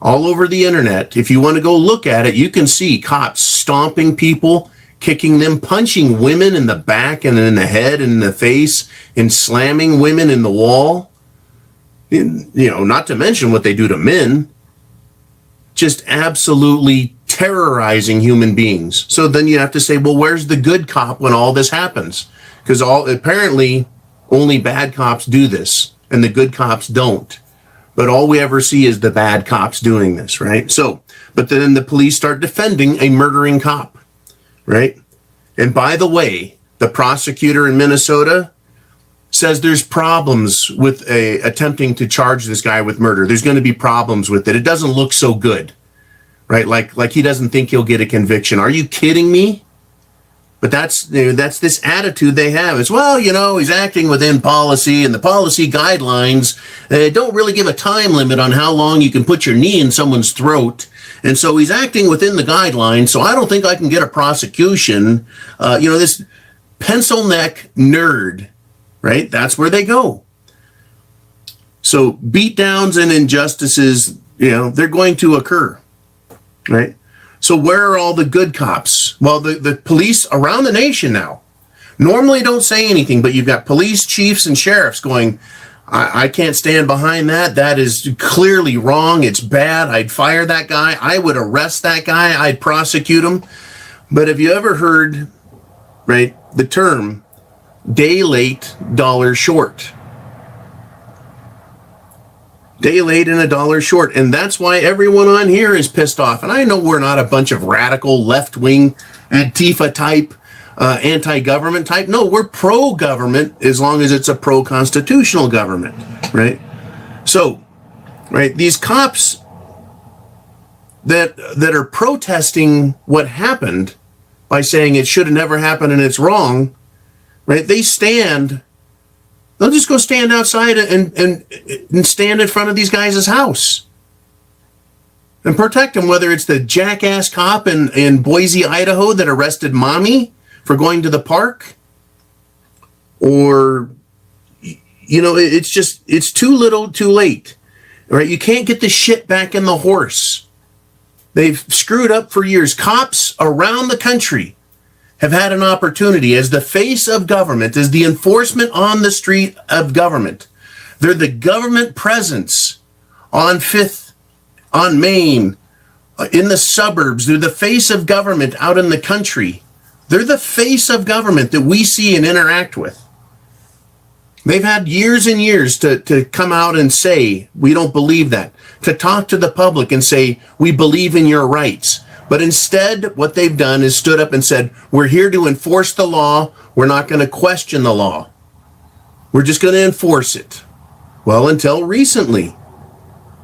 all over the internet. If you want to go look at it, you can see cops stomping people, kicking them, punching women in the back and in the head and in the face, and slamming women in the wall. You know, not to mention what they do to men, just absolutely terrorizing human beings. So then you have to say, well, where's the good cop when all this happens? Because apparently only bad cops do this and the good cops don't. But all we ever see is the bad cops doing this, right? So, but then the police start defending a murdering cop, right? And by the way, the prosecutor in Minnesota says there's problems with attempting to charge this guy with murder. There's going to be problems with it. It doesn't look so good, right? Like he doesn't think he'll get a conviction. Are you kidding me? But that's this attitude they have. It's, well, you know, he's acting within policy, and the policy guidelines don't really give a time limit on how long you can put your knee in someone's throat. And so he's acting within the guidelines, so I don't think I can get a prosecution. This pencil neck nerd. Right? That's where they go. So beatdowns and injustices, you know, they're going to occur. Right? So where are all the good cops? Well, the police around the nation now normally don't say anything, but you've got police chiefs and sheriffs going, I can't stand behind that. That is clearly wrong. It's bad. I'd fire that guy. I would arrest that guy. I'd prosecute him. But have you ever heard, right, the term day late, dollar short? Day late and $1 short. And that's why everyone on here is pissed off. And I know we're not a bunch of radical left-wing Antifa type, anti-government type. No, we're pro-government as long as it's a pro-constitutional government, right? So, right, these cops that are protesting what happened by saying it should have never happened and it's wrong, right? They'll just go stand outside and stand in front of these guys' house and protect them, whether it's the jackass cop in Boise, Idaho that arrested mommy for going to the park, or, it's too little, too late, right? You can't get the shit back in the horse. They've screwed up for years. Cops around the country have had an opportunity as the face of government, as the enforcement on the street of government. They're the government presence on 5th, on Main, in the suburbs. They're the face of government out in the country. They're the face of government that we see and interact with. They've had years and years to come out and say, we don't believe that. To talk to the public and say, we believe in your rights. But instead, what they've done is stood up and said, we're here to enforce the law. We're not going to question the law. We're just going to enforce it. Well, until recently,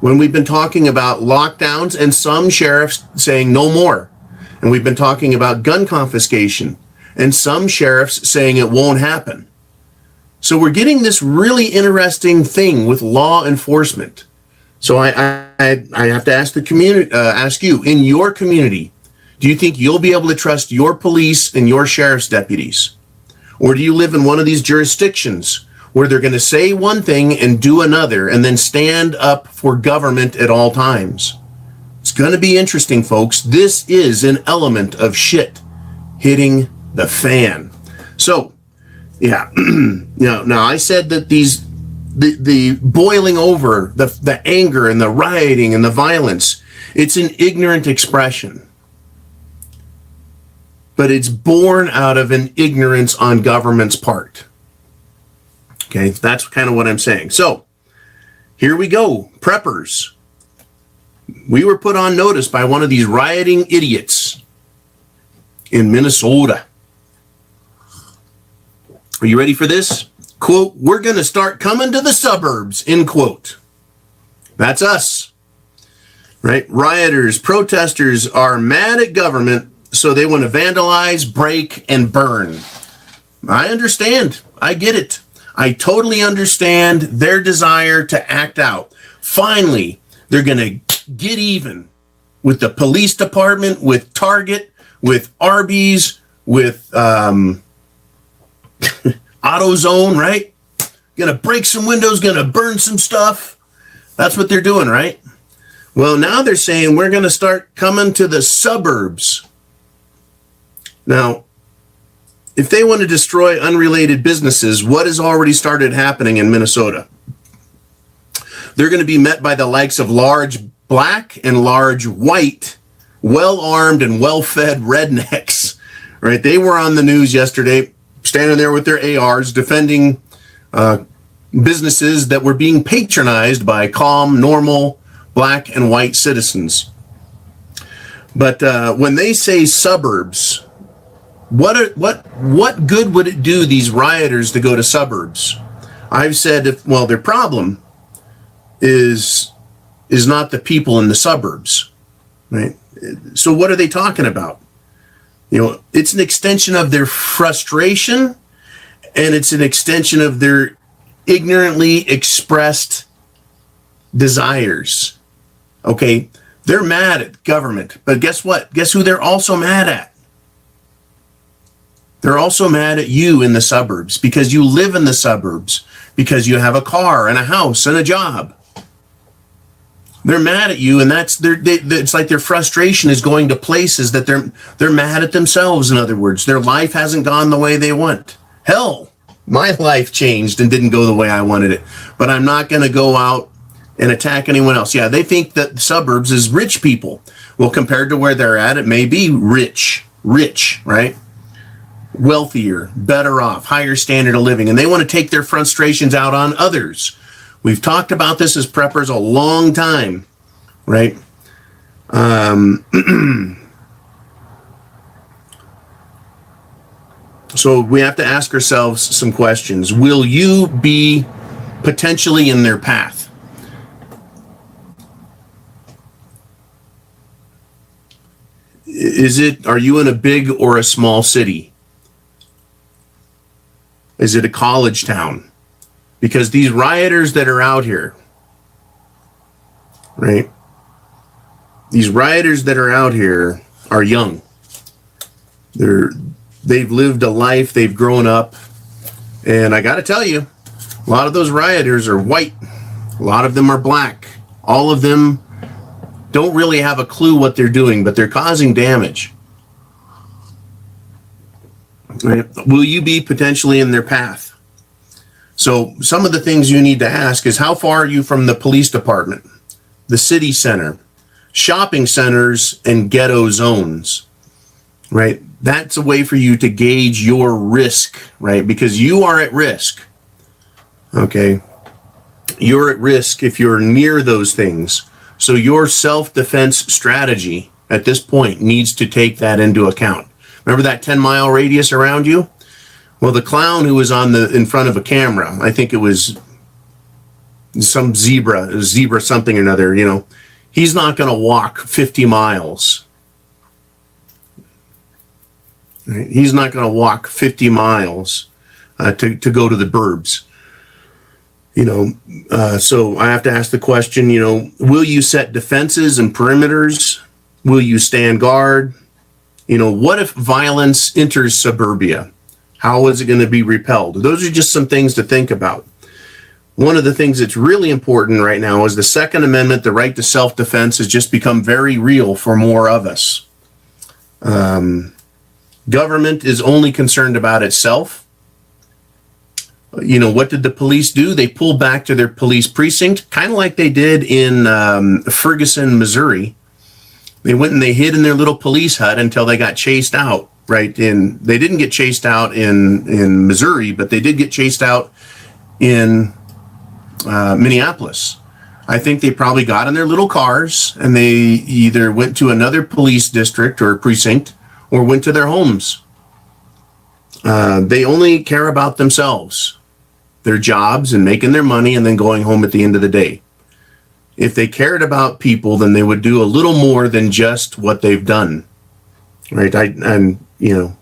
when we've been talking about lockdowns and some sheriffs saying no more. And we've been talking about gun confiscation and some sheriffs saying it won't happen. So we're getting this really interesting thing with law enforcement. So I have to ask the community, ask you, in your community, do you think you'll be able to trust your police and your sheriff's deputies? Or do you live in one of these jurisdictions where they're going to say one thing and do another and then stand up for government at all times? It's going to be interesting, folks. This is an element of shit hitting the fan. So, yeah, now I said that the boiling over, the anger and the rioting and the violence, it's an ignorant expression. But it's born out of an ignorance on government's part. Okay, that's kind of what I'm saying. So, here we go. Preppers. We were put on notice by one of these rioting idiots in Minnesota. Are you ready for this? Quote, we're going to start coming to the suburbs, end quote. That's us, right? Rioters, protesters are mad at government, so they want to vandalize, break, and burn. I understand. I get it. I totally understand their desire to act out. Finally, they're going to get even with the police department, with Target, with Arby's, with AutoZone, right? Gonna break some windows, gonna burn some stuff. That's what they're doing, right? Well, now they're saying we're gonna start coming to the suburbs. Now, if they want to destroy unrelated businesses, what has already started happening in Minnesota? They're going to be met by the likes of large black and large white, well-armed and well-fed rednecks, right? They were on the news yesterday, standing there with their ARs, defending businesses that were being patronized by calm, normal, black and white citizens. But when they say suburbs, what good would it do these rioters to go to suburbs? I've said, their problem is not the people in the suburbs, right? So what are they talking about? It's an extension of their frustration, and it's an extension of their ignorantly expressed desires. Okay, they're mad at government, but guess what? Guess who they're also mad at? They're also mad at you in the suburbs because you live in the suburbs, because you have a car and a house and a job. They're mad at you, and it's like their frustration is going to places that they're mad at themselves. In other words, their life hasn't gone the way they want. Hell, My life changed and didn't go the way I wanted it. But I'm not going to go out and attack anyone else. Yeah, they think that the suburbs is rich people. Well, compared to where they're at, it may be rich, right? Wealthier, better off, higher standard of living. And they want to take their frustrations out on others. We've talked about this as preppers a long time, right? So we have to ask ourselves some questions. Will you be potentially in their path? Are you in a big or a small city? Is it a college town? Because these rioters that are out here, right? These rioters that are out here are young. They've lived a life, they've grown up, and I got to tell you, a lot of those rioters are white. A lot of them are black. All of them don't really have a clue what they're doing, but they're causing damage. Right? Will you be potentially in their path? So some of the things you need to ask is, how far are you from the police department, the city center, shopping centers, and ghetto zones, right? That's a way for you to gauge your risk, right? Because you are at risk, okay? You're at risk if you're near those things. So your self-defense strategy at this point needs to take that into account. Remember that 10-mile radius around you? Well, the clown who was in front of a camera, I think it was some zebra something or another, you know, he's not going to walk 50 miles. Right? He's not going to walk 50 miles to go to the burbs. You know, so I have to ask the question, you know, will you set defenses and perimeters? Will you stand guard? You know, what if violence enters suburbia? How is it going to be repelled? Those are just some things to think about. One of the things that's really important right now is the Second Amendment, the right to self-defense, has just become very real for more of us. Government is only concerned about itself. You know, what did the police do? They pulled back to their police precinct, kind of like they did in Ferguson, Missouri. They went and they hid in their little police hut until they got chased out, right? They didn't get chased out in Missouri, but they did get chased out in Minneapolis. I think they probably got in their little cars and they either went to another police district or precinct or went to their homes. They only care about themselves, their jobs, and making their money and then going home at the end of the day. If they cared about people, then they would do a little more than just what they've done, right? And you know,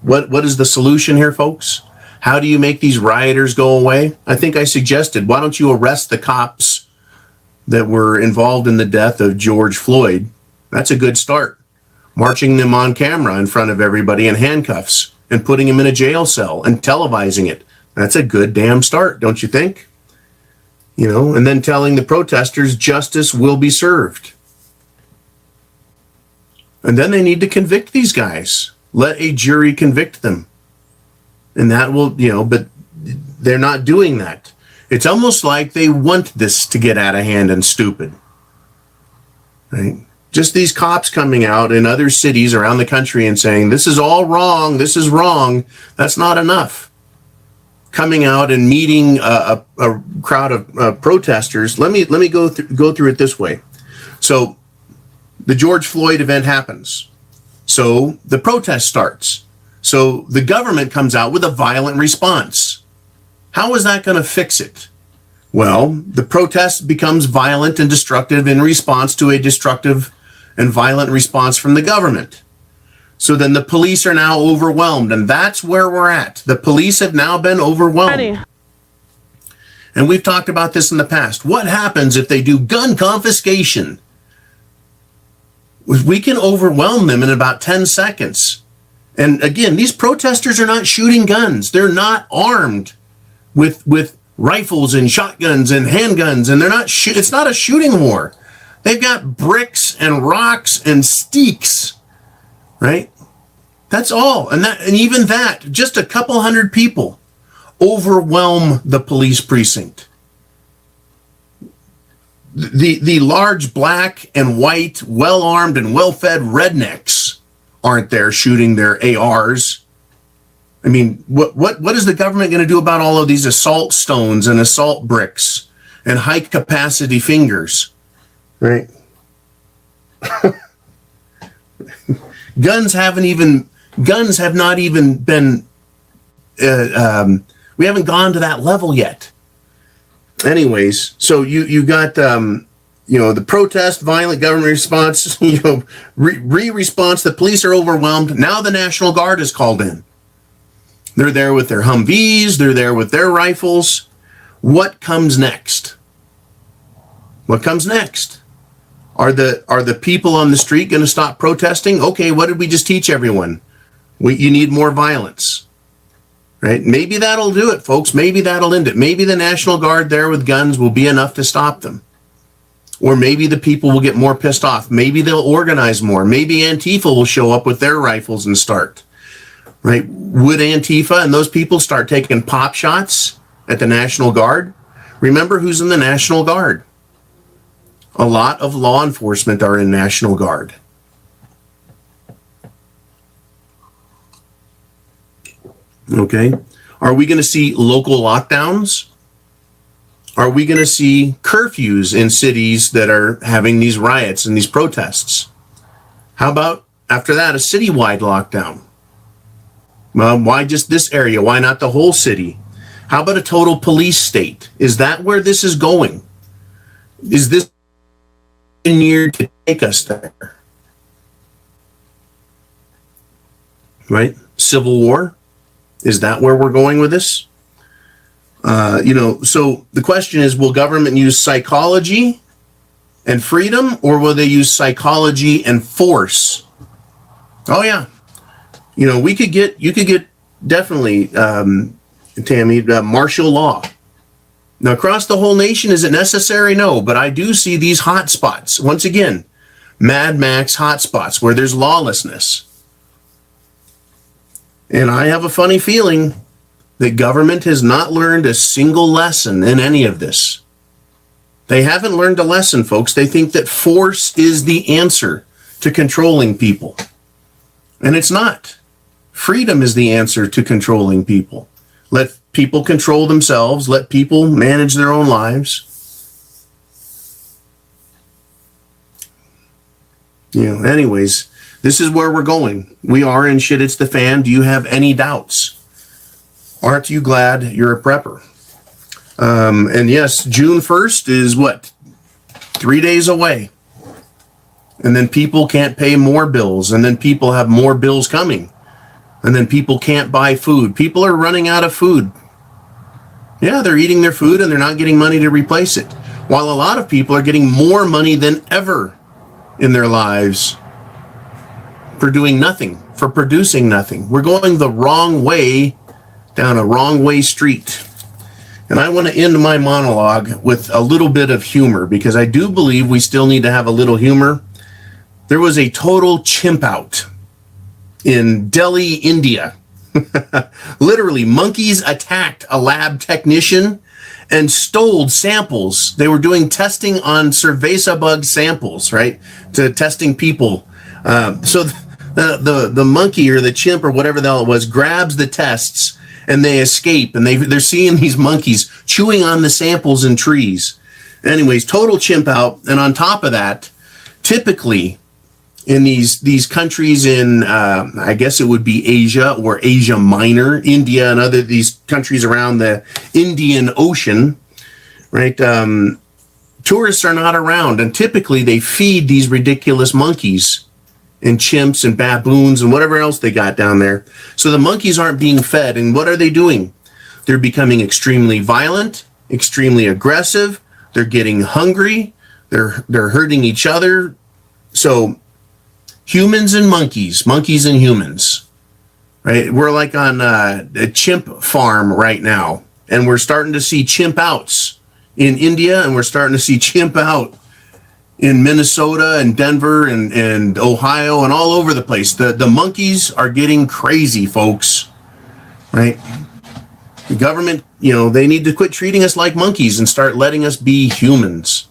what is the solution here, folks? How do you make these rioters go away? I think I suggested, why don't you arrest the cops that were involved in the death of George Floyd? That's a good start. Marching them on camera in front of everybody in handcuffs and putting them in a jail cell and televising it. That's a good damn start, don't you think? You know, and then telling the protesters justice will be served. And then they need to convict these guys. Let a jury convict them. And that will, you know, but they're not doing that. It's almost like they want this to get out of hand and stupid. Right? Just these cops coming out in other cities around the country and saying, this is all wrong, this is wrong. That's not enough. Coming out and meeting a crowd of protesters. Let me go through it this way. So the George Floyd event happens. So the protest starts. So the government comes out with a violent response. How is that going to fix it? Well, the protest becomes violent and destructive in response to a destructive and violent response from the government. So then the police are now overwhelmed, and that's where we're at. The police have now been overwhelmed. And we've talked about this in the past. What happens if they do gun confiscation? We can overwhelm them in about 10 seconds. And again, these protesters are not shooting guns. They're not armed with rifles and shotguns and handguns, and they're not it's not a shooting war. They've got bricks and rocks and sticks, right? That's all. And even that, just a couple hundred people overwhelm the police precinct. The large black and white, well-armed and well-fed rednecks aren't there shooting their ARs. I mean, what is the government going to do about all of these assault stones and assault bricks and high-capacity fingers? Right? Guns have not even been, we haven't gone to that level yet. Anyways, so you got, the protest, violent government response, response, the police are overwhelmed. Now the National Guard is called in. They're there with their Humvees, they're there with their rifles. What comes next? What comes next? Are the people on the street going to stop protesting? Okay, what did we just teach everyone? You need more violence, right? Maybe that'll do it, folks. Maybe that'll end it. Maybe the National Guard there with guns will be enough to stop them. Or maybe the people will get more pissed off. Maybe they'll organize more. Maybe Antifa will show up with their rifles and start, right? Would Antifa and those people start taking pop shots at the National Guard? Remember who's in the National Guard. A lot of law enforcement are in National Guard. Okay. Are we going to see local lockdowns? Are we going to see curfews in cities that are having these riots and these protests? How about after that, a citywide lockdown? Well, why just this area? Why not the whole city? How about a total police state? Is that where this is going? Is this engineered to take us there? Right? Civil war? Is that where we're going with this? So the question is, will government use psychology and freedom, or will they use psychology and force? Oh yeah. You could get definitely, Tammy, martial law. Now, across the whole nation, is it necessary? No, but I do see these hot spots. Once again, Mad Max hot spots where there's lawlessness. And I have a funny feeling that government has not learned a single lesson in any of this. They haven't learned a lesson, folks. They think that force is the answer to controlling people. And it's not. Freedom is the answer to controlling people. Let people control themselves. Let people manage their own lives. Anyways, this is where we're going. We are in shit, it's the fan. Do you have any doubts? Aren't you glad you're a prepper? And yes, June 1st is what? 3 days away. And then people can't pay more bills. And then people have more bills coming. And then people can't buy food. People are running out of food. Yeah, they're eating their food and they're not getting money to replace it. While a lot of people are getting more money than ever in their lives for doing nothing, for producing nothing. We're going the wrong way, down a wrong way street. And I want to end my monologue with a little bit of humor, because I do believe we still need to have a little humor. There was a total chimp out in Delhi, India. Literally, monkeys attacked a lab technician and stole samples. They were doing testing on cerveza bug samples, right? To testing people. So the monkey or the chimp or whatever the hell it was grabs the tests and they escape, and they're seeing these monkeys chewing on the samples in trees. Anyways, total chimp out. And on top of that, typically in these countries in, I guess it would be Asia or Asia Minor, India and other these countries around the Indian Ocean, right? Tourists are not around, and typically they feed these ridiculous monkeys and chimps and baboons and whatever else they got down there. So the monkeys aren't being fed, and what are they doing? They're becoming extremely violent, extremely aggressive. They're getting hungry. They're hurting each other. So humans and monkeys and humans, right? We're like on a chimp farm right now, and we're starting to see chimp outs in India, and we're starting to see chimp out in Minnesota and Denver and Ohio and all over the place. The monkeys are getting crazy, folks, right? The government, they need to quit treating us like monkeys and start letting us be humans.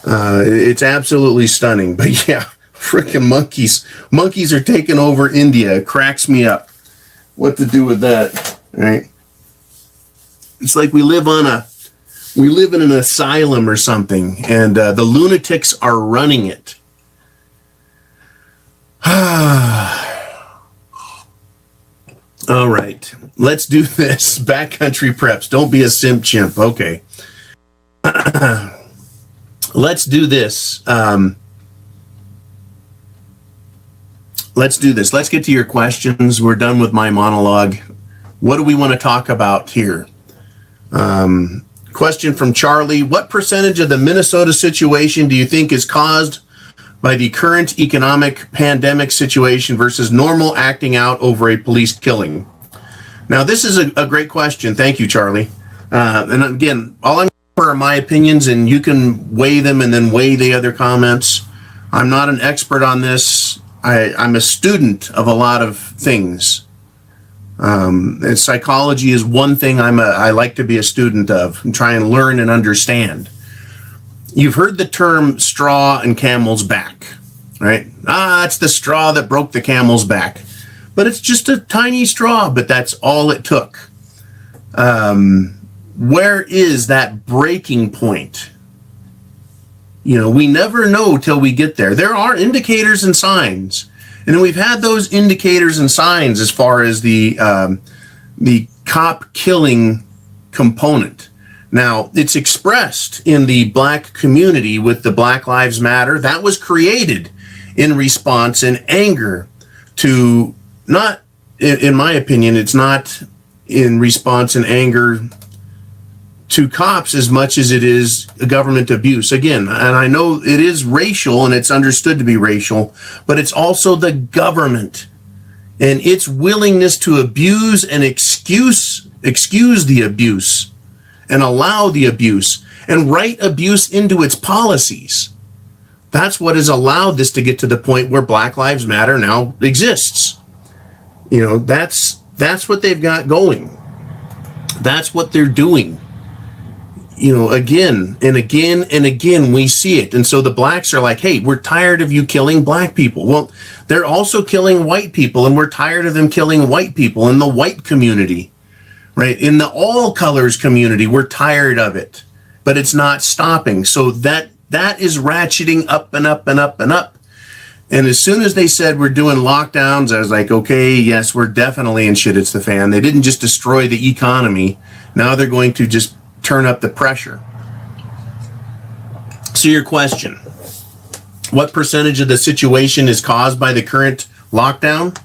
It's absolutely stunning. But yeah, freaking monkeys. Monkeys are taking over India. It cracks me up. What to do with that, right? It's like we live in an asylum or something, and the lunatics are running it. All right, let's do this. Backcountry preps. Don't be a simp chimp. Okay. Let's do this. Let's do this. Let's get to your questions. We're done with my monologue. What do we want to talk about here? Question from Charlie. What percentage of the Minnesota situation do you think is caused by the current economic pandemic situation versus normal acting out over a police killing? Now, this is a great question. Thank you, Charlie. And again, all I'm for are my opinions, and you can weigh them and then weigh the other comments. I'm not an expert on this. I'm a student of a lot of things. And psychology is one thing I like to be a student of and try and learn and understand. You've heard the term straw and camel's back, right? It's the straw that broke the camel's back. But it's just a tiny straw, but that's all it took. Where is that breaking point? We never know till we get there. There are indicators and signs. And we've had those indicators and signs as far as the cop killing component. Now, it's expressed in the black community with the Black Lives Matter. That was created in response and anger to, not, in my opinion, it's not in response and anger to cops as much as it is government abuse. Again, and I know it is racial and it's understood to be racial, but it's also the government and its willingness to abuse and excuse the abuse and allow the abuse and write abuse into its policies. That's what has allowed this to get to the point where Black Lives Matter now exists. That's what they've got going. That's what they're doing. Again and again and again, we see it. And so the blacks are like, hey, we're tired of you killing black people. Well, they're also killing white people, and we're tired of them killing white people in the white community, right? In the all colors community, we're tired of it, but it's not stopping. So that is ratcheting up and up and up and up. And as soon as they said we're doing lockdowns, I was like, okay, yes, we're definitely in shit. It's the fan. They didn't just destroy the economy. Now they're going to just turn up the pressure. So your question, what percentage of the situation is caused by the current lockdown?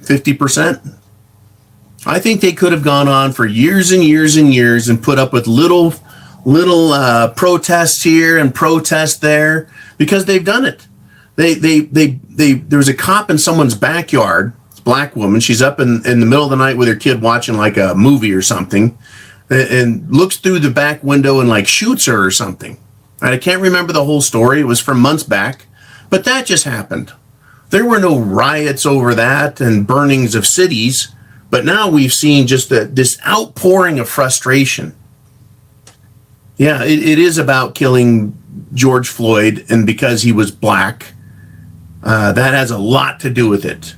50%? I think they could have gone on for years and years and years and put up with little protests here and protests there because they've done it. There was a cop in someone's backyard, black woman. She's up in the middle of the night with her kid watching like a movie or something, and looks through the back window and like shoots her or something. I can't remember the whole story. It was from months back, but that just happened. There were no riots over that and burnings of cities, but now we've seen just this outpouring of frustration. Yeah, it is about killing George Floyd, and because he was black, that has a lot to do with it.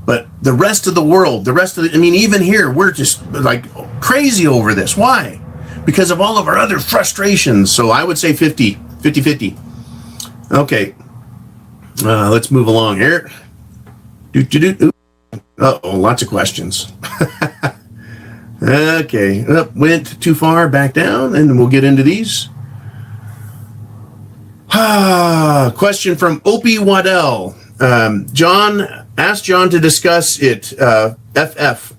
But the rest of the world, even here, we're just like crazy over this. Why? Because of all of our other frustrations. So I would say 50-50. Okay. Let's move along here. Uh-oh, lots of questions. Okay. Went too far, back down, and we'll get into these. Question from Opie Waddell. Ask John to discuss it. FF.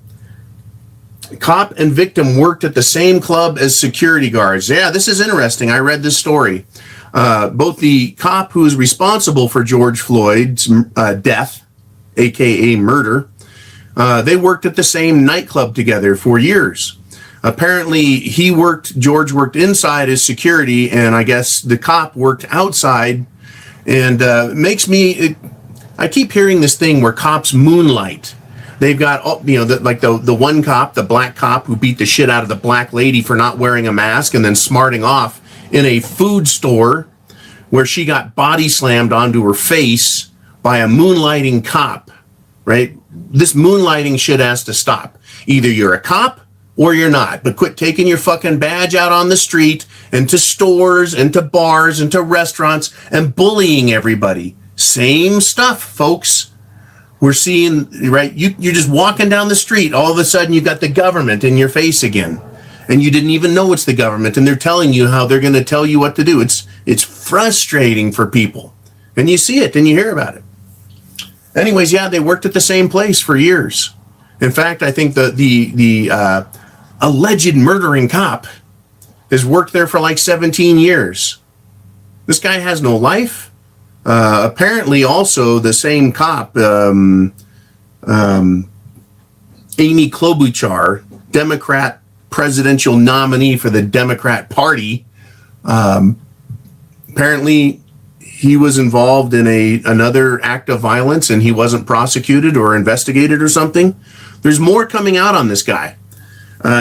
Cop and victim worked at the same club as security guards. Yeah, this is interesting. I read this story. Both the cop who is responsible for George Floyd's death, aka murder, they worked at the same nightclub together for years. Apparently, George worked inside as security, and I guess the cop worked outside. And I keep hearing this thing where cops moonlight. They've got, the one cop, the black cop who beat the shit out of the black lady for not wearing a mask and then smarting off in a food store where she got body slammed onto her face by a moonlighting cop, right? This moonlighting shit has to stop. Either you're a cop or you're not, but quit taking your fucking badge out on the street and to stores and to bars and to restaurants and bullying everybody. Same stuff, folks. We're seeing, right? You're just walking down the street. All of a sudden, you've got the government in your face again. And you didn't even know it's the government. And they're telling you how they're going to tell you what to do. It's frustrating for people. And you see it and you hear about it. Anyways, yeah, they worked at the same place for years. In fact, I think the alleged murdering cop has worked there for like 17 years. This guy has no life. Apparently, also the same cop, Amy Klobuchar, Democrat presidential nominee for the Democrat Party, apparently he was involved in another act of violence and he wasn't prosecuted or investigated or something. There's more coming out on this guy,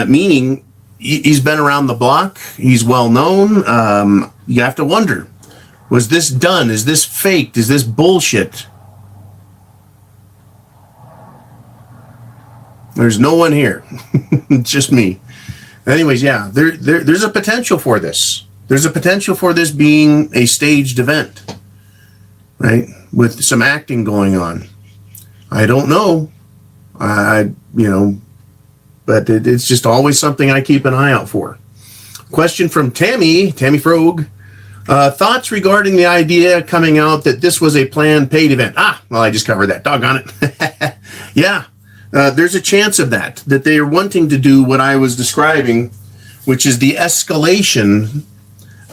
meaning he's been around the block. He's well known. You have to wonder, was this done? Is this faked? Is this bullshit? There's no one here. It's just me. Anyways, yeah, there's a potential for this. There's a potential for this being a staged event, right? With some acting going on. I don't know. But it's just always something I keep an eye out for. Question from Tammy Frog. Thoughts regarding the idea coming out that this was a planned paid event? Well, I just covered that. Doggone it. Yeah, there's a chance of that they are wanting to do what I was describing, which is the escalation.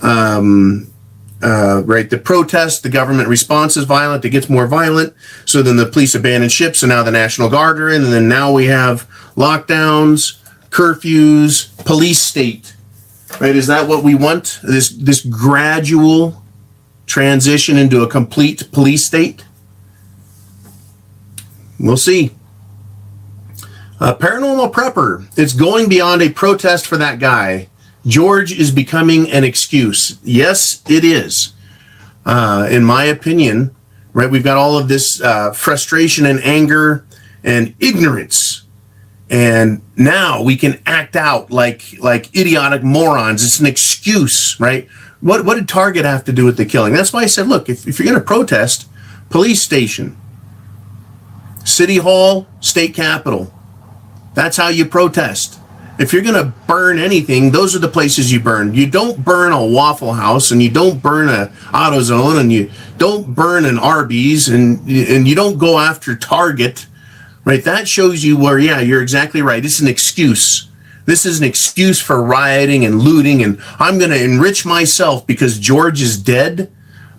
Right, the protest, the government response is violent, it gets more violent, so then the police abandon ship, so now the National Guard are in, and then now we have lockdowns, curfews, police state. Right, is that what we want? This gradual transition into a complete police state? We'll see. Paranormal Prepper, it's going beyond a protest for that guy. George is becoming an excuse. Yes, it is. In my opinion, right, we've got all of this frustration and anger and ignorance. And now we can act out like idiotic morons. It's an excuse, right? What did Target have to do with the killing? That's why I said, look, if you're going to protest, police station, city hall, state capitol. That's how you protest. If you're going to burn anything, those are the places you burn. You don't burn a Waffle House, and you don't burn a AutoZone, and you don't burn an Arby's, and you don't go after Target, right? That shows you where, yeah, you're exactly right. It's an excuse. This is an excuse for rioting and looting, and I'm going to enrich myself because George is dead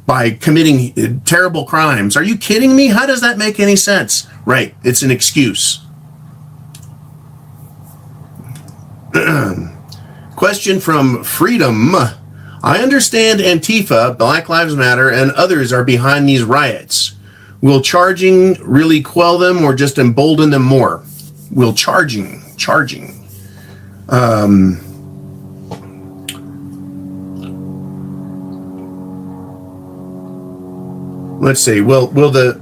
by committing terrible crimes. Are you kidding me? How does that make any sense? Right, it's an excuse. Question from Freedom. I understand Antifa, Black Lives Matter, and others are behind these riots. Will charging really quell them or just embolden them more? Will charging. Let's see. Will the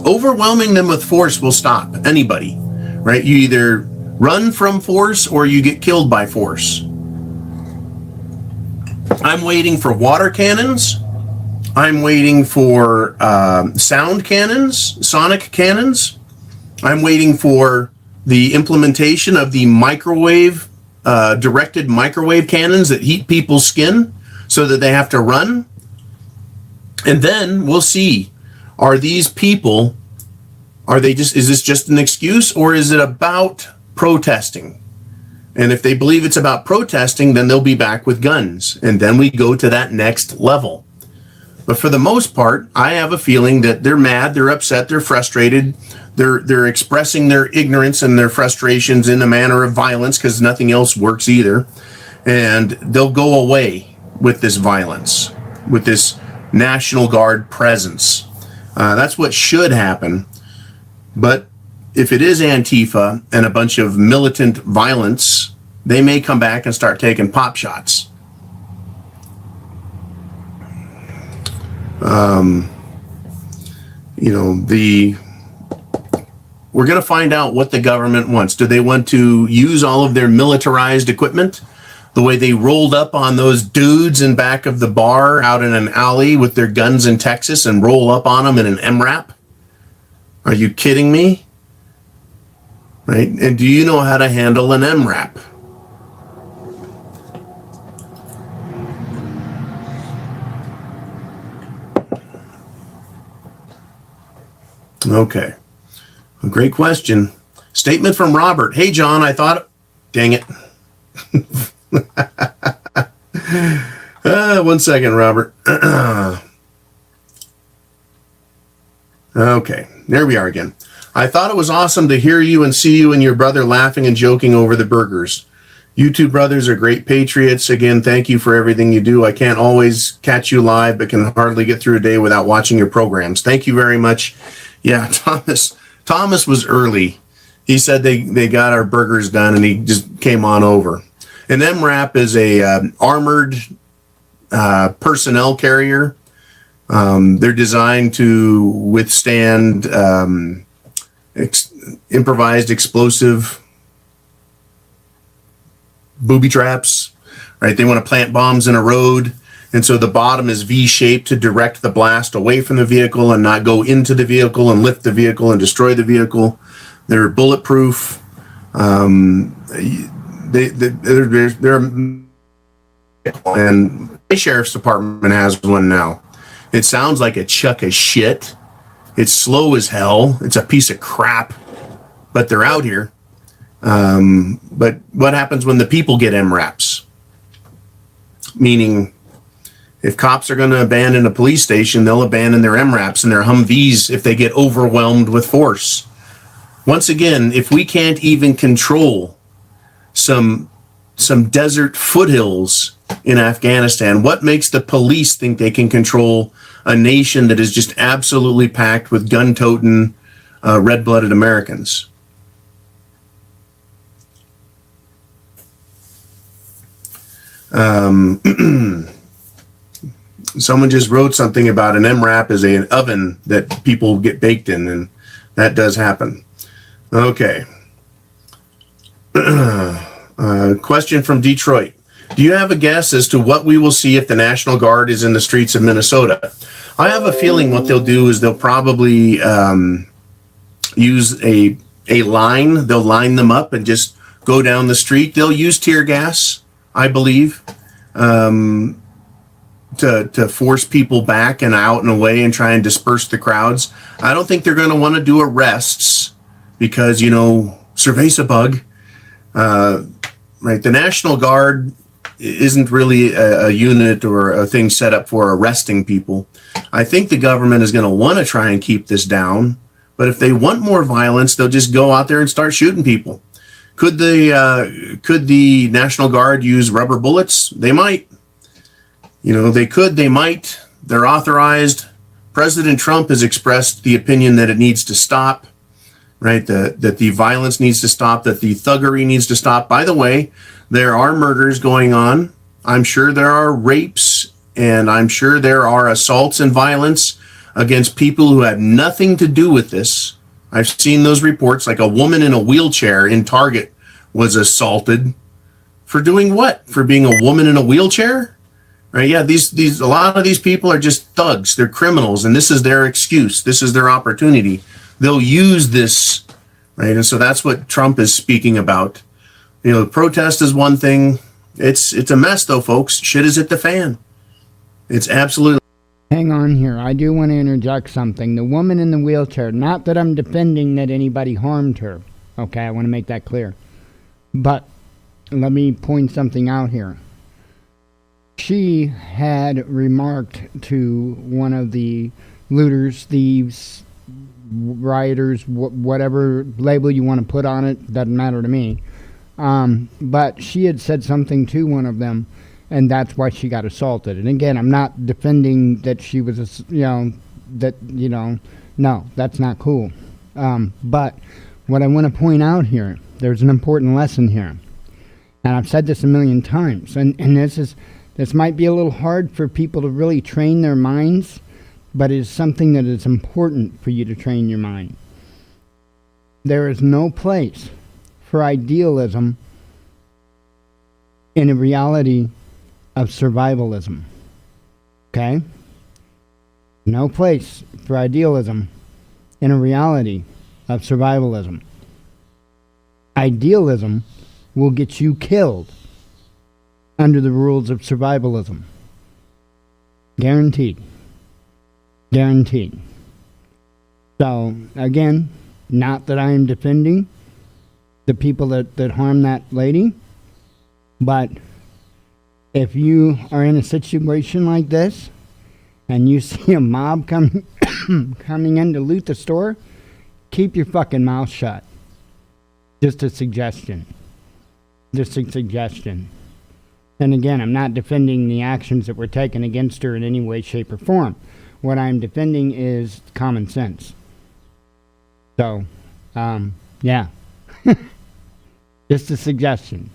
overwhelming them with force will stop anybody, right? You either run from force or you get killed by force. I'm waiting for water cannons. I'm waiting for sound cannons, sonic cannons. I'm waiting for the implementation of the microwave, directed microwave cannons that heat people's skin so that they have to run. And then we'll see, are these people, is this just an excuse, or is it about protesting? And if they believe it's about protesting, then they'll be back with guns. And then we go to that next level. But for the most part, I have a feeling that they're mad, they're upset, they're frustrated. They're expressing their ignorance and their frustrations in a manner of violence because nothing else works either. And they'll go away with this violence, with this National Guard presence. That's what should happen. But if it is Antifa and a bunch of militant violence, they may come back and start taking pop shots. We're going to find out what the government wants. Do they want to use all of their militarized equipment? The way they rolled up on those dudes in back of the bar out in an alley with their guns in Texas and roll up on them in an MRAP? Are you kidding me? Right? And do you know how to handle an MRAP? Okay. A great question. Statement from Robert. Hey, John, I thought... Dang it. 1 second, Robert. Okay, there we are again. I thought it was awesome to hear you and see you and your brother laughing and joking over the burgers. You two brothers are great patriots. Again, thank you for everything you do. I can't always catch you live, but can hardly get through a day without watching your programs. Thank you very much. Yeah, Thomas was early. He said they got our burgers done, and he just came on over. An MRAP is a armored personnel carrier. They're designed to withstand improvised explosive booby traps, right? They want to plant bombs in a road. And so the bottom is V-shaped to direct the blast away from the vehicle and not go into the vehicle and lift the vehicle and destroy the vehicle. They're bulletproof. They're and the sheriff's department has one now. It sounds like a chuck of shit. It's slow as hell. It's a piece of crap, but they're out here. But what happens when the people get MRAPs? Meaning, if cops are going to abandon a police station, they'll abandon their MRAPs and their Humvees if they get overwhelmed with force. Once again, if we can't even control some desert foothills in Afghanistan, what makes the police think they can control a nation that is just absolutely packed with gun-toting, red-blooded Americans? Someone just wrote something about an MRAP is an oven that people get baked in, and that does happen. Okay. Question from Detroit. Do you have a guess as to what we will see if the National Guard is in the streets of Minnesota? I have a feeling what they'll do is they'll probably use a line. They'll line them up and just go down the street. They'll use tear gas, I believe, to force people back and out and away and try and disperse the crowds. I don't think they're going to want to do arrests because, cerveza bug. Right, the National Guard isn't really a unit or a thing set up for arresting people. I think the government is going to want to try and keep this down, but if they want more violence, they'll just go out there and start shooting people. Could the National Guard use rubber bullets? They might. They could, they might. They're authorized. President Trump has expressed the opinion that it needs to stop. Right, that the violence needs to stop, that the thuggery needs to stop. By the way, there are murders going on. I'm sure there are rapes, and I'm sure there are assaults and violence against people who had nothing to do with this. I've seen those reports, like a woman in a wheelchair in Target was assaulted for doing what? For being a woman in a wheelchair? Right? Yeah, these a lot of these people are just thugs. They're criminals, and this is their excuse. This is their opportunity. They'll use this, right? And so that's what Trump is speaking about. Protest is one thing. It's a mess, though, folks. Shit is at the fan. It's absolutely... Hang on here. I do want to interject something. The woman in the wheelchair, not that I'm defending that anybody harmed her. Okay, I want to make that clear. But let me point something out here. She had remarked to one of the looters, thieves, rioters, whatever label you want to put on it, doesn't matter to me. But she had said something to one of them, and that's why she got assaulted. And again, I'm not defending that she was, no, that's not cool. But what I want to point out here, there's an important lesson here. And I've said this a million times, and this might be a little hard for people to really train their minds, but it is something that is important for you to train your mind. There is no place for idealism in a reality of survivalism. Okay? No place for idealism in a reality of survivalism. Idealism will get you killed under the rules of survivalism. Guaranteed. Guaranteed. So, again, not that I am defending the people that harmed that lady, but if you are in a situation like this and you see a mob coming in to loot the store, keep your fucking mouth shut. Just a suggestion. Just a suggestion. And again, I'm not defending the actions that were taken against her in any way, shape, or form. What I'm defending is common sense. So, yeah. Just a suggestion.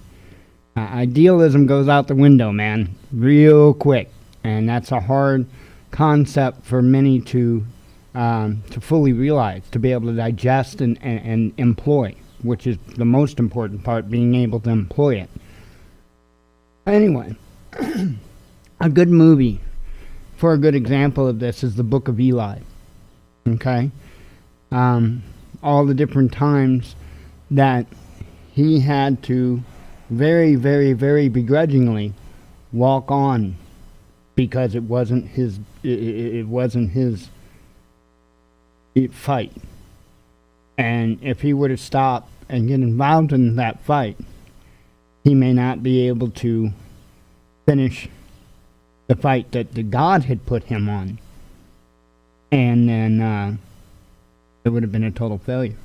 Idealism goes out the window, man, real quick. And that's a hard concept for many to fully realize, to be able to digest and employ, which is the most important part, being able to employ it. Anyway, a good movie for a good example of this is the Book of Eli. Okay? All the different times that he had to very, very, very begrudgingly walk on because it wasn't his fight. And if he were to stop and get involved in that fight, he may not be able to finish the fight that the God had put him on. And then it would have been a total failure.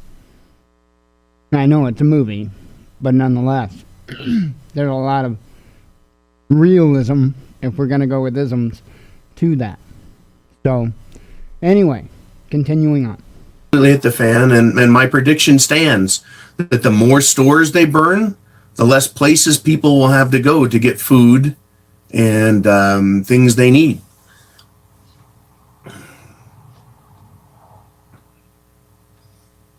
I know it's a movie, but nonetheless, there's a lot of realism, if we're going to go with isms, to that. So, anyway, continuing on. Hit the fan, and my prediction stands that the more stores they burn, the less places people will have to go to get food and things they need.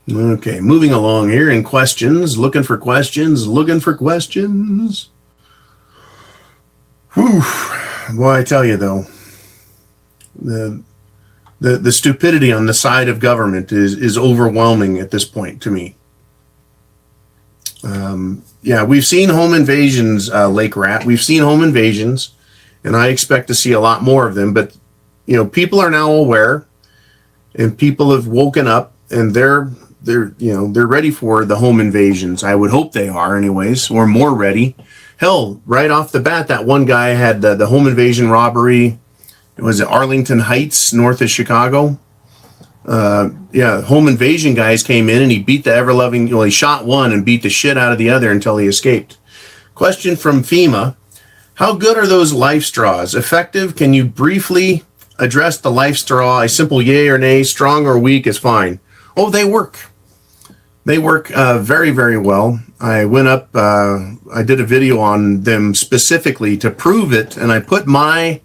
Okay, moving along here in questions, looking for questions. Whew. Boy, I tell you though, the stupidity on the side of government is overwhelming at this point to me. Yeah, we've seen home invasions, Lake Rat. We've seen home invasions, and I expect to see a lot more of them. But people are now aware, and people have woken up, and they're ready for the home invasions. I would hope they are, anyways, or more ready. Hell, right off the bat, that one guy had the home invasion robbery. Was it Arlington Heights, north of Chicago? Home invasion guys came in and he beat the ever-loving, he shot one and beat the shit out of the other until he escaped. Question from FEMA. How good are those life straws? Effective? Can you briefly address the life straw? A simple yay or nay, strong or weak is fine. Oh, they work. They work very, very well. I went up, I did a video on them specifically to prove it, and I put my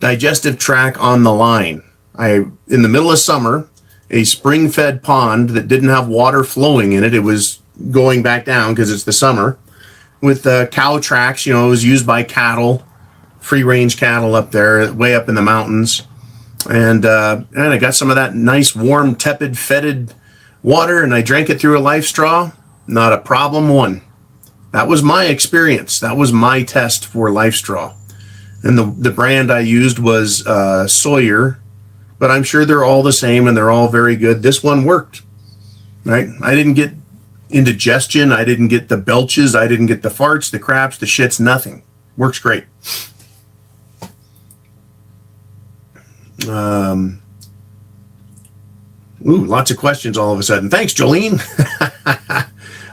digestive tract on the line. In the middle of summer, a spring-fed pond that didn't have water flowing in it. It was going back down because it's the summer. With cow tracks, it was used by cattle, free-range cattle up there, way up in the mountains. And I got some of that nice, warm, tepid, fetid water, and I drank it through a life straw. Not a problem one. That was my experience. That was my test for life straw. And the brand I used was Sawyer, but I'm sure they're all the same and they're all very good. This one worked, right? I didn't get indigestion. I didn't get the belches. I didn't get the farts, the craps, the shits, nothing. Works great. Ooh, lots of questions all of a sudden. Thanks, Jolene.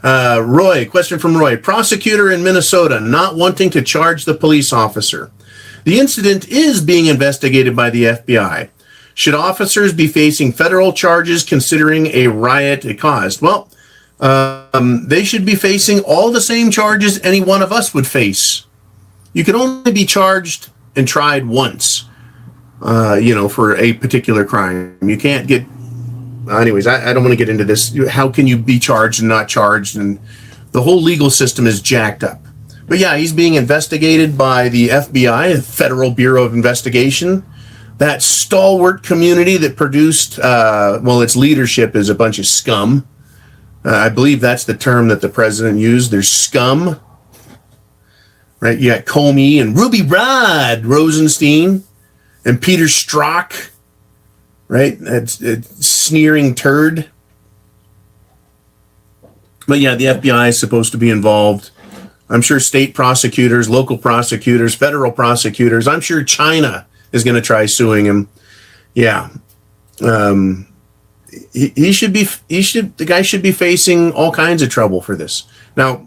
Roy, question from Roy. Prosecutor in Minnesota not wanting to charge the police officer. The incident is being investigated by the FBI. Should officers be facing federal charges considering a riot it caused? Well, they should be facing all the same charges any one of us would face. You can only be charged and tried once, for a particular crime. You can't get... Anyways, I don't want to get into this. How can you be charged and not charged? And the whole legal system is jacked up. But yeah, he's being investigated by the FBI, the Federal Bureau of Investigation. That stalwart community that produced, its leadership is a bunch of scum. I believe that's the term that the president used. They're scum. Right? You got Comey and Ruby Rod Rosenstein and Peter Strzok. Right? That's sneering turd. But yeah, the FBI is supposed to be involved. I'm sure state prosecutors, local prosecutors, federal prosecutors. I'm sure China is going to try suing him. Yeah. The guy should be facing all kinds of trouble for this. Now,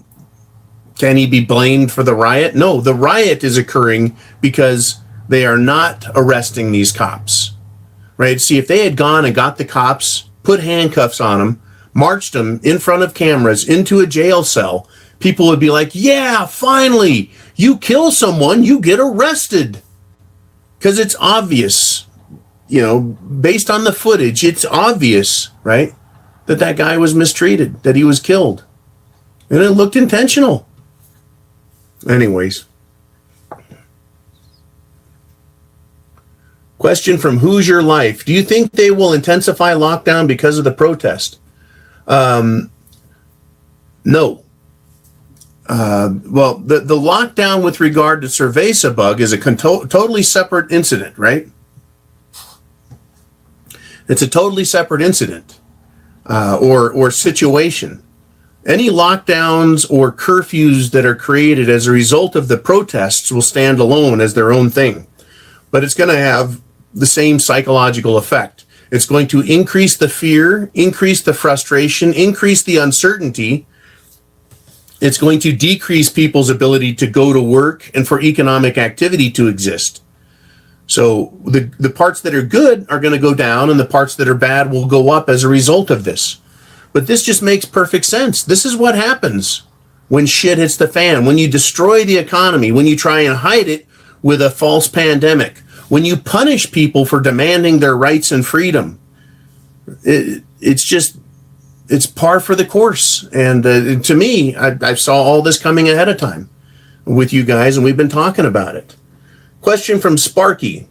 can he be blamed for the riot? No, the riot is occurring because they are not arresting these cops. Right? See, if they had gone and got the cops, put handcuffs on them, marched them in front of cameras into a jail cell, people would be like, yeah, finally, you kill someone, you get arrested. Because it's obvious, based on the footage, it's obvious, right, that guy was mistreated, that he was killed. And it looked intentional. Anyways. Question from Who's Your Life. Do you think they will intensify lockdown because of the protest? No. The lockdown with regard to Cerveza bug is a totally separate incident, right? It's a totally separate incident or situation. Any lockdowns or curfews that are created as a result of the protests will stand alone as their own thing. But it's going to have the same psychological effect. It's going to increase the fear, increase the frustration, increase the uncertainty. It's going to decrease people's ability to go to work and for economic activity to exist. So the parts that are good are going to go down and the parts that are bad will go up as a result of this. But this just makes perfect sense. This is what happens when shit hits the fan, when you destroy the economy, when you try and hide it with a false pandemic, when you punish people for demanding their rights and freedom. It's par for the course. And to me, I saw all this coming ahead of time with you guys, and we've been talking about it. Question from Sparky.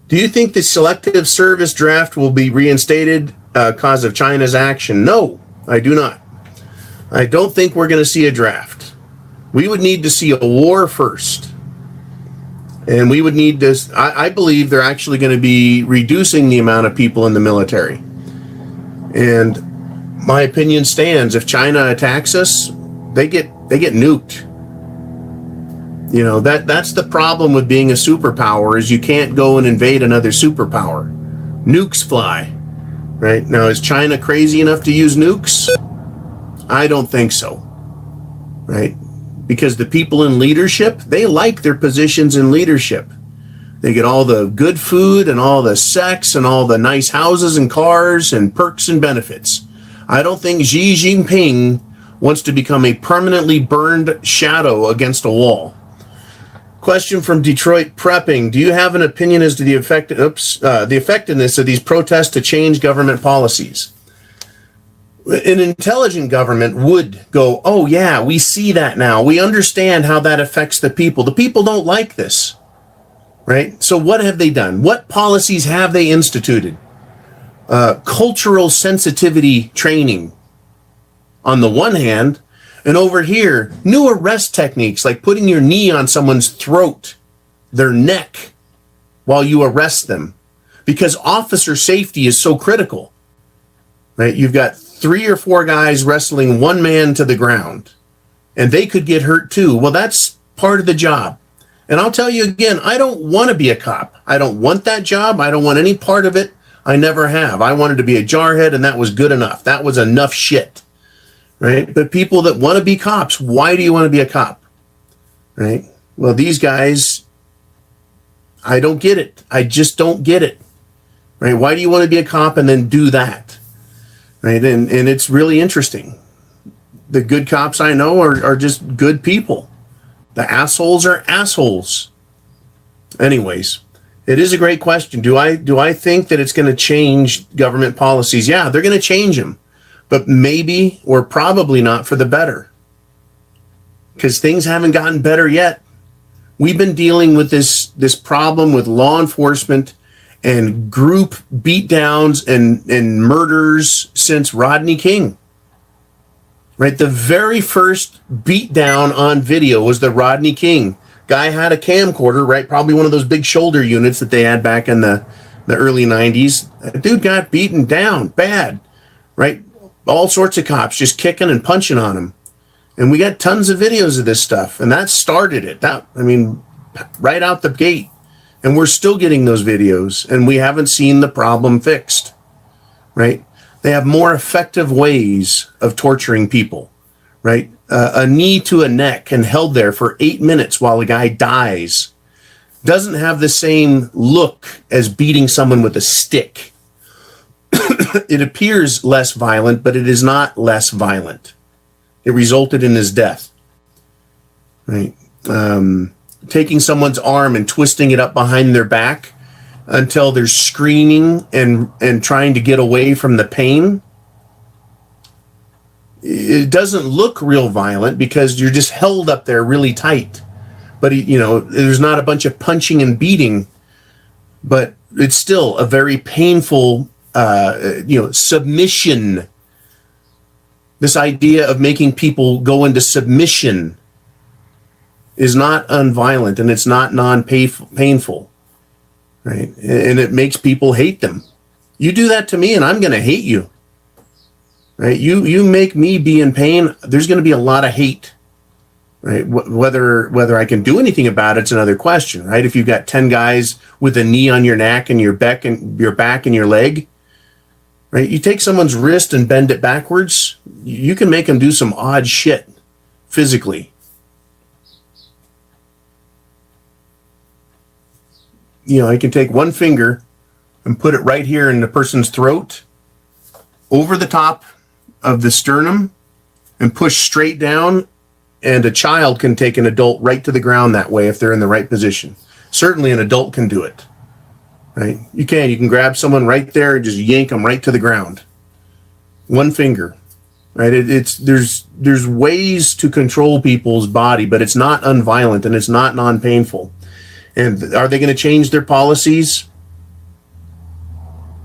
Do you think the selective service draft will be reinstated because of China's action? No, I do not. I don't think we're going to see a draft. We would need to see a war first. And we would need this. I believe they're actually going to be reducing the amount of people in the military. And my opinion stands. If China attacks us, they get nuked. That's the problem with being a superpower, is you can't go and invade another superpower. Nukes fly. Right? Now, is China crazy enough to use nukes? I don't think so. Right? Because the people in leadership, they like their positions in leadership. They get all the good food and all the sex and all the nice houses and cars and perks and benefits. I don't think Xi Jinping wants to become a permanently burned shadow against a wall. Question from Detroit Prepping. Do you have an opinion as to the effectiveness of these protests to change government policies? An intelligent government would go, oh yeah, we see that now. We understand how that affects the people. The people don't like this, right? So what have they done? What policies have they instituted? Cultural sensitivity training on the one hand, and over here, new arrest techniques like putting your knee on someone's throat, their neck, while you arrest them, because officer safety is so critical, right? You've got 3 or 4 guys wrestling one man to the ground, and they could get hurt too. Well, that's part of the job. And I'll tell you again, I don't want to be a cop. I don't want that job. I don't want any part of it. I never have. I wanted to be a jarhead, and that was good enough. That was enough shit, right? But people that want to be cops, why do you want to be a cop, right? Well, these guys, I don't get it. I just don't get it, right? Why do you want to be a cop and then do that, right? And it's really interesting. The good cops I know are just good people. The assholes are assholes. Anyways, it is a great question. Do I think that it's going to change government policies? Yeah, they're going to change them, but maybe or probably not for the better, because things haven't gotten better yet. We've been dealing with this problem with law enforcement and group beatdowns and murders since Rodney King. Right, the very first beatdown on video was the Rodney King. Guy had a camcorder, right? Probably one of those big shoulder units that they had back in the early 90s. That dude got beaten down bad, right? All sorts of cops just kicking and punching on him. And we got tons of videos of this stuff. And that started it. Right out the gate. And we're still getting those videos. And we haven't seen the problem fixed, right? They have more effective ways of torturing people, right? A knee to a neck and held there for 8 minutes while a guy dies doesn't have the same look as beating someone with a stick. It appears less violent, but it is not less violent. It resulted in his death, right? Taking someone's arm and twisting it up behind their back until they're screaming and trying to get away from the pain. It doesn't look real violent because you're just held up there really tight. But, there's not a bunch of punching and beating, but it's still a very painful, submission. This idea of making people go into submission is not unviolent, and it's not non-painful. Right? And it makes people hate them. You do that to me and I'm going to hate you. Right? You make me be in pain, there's going to be a lot of hate. Right? Whether I can do anything about it's another question, right? If you've got 10 guys with a knee on your neck and your back and your leg, right? You take someone's wrist and bend it backwards, you can make them do some odd shit physically. I can take one finger and put it right here in the person's throat, over the top of the sternum, and push straight down, and a child can take an adult right to the ground that way if they're in the right position. Certainly an adult can do it, right? You can grab someone right there and just yank them right to the ground. One finger, right? There's ways to control people's body, but it's not unviolent and it's not non-painful. And are they going to change their policies?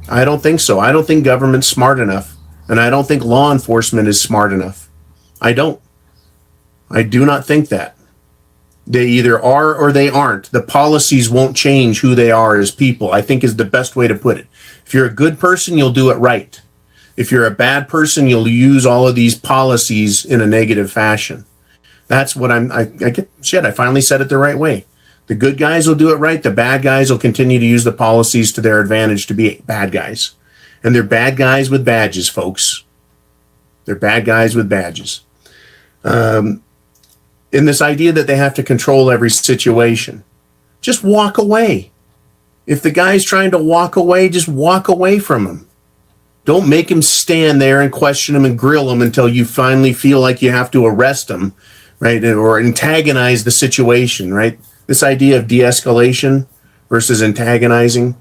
I don't think so. I don't think government's smart enough. And I don't think law enforcement is smart enough. I don't. I do not think that. They either are or they aren't. The policies won't change who they are as people, I think is the best way to put it. If you're a good person, you'll do it right. If you're a bad person, you'll use all of these policies in a negative fashion. That's what I finally said it the right way. The good guys will do it right. The bad guys will continue to use the policies to their advantage to be bad guys. And they're bad guys with badges, folks. They're bad guys with badges. In this idea that they have to control every situation, just walk away. If the guy's trying to walk away, just walk away from him. Don't make him stand there and question him and grill him until you finally feel like you have to arrest him, right? Or antagonize the situation, right? This idea of de-escalation versus antagonizing,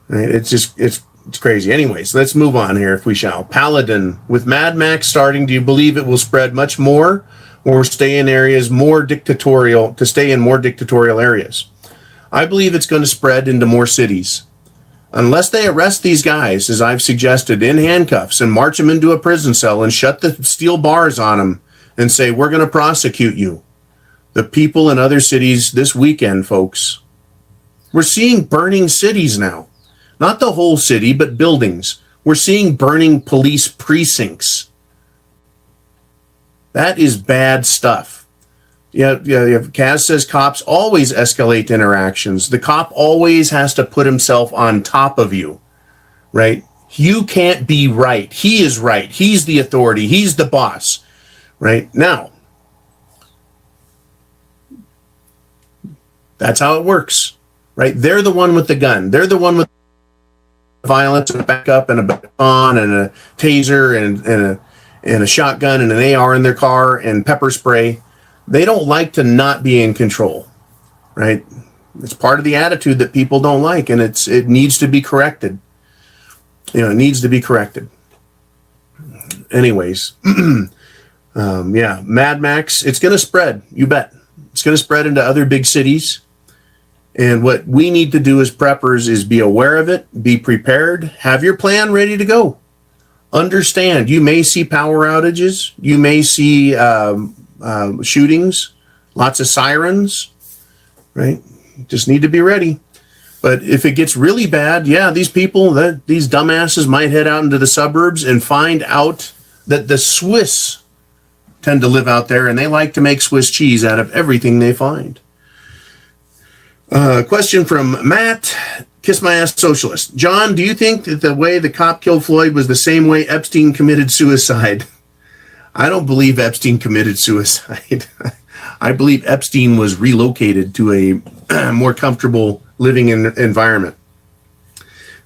right? It's crazy. Anyways, let's move on here if we shall. Paladin, with Mad Max starting, do you believe it will spread much more or stay in more dictatorial areas? I believe it's going to spread into more cities. Unless they arrest these guys, as I've suggested, in handcuffs and march them into a prison cell and shut the steel bars on them and say, we're going to prosecute you. The people in other cities this weekend, folks, we're seeing burning cities now. Not the whole city, but buildings. We're seeing burning police precincts. That is bad stuff. Yeah. Kaz says cops always escalate interactions. The cop always has to put himself on top of you, right? You can't be right. He is right. He's the authority. He's the boss, right? Now, that's how it works, right? They're the one with the gun. They're the one with violence and a backup and a baton and a taser and a shotgun and an AR in their car and pepper spray. They don't like to not be in control, right? It's part of the attitude that people don't like, and it needs to be corrected. It needs to be corrected. Anyways, Mad Max, it's going to spread, you bet. It's going to spread into other big cities. And what we need to do as preppers is be aware of it, be prepared, have your plan ready to go. Understand, you may see power outages, you may see shootings, lots of sirens, right? Just need to be ready. But if it gets really bad, these dumbasses might head out into the suburbs and find out that the Swiss tend to live out there and they like to make Swiss cheese out of everything they find. Question from Matt, Kiss My Ass Socialist. John, do you think that the way the cop killed Floyd was the same way Epstein committed suicide? I don't believe Epstein committed suicide. I believe Epstein was relocated to a more comfortable living environment.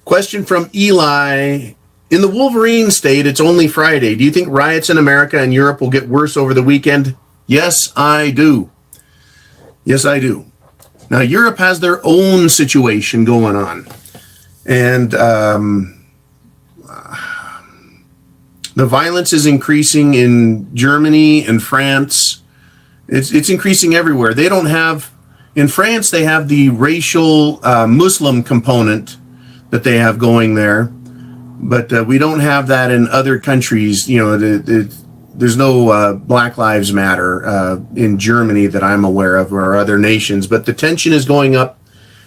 Question from Eli. In the Wolverine state, it's only Friday. Do you think riots in America and Europe will get worse over the weekend? Yes, I do. Yes, I do. Now, Europe has their own situation going on. And the violence is increasing in Germany and France. It's increasing everywhere. They don't have, in France, they have the racial Muslim component that they have going there. But we don't have that in other countries. There's no Black Lives Matter in Germany that I'm aware of, or other nations. But the tension is going up.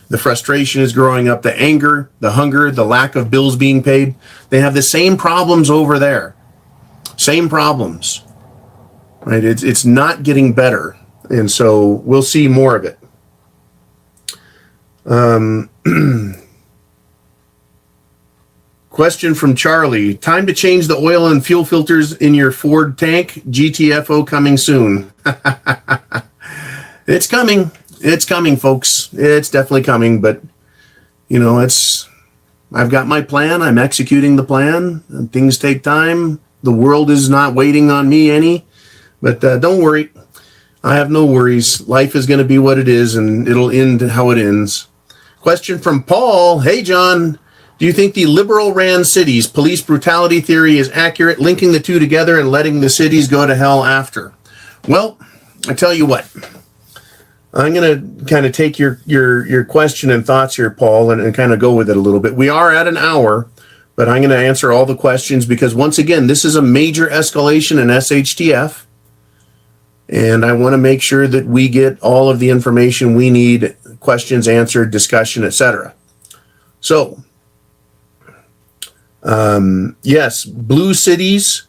The frustration is growing up. The anger, the hunger, the lack of bills being paid. They have the same problems over there. Same problems. Right? It's not getting better. And so we'll see more of it. Question from Charlie. Time to change the oil and fuel filters in your Ford tank. GTFO coming soon. It's coming. It's coming, folks. It's definitely coming. But, I've got my plan. I'm executing the plan. And things take time. The world is not waiting on me any. But don't worry. I have no worries. Life is going to be what it is, and it'll end how it ends. Question from Paul. Hey, John. Do you think the liberal-ran cities police brutality theory is accurate, linking the two together and letting the cities go to hell after? Well, I tell you what. I'm going to kind of take your question and thoughts here, Paul, and kind of go with it a little bit. We are at an hour, but I'm going to answer all the questions because, once again, this is a major escalation in SHTF, and I want to make sure that we get all of the information we need, questions answered, discussion, etc. So, yes, blue cities,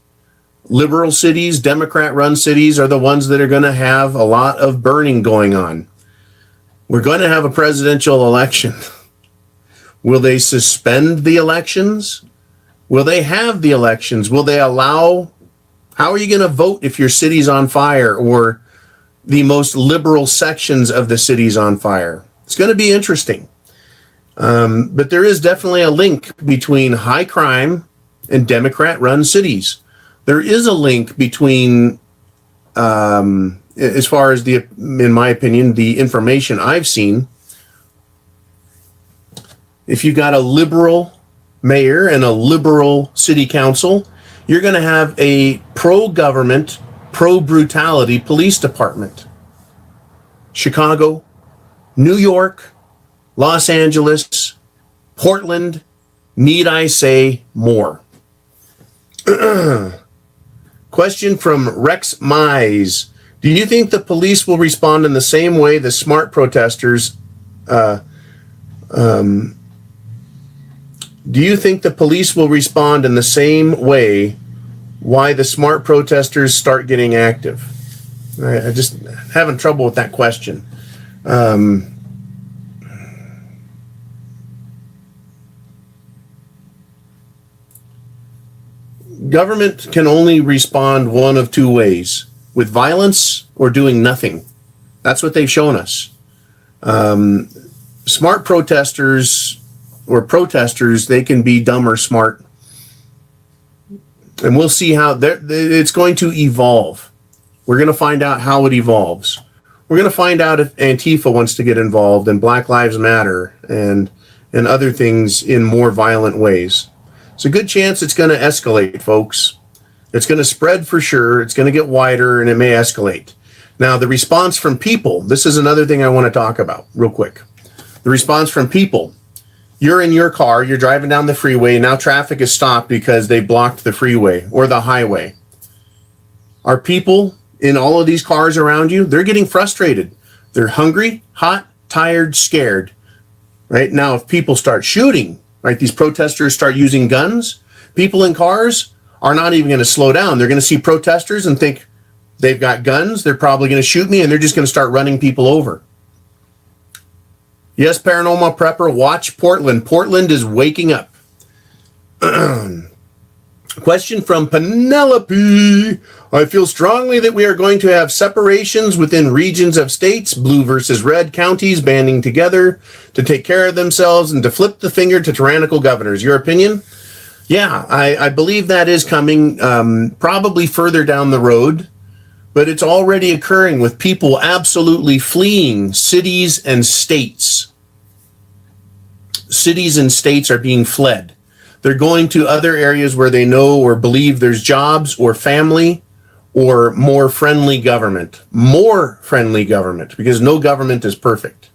liberal cities, Democrat-run cities are the ones that are going to have a lot of burning going on. We're going to have a presidential election. Will they suspend the elections? Will they have the elections? Will they allow? How are you going to vote if your city's on fire or the most liberal sections of the city's on fire? It's going to be interesting. But there is definitely a link between high crime and Democrat-run cities. There is a link between, as far as in my opinion, the information I've seen. If you got a liberal mayor and a liberal city council, you're going to have a pro-government, pro-brutality police department. Chicago, New York, Los Angeles, Portland, need I say more? Question from Rex Mize. Do you think the police will respond in the same way the smart protesters do you think the police will respond in the same way why the smart protesters start getting active? I just having trouble with that question. Government can only respond one of two ways: with violence or doing nothing. That's what they've shown us. Smart protesters or protesters, they can be dumb or smart. And we'll see how it's going to evolve. We're going to find out how it evolves. We're going to find out if Antifa wants to get involved and Black Lives Matter and other things in more violent ways. It's a good chance it's going to escalate, folks. It's going to spread for sure. It's going to get wider and it may escalate. Now, the response from people, this is another thing I want to talk about real quick. The response from people. You're in your car, you're driving down the freeway, now traffic is stopped because they blocked the freeway or the highway. Are people in all of these cars around you, they're getting frustrated. They're hungry, hot, tired, scared. Right? Now, if people start shooting, right, these protesters start using guns, people in cars are not even going to slow down. They're going to see protesters and think they've got guns, they're probably going to shoot me, and they're just going to start running people over. Yes, Paranormal Prepper, watch Portland. Portland is waking up. Question from Penelope. I feel strongly that we are going to have separations within regions of states, blue versus red counties banding together to take care of themselves and to flip the finger to tyrannical governors. Your opinion? Yeah, I believe that is coming probably further down the road, but it's already occurring with people absolutely fleeing cities and states. Cities and states are being fled. They're going to other areas where they know or believe there's jobs or family or more friendly government. More friendly government, because no government is perfect.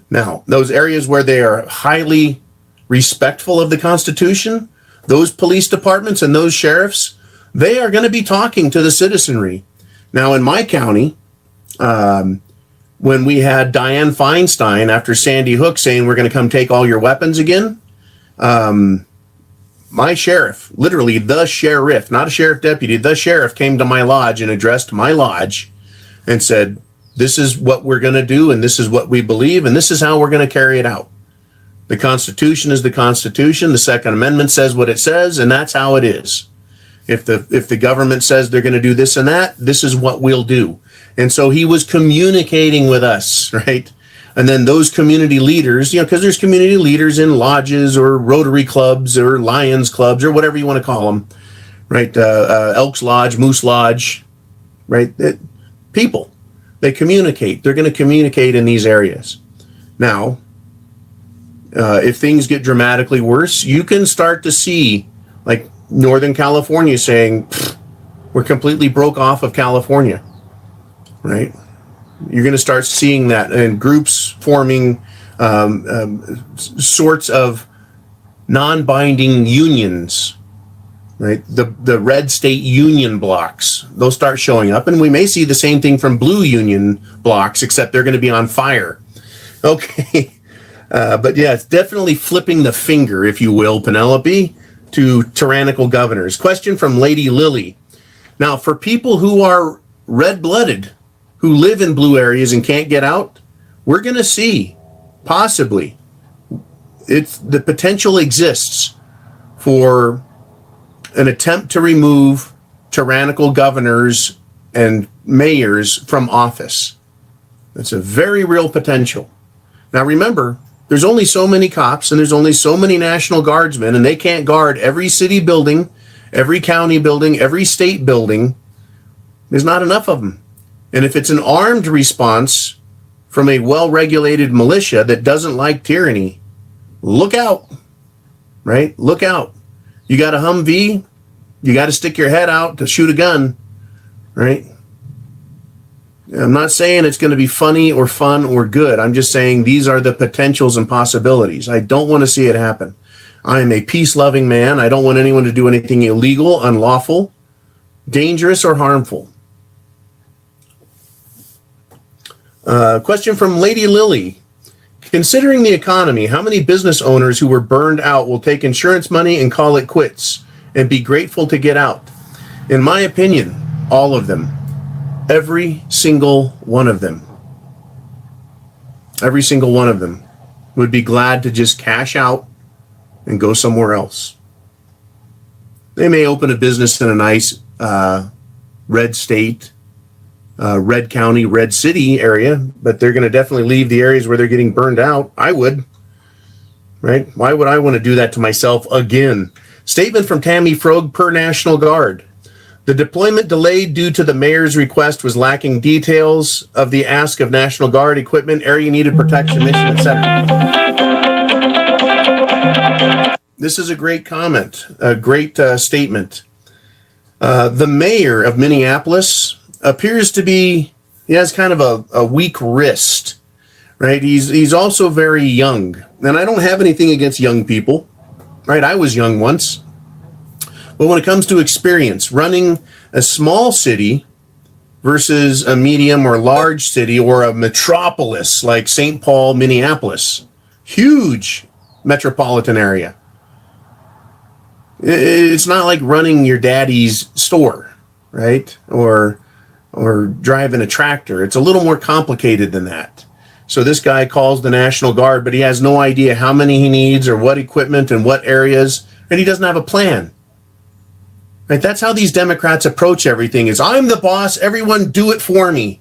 Now, those areas where they are highly respectful of the Constitution, those police departments and those sheriffs, they are going to be talking to the citizenry. Now, in my county, when we had Dianne Feinstein after Sandy Hook saying we're going to come take all your weapons again, my sheriff, literally the sheriff, not a sheriff deputy, the sheriff came to my lodge and addressed my lodge and said, this is what we're going to do and this is what we believe and this is how we're going to carry it out. The Constitution is the Constitution. The Second Amendment says what it says, and that's how it is. If the government says they're going to do this and that, this is what we'll do. And so he was communicating with us, right? And then those community leaders, because there's community leaders in lodges or Rotary clubs or Lions clubs or whatever you want to call them, right? Elks Lodge, Moose Lodge, right? People, they communicate. They're going to communicate in these areas. Now, if things get dramatically worse, you can start to see, like Northern California saying, we're completely broke off of California, right? You're going to start seeing that and groups forming sorts of non-binding unions, right? The red state union blocks, those start showing up, and we may see the same thing from blue union blocks, except they're going to be on fire. Okay. But yeah, it's definitely flipping the finger, if you will, Penelope, to tyrannical governors. Question from Lady Lily. Now, for people who are red-blooded, who live in blue areas and can't get out, we're going to see, possibly, the potential exists for an attempt to remove tyrannical governors and mayors from office. That's a very real potential. Now, remember, there's only so many cops and there's only so many National Guardsmen, and they can't guard every city building, every county building, every state building. There's not enough of them. And if it's an armed response from a well-regulated militia that doesn't like tyranny, look out, right? Look out. You got a Humvee, you got to stick your head out to shoot a gun, right? I'm not saying it's going to be funny or fun or good. I'm just saying these are the potentials and possibilities. I don't want to see it happen. I am a peace-loving man. I don't want anyone to do anything illegal, unlawful, dangerous, or harmful. Question from Lady Lily. Considering the economy, how many business owners who were burned out will take insurance money and call it quits and be grateful to get out? In my opinion, all of them. Every single one of them. Every single one of them would be glad to just cash out and go somewhere else. They may open a business in a nice red state, red county, red city area, but they're going to definitely leave the areas where they're getting burned out. I would, right? Why would I want to do that to myself again? Statement from Tammy Frog per National Guard. The deployment delayed due to the mayor's request was lacking details of the ask of National Guard equipment, area needed protection, mission, etc. This is a great comment, a great statement. The mayor of Minneapolis appears to be, he has kind of a weak wrist, right? He's also very young. And I don't have anything against young people, right? I was young once. But when it comes to experience, running a small city versus a medium or large city or a metropolis like St. Paul, Minneapolis, huge metropolitan area. It's not like running your daddy's store, right? Or driving a tractor. It's a little more complicated than that. So this guy calls the National Guard, but he has no idea how many he needs or what equipment and what areas, and he doesn't have a plan. Right? That's how these Democrats approach everything is, I'm the boss, everyone do it for me.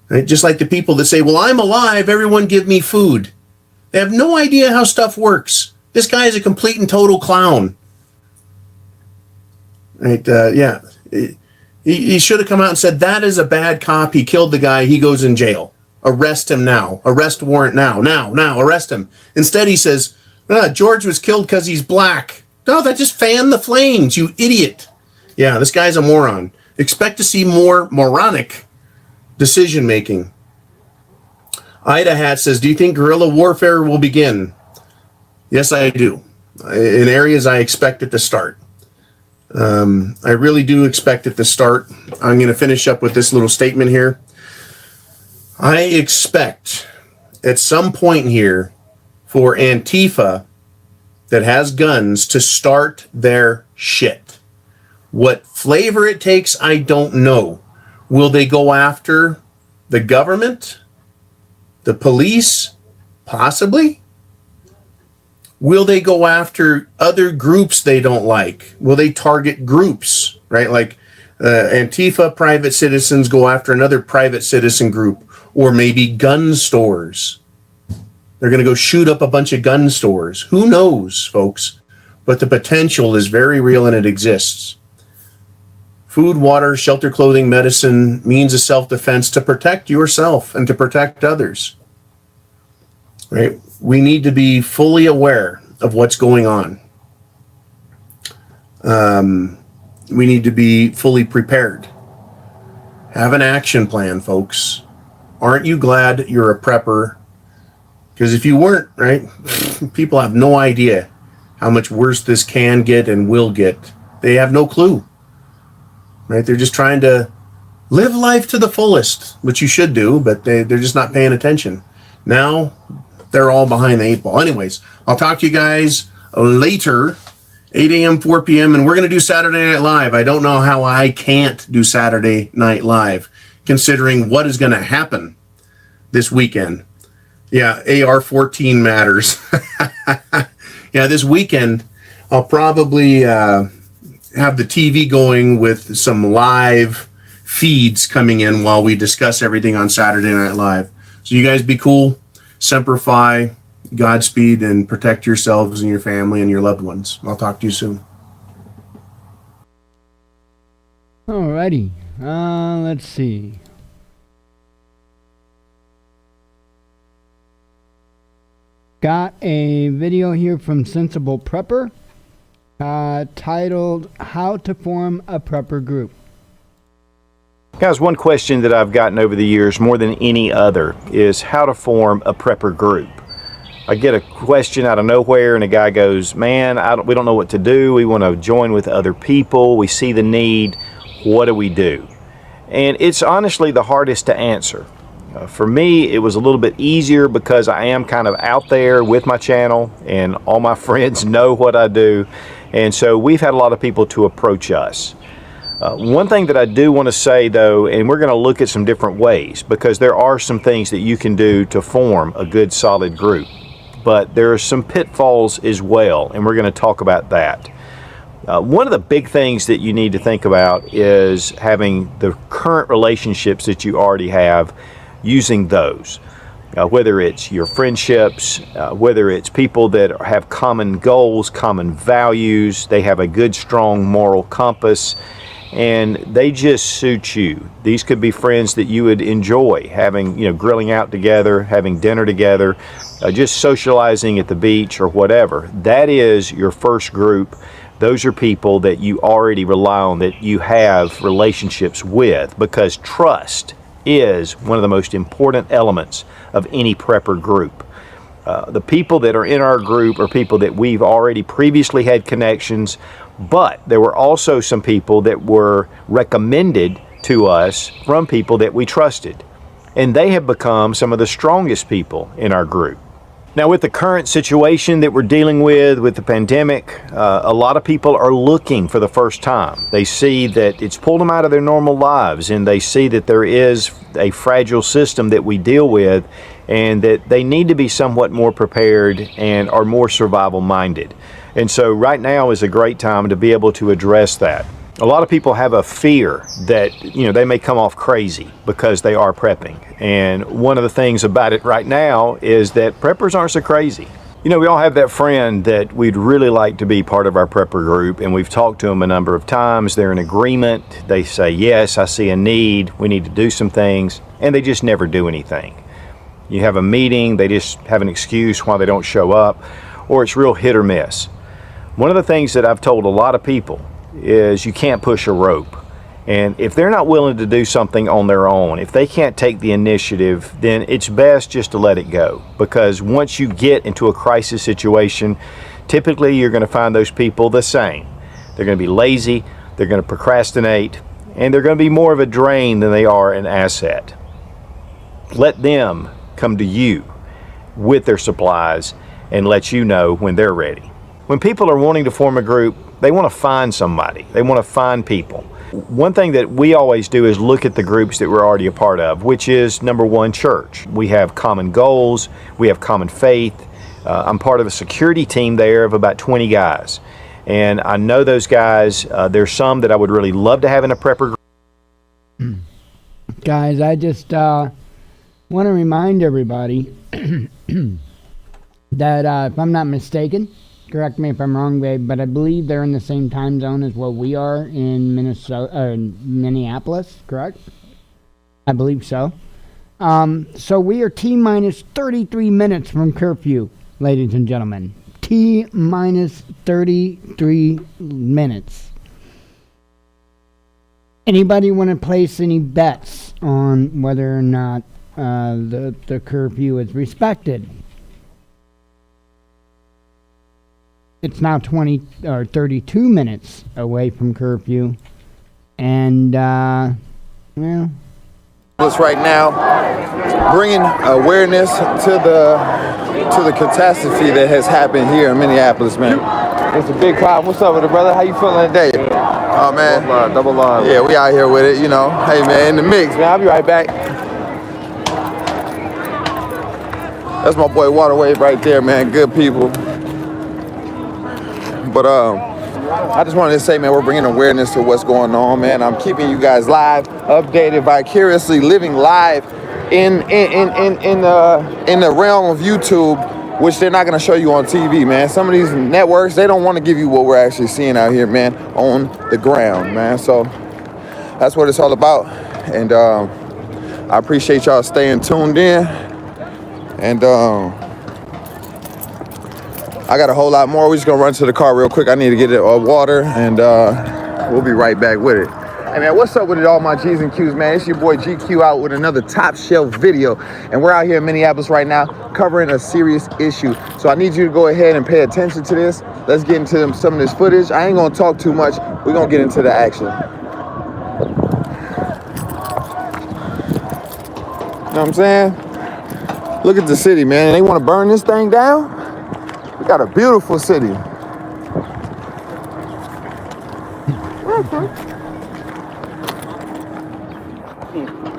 Right? Just like the people that say, well, I'm alive, everyone give me food. They have no idea how stuff works. This guy is a complete and total clown. Right? Yeah. He should have come out and said, that is a bad cop. He killed the guy. He goes in jail. Arrest him now. Arrest warrant now. Now. Arrest him. Instead, he says, George was killed because he's black. No, that just fanned the flames, you idiot. Yeah, this guy's a moron. Expect to see more moronic decision making. Ida Hat says, do you think guerrilla warfare will begin? Yes, I do. In areas I expect it to start. I really do expect it to start. I'm going to finish up with this little statement here. I expect at some point here for Antifa that has guns to start their shit. What flavor it takes, I don't know. Will they go after the government? The police? Possibly. Will they go after other groups they don't like? Will they target groups, right? Like Antifa private citizens go after another private citizen group, or maybe gun stores. They're going to go shoot up a bunch of gun stores. Who knows, folks? But the potential is very real and it exists. Food, water, shelter, clothing, medicine, means of self-defense to protect yourself and to protect others. Right? We need to be fully aware of what's going on. We need to be fully prepared. Have an action plan, folks. Aren't you glad you're a prepper? Because if you weren't, right, people have no idea how much worse this can get and will get. They have no clue, right? They're just trying to live life to the fullest, which you should do, but they're just not paying attention. Now, they're all behind the eight ball. Anyways, I'll talk to you guys later, 8 a.m., 4 p.m., and we're going to do Saturday Night Live. I don't know how I can't do Saturday Night Live, considering what is going to happen this weekend. Yeah, AR-14 matters. Yeah, this weekend, I'll probably have the TV going with some live feeds coming in while we discuss everything on Saturday Night Live. So you guys be cool, Semper Fi, Godspeed, and protect yourselves and your family and your loved ones. I'll talk to you soon. Alrighty, let's see. Got a video here from Sensible Prepper titled How to Form a Prepper Group. Guys, one question that I've gotten over the years more than any other is how to form a prepper group. I get a question out of nowhere and a guy goes, man, we don't know what to do. We want to join with other people. We see the need. What do we do? And it's honestly the hardest to answer. For me, it was a little bit easier because I am kind of out there with my channel and all my friends know what I do. And so we've had a lot of people to approach us. One thing that I do want to say, though, and we're going to look at some different ways, because there are some things that you can do to form a good, solid group. But there are some pitfalls as well, and we're going to talk about that. One of the big things that you need to think about is having the current relationships that you already have, using those. Whether it's your friendships, whether it's people that have common goals, common values, they have a good, strong moral compass, and they just suit you. These could be friends that you would enjoy having, grilling out together, having dinner together, just socializing at the beach or whatever. That is your first group. Those are people that you already rely on, that you have relationships with, because trust is one of the most important elements of any prepper group. The people that are in our group are people that we've already previously had connections, but there were also some people that were recommended to us from people that we trusted, and they have become some of the strongest people in our group. Now, with the current situation that we're dealing with the pandemic, a lot of people are looking for the first time. They see that it's pulled them out of their normal lives, and they see that there is a fragile system that we deal with, and that they need to be somewhat more prepared and are more survival minded. And so right now is a great time to be able to address that. A lot of people have a fear that, they may come off crazy because they are prepping. And one of the things about it right now is that preppers aren't so crazy. We all have that friend that we'd really like to be part of our prepper group, and we've talked to them a number of times. They're in agreement. They say, yes, I see a need. We need to do some things, and they just never do anything. You have a meeting, they just have an excuse why they don't show up, or it's real hit or miss. One of the things that I've told a lot of people is you can't push a rope. And if they're not willing to do something on their own, if they can't take the initiative, then it's best just to let it go. Because once you get into a crisis situation, typically you're going to find those people the same. They're going to be lazy, they're going to procrastinate, and they're going to be more of a drain than they are an asset. Let them come to you with their supplies and let you know when they're ready. When people are wanting to form a group, they want to find somebody. They want to find people. One thing that we always do is look at the groups that we're already a part of, which is, number one, church. We have common goals. We have common faith. I'm part of a security team there of about 20 guys. And I know those guys. There's some that I would really love to have in a prepper group. Guys, I just want to remind everybody that if I'm not mistaken, correct me if I'm wrong, babe, but I believe they're in the same time zone as what we are in Minneapolis, correct? I believe so. So we are T-minus 33 minutes from curfew, ladies and gentlemen. T-minus 33 minutes. Anybody want to place any bets on whether or not the curfew is respected? It's now 20 or 32 minutes away from curfew, and well, us right now, bringing awareness to the catastrophe that has happened here in Minneapolis, man. It's a big problem. What's up with it, brother? How you feeling today? Oh man, double line. Yeah, we out here with it, Hey man, in the mix, man. I'll be right back. That's my boy Waterwave right there, man. Good people. But I just wanted to say, man, we're bringing awareness to what's going on, man. I'm keeping you guys live, updated, vicariously living live in the realm of YouTube, which they're not going to show you on TV, man. Some of these networks, they don't want to give you what we're actually seeing out here, man, on the ground, man. So that's what it's all about. And I appreciate y'all staying tuned in. And I got a whole lot more. We're just gonna run to the car real quick. I need to get water, and we'll be right back with it. Hey man, what's up with it, all my G's and Q's, man? It's your boy GQ out with another top shelf video, and we're out here in Minneapolis right now covering a serious issue. So I need you to go ahead and pay attention to this. Let's get into some of this footage. I ain't gonna talk too much. We're gonna get into the action. You know what I'm saying? Look at the city, man. They want to burn this thing down? We got a beautiful city.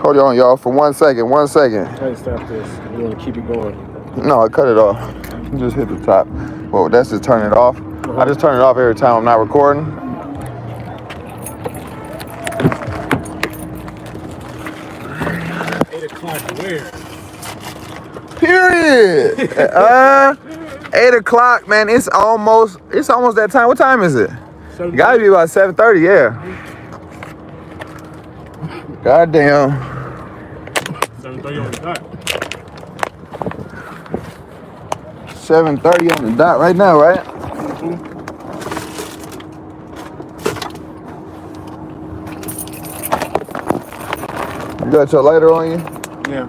Hold on, y'all, for 1 second. 1 second. Try to stop this. You want to keep it going. No, I cut it off. Just hit the top. Well, that's just turn it off. I just turn it off every time I'm not recording. Where? Period. 8 o'clock, man. It's almost that time. What time is it? It gotta be about 7:30, yeah. Goddamn. 7:30 on the dot. 7:30 on the dot right now, right? You got your lighter on you? Yeah.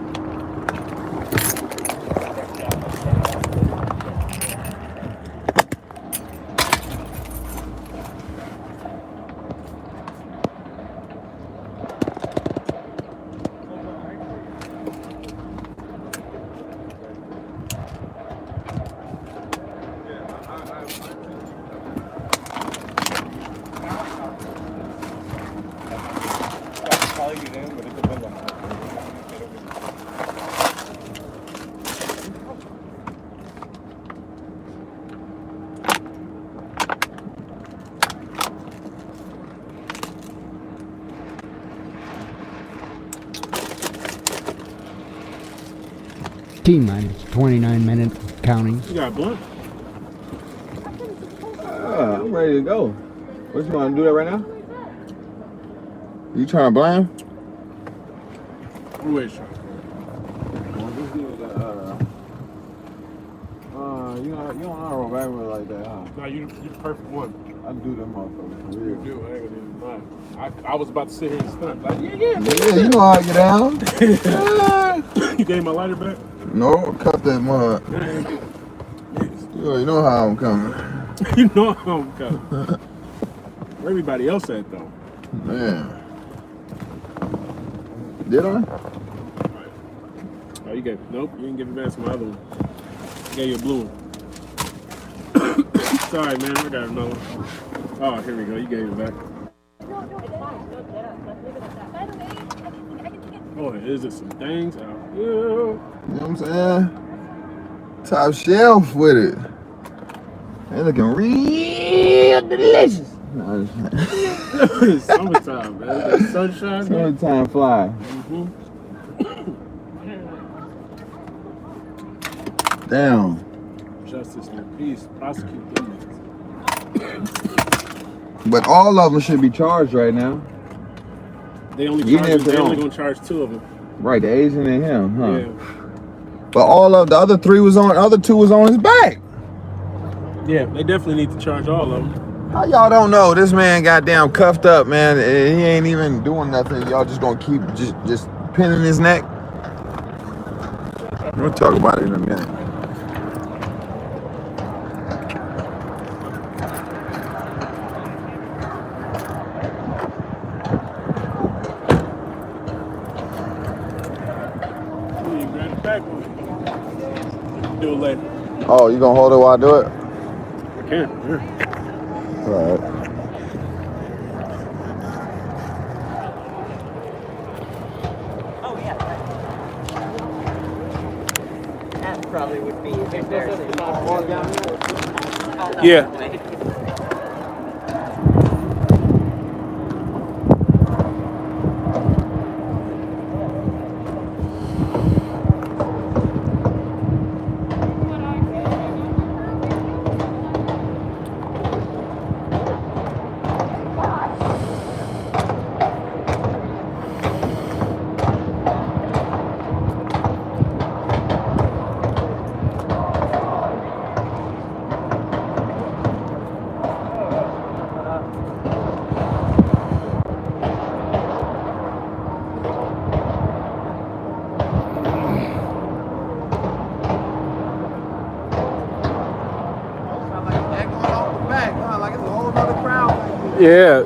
T-minus 29 minutes counting. You got a blunt? I'm ready to go. What, you want to do that right now? You trying to blame? Who is You don't know back with like that, huh? No, you the perfect one. I do them motherfuckers. You do. I ain't gonna do mine. I was about to sit here and stunt. Like, yeah, Yeah, you know how I get down. You gave my lighter back? No, cut that mud. You already know how I'm coming. You know how I'm coming. Where everybody else at, though? Man. Did I? Oh, you gave nope. You didn't give it back to my other one. I gave you a blue one. Sorry, man. I got another one. Oh, here we go. You gave it back. Oh, is it some things out here? You know what I'm saying? Top shelf with it. They looking real delicious. No, It's summertime, man. That sunshine. summertime fly. Mm-hmm. Damn. Justice and peace. Prosecute them. But all of them should be charged right now. They only Even charge. if they They only don't. gonna charge 2 of them. Right, the Asian and him, huh? Yeah. But all of the other 2 was on his back. Yeah, they definitely need to charge all of them. How y'all don't know this man goddamn cuffed up, man? And he ain't even doing nothing. Y'all just gonna keep just pinning his neck. We'll talk about it in a minute. You grab the back one. Do it later. Oh, you gonna hold it while I do it? I can. Yeah. All right. Probably would be embarrassing. Yeah. Yeah.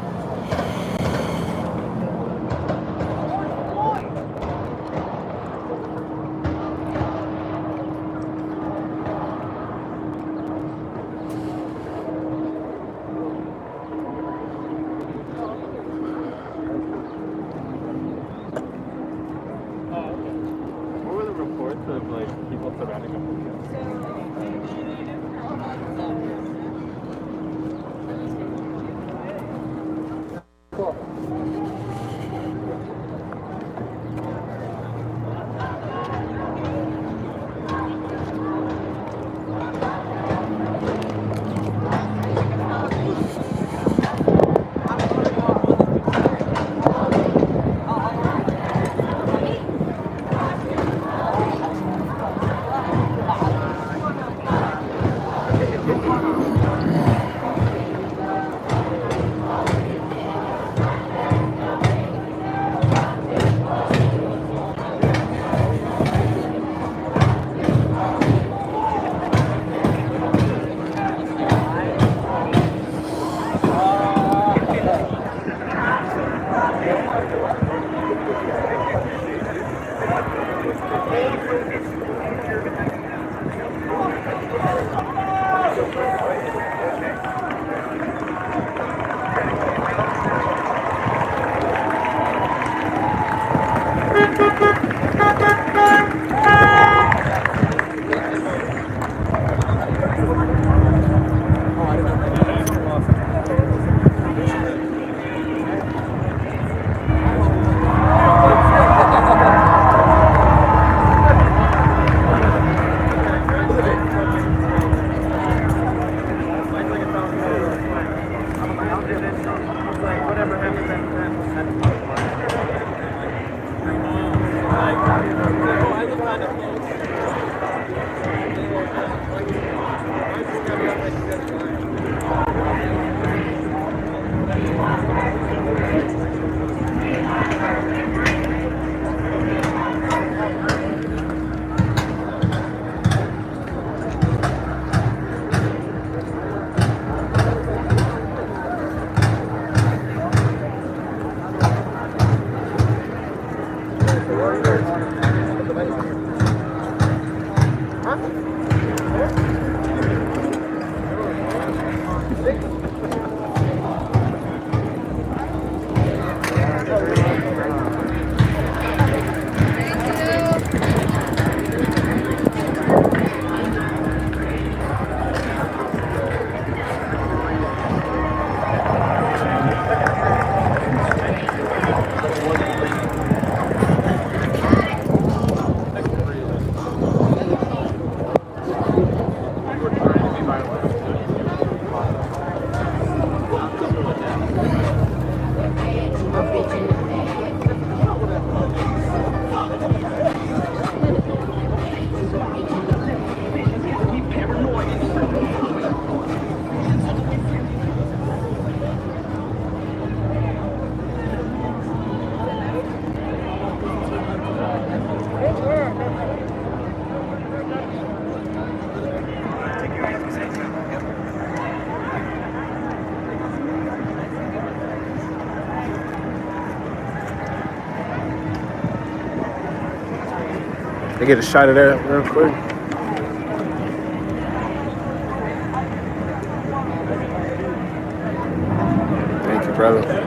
I get a shot of that real quick. Thank you, brother.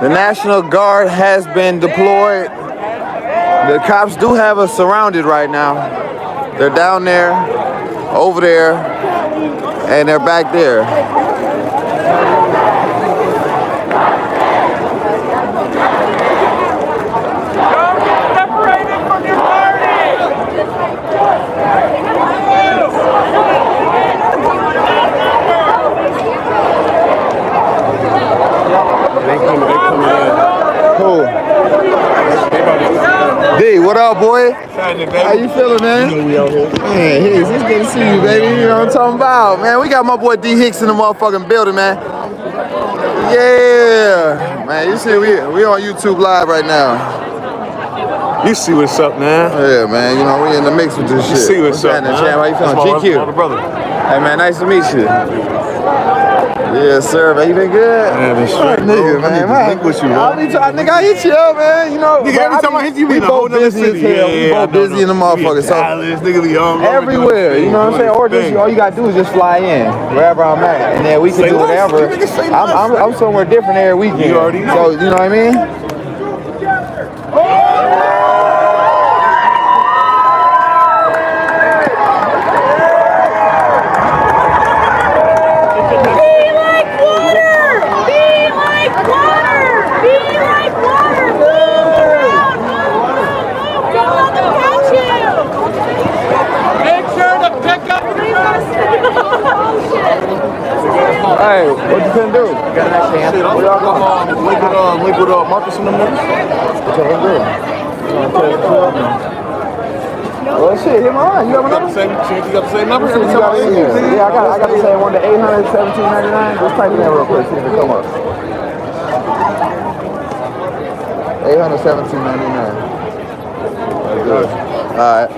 The National Guard has been deployed. The cops do have us surrounded right now. They're down there, over there, and they're back there. Cool. D, what up, boy? How you feeling, man? Man, Hicks, it's good to see you, baby. You know what I'm talking about, man. We got my boy D Hicks in the motherfucking building, man. Yeah, man. You see, we on YouTube Live right now. You see what's up, man. Yeah, man. You know, we in the mix with this shit. You see what's up, man. How you feeling? GQ. My brother. Hey, man. Nice to meet you. Yes, sir, man. You been good? Man, been straight, nigga, bro. man. I need to link with you, bro. Nigga, I hit you up, man. You know, Nigga, every time I hit you, we in a whole both nother busy city. as hell. We both busy in the motherfucker. So Dallas, nigga, we all everywhere, you know what I'm saying? Or just all you gotta do is just fly in wherever I'm at, and then we can do whatever. I'm somewhere different every weekend. You already know. So you know what I mean? Hey, what you finna do? Got a nice hand. What y'all going? Link with Marcus and them niggas. What y'all gonna do? Well, shit, hit my line. You got my number? You got the same number? Yeah, I got the same one, the 800-1799. Just type it in real quick, see if it come up. 800-1799. Good. Alright.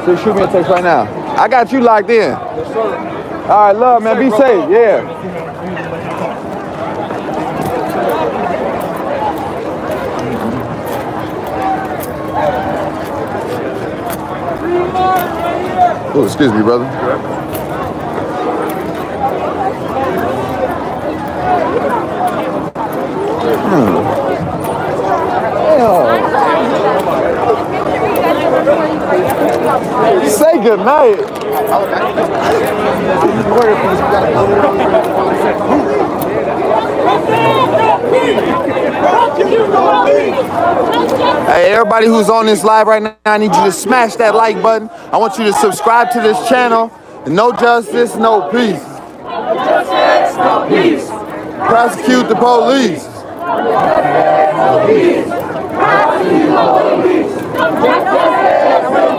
So shoot me a text right now. I got you locked in. Yes, sir. Alright, love, man. Be safe. Yeah. Oh, excuse me, brother. Say good night. Hey, everybody who's on this live right now, I need you to smash that like button. I want you to subscribe to this channel. No justice, no peace. No justice, no peace. Prosecute the police. No peace. Prosecute the police.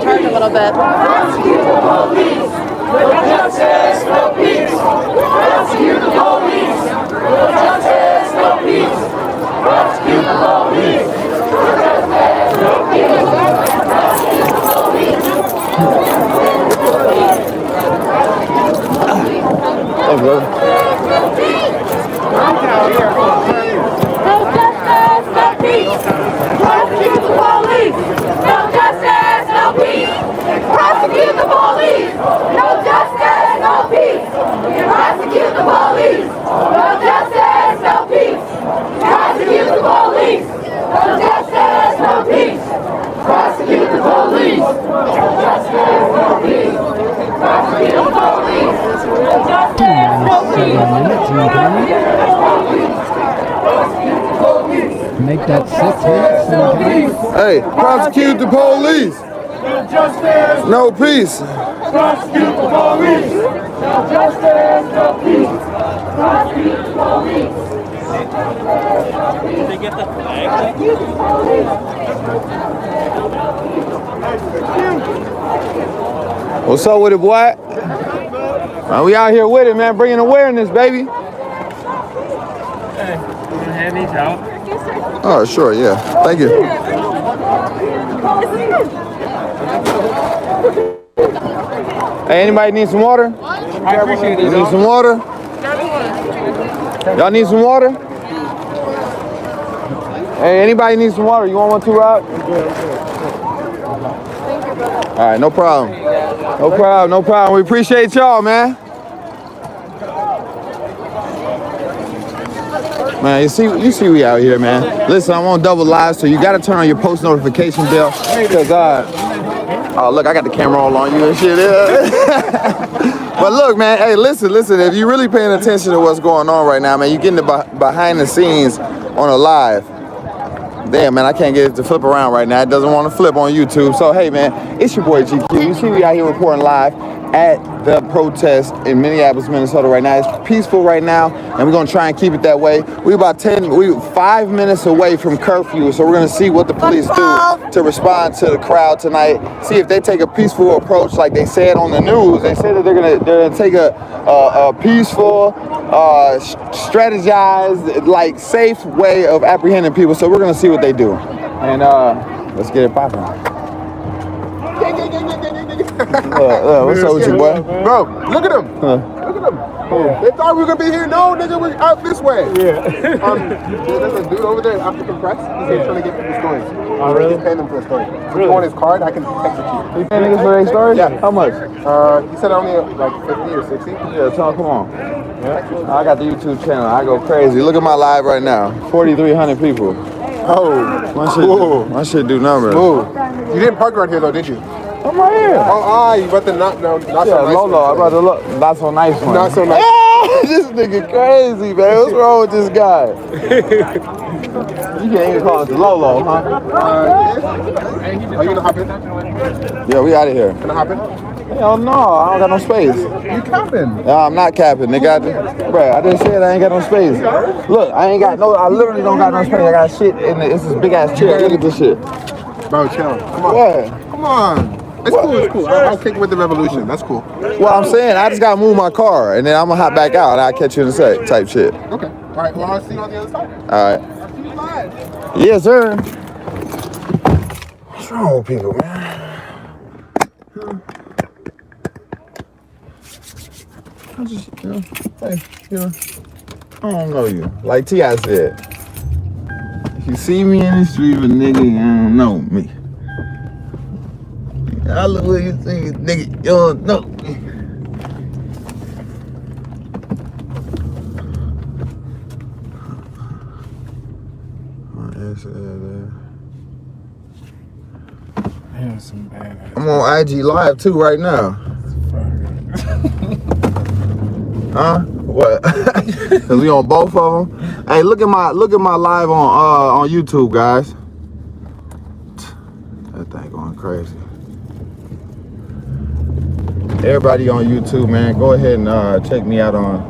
Turn a little bit. Prosecute the police. No justice, no peace. Prosecute the police. No justice, no peace. Prosecute the police. No justice, no peace. Prosecute the police. Thanks, brother. No justice, no peace. Prosecute the police. No justice, no peace. Prosecute the police. No justice, no peace. Prosecute the police. No justice, no peace. Prosecute the police. No justice, no peace. Prosecute the police. No justice, no peace. Prosecute the police. No justice, no peace. Make that 6 minutes. Hey, prosecute the police. No justice. No peace. Prosecute the police. No justice, no peace. Prosecute the police. Did they get the flag? What's up with it, boy? We out here with it, man, bringing awareness, baby. Hey, you wanna hand these out? Oh, sure, yeah. Thank you. Hey, anybody need some water? I appreciate You it. need some water? Y'all need some water? Hey, anybody need some water? You want one too, Rob? All right, no problem. No problem, no problem. We appreciate y'all, man. Man, you see we out here, man. Listen, I'm on double live, so you gotta turn on your post notification bell. Cause oh look, I got the camera all on you and shit. But look, man, hey, listen, if you're really paying attention to what's going on right now, man, you're getting the behind the scenes on a live. Damn, man, I can't get it to flip around right now. It doesn't want to flip on YouTube. So, hey, man, it's your boy GQ. You see we out here reporting live at the protest in Minneapolis, Minnesota right now. It's peaceful right now, and we're going to try and keep it that way. We're 5 minutes away from curfew, so we're going to see what the police do to respond to the crowd tonight. See if they take a peaceful approach like they said on the news. They said that they're gonna take a peaceful, strategized, like safe way of apprehending people. So we're going to see what they do. And let's get it popping. What's up with you, boy? Bro, look at them. Look at them. They thought we were gonna be here. No, nigga, we're out this way. Yeah. There's a dude over there, African Press. He's trying to get people stories. Oh, really? He's paying them for the story. Really? On his card, I can text it to you. You paying niggas for their stories? Yeah. How much? He said only like 50 or 60. Yeah, come on. Yeah. I got the YouTube channel. I go crazy. Look at my live right now. 4,300 people. Oh, my shit do numbers. You didn't park right here though, did you? I'm right here. You about to not so nice. Lolo, I'm about to look. Not so nice one. Not so nice. This nigga crazy, man. What's wrong with this guy? You can't even call it the Lolo, huh? Are you gonna hop in? Yeah, we out of here. Can I hop in? Hell no, I don't got no space. You capping? No, I'm not capping, nigga. I just said I ain't got no space. Look, I literally don't got no space. I got shit in it's this big ass chair. Look at this shit. Bro, chill. Come on. What? Come on. It's cool, it's cool. I'll kick with the revolution. That's cool. Well, I'm saying I just gotta move my car and then I'm gonna hop back out and I'll catch you in a sec type shit. Okay. All right, well, I'll see you on the other side. All right. I'll see you live. Yes, sir. What's wrong with people, man? I just, I don't know you. Like T.I. said, if you see me in the street with a nigga, you don't know me. I look what you see, nigga, you don't know me. I'm on IG Live too right now. Huh? What? Cause we on both of them. Hey, look at my live on YouTube, guys. That thing going crazy. Everybody on YouTube, man, go ahead and check me out on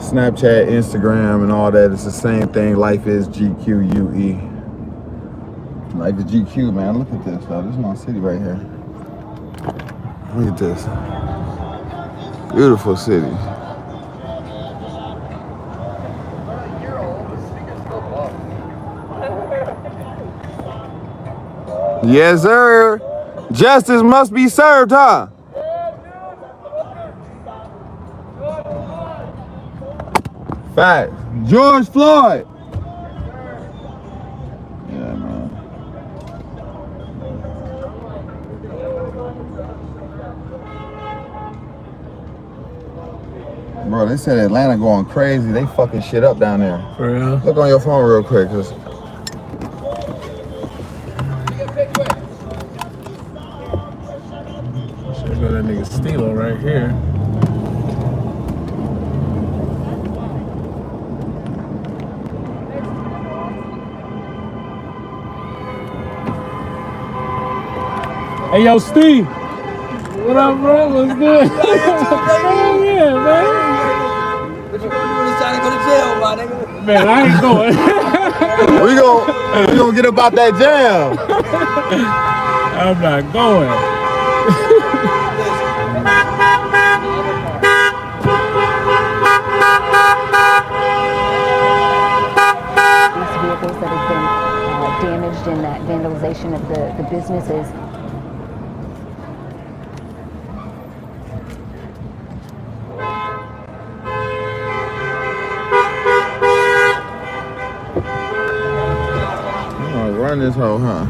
Snapchat, Instagram, and all that. It's the same thing. Life is GQUE. Life is GQ, man. Look at this, though. This is my city right here. Look at this. Beautiful city. Yes, sir. Justice must be served, huh? Facts. George Floyd. Yeah, man. Bro, they said Atlanta going crazy. They fucking shit up down there. For real? Look on your phone real quick, cause should go that nigga Stilo right here. Hey, yo, Steve. What up, bro? What's good? Oh, yeah, man. What you gonna do when it's time to go to jail, my nigga? Man, I ain't going. we gonna get about that jam. I'm not going. These vehicles that have been damaged in that vandalization of the businesses. Run this hoe, huh?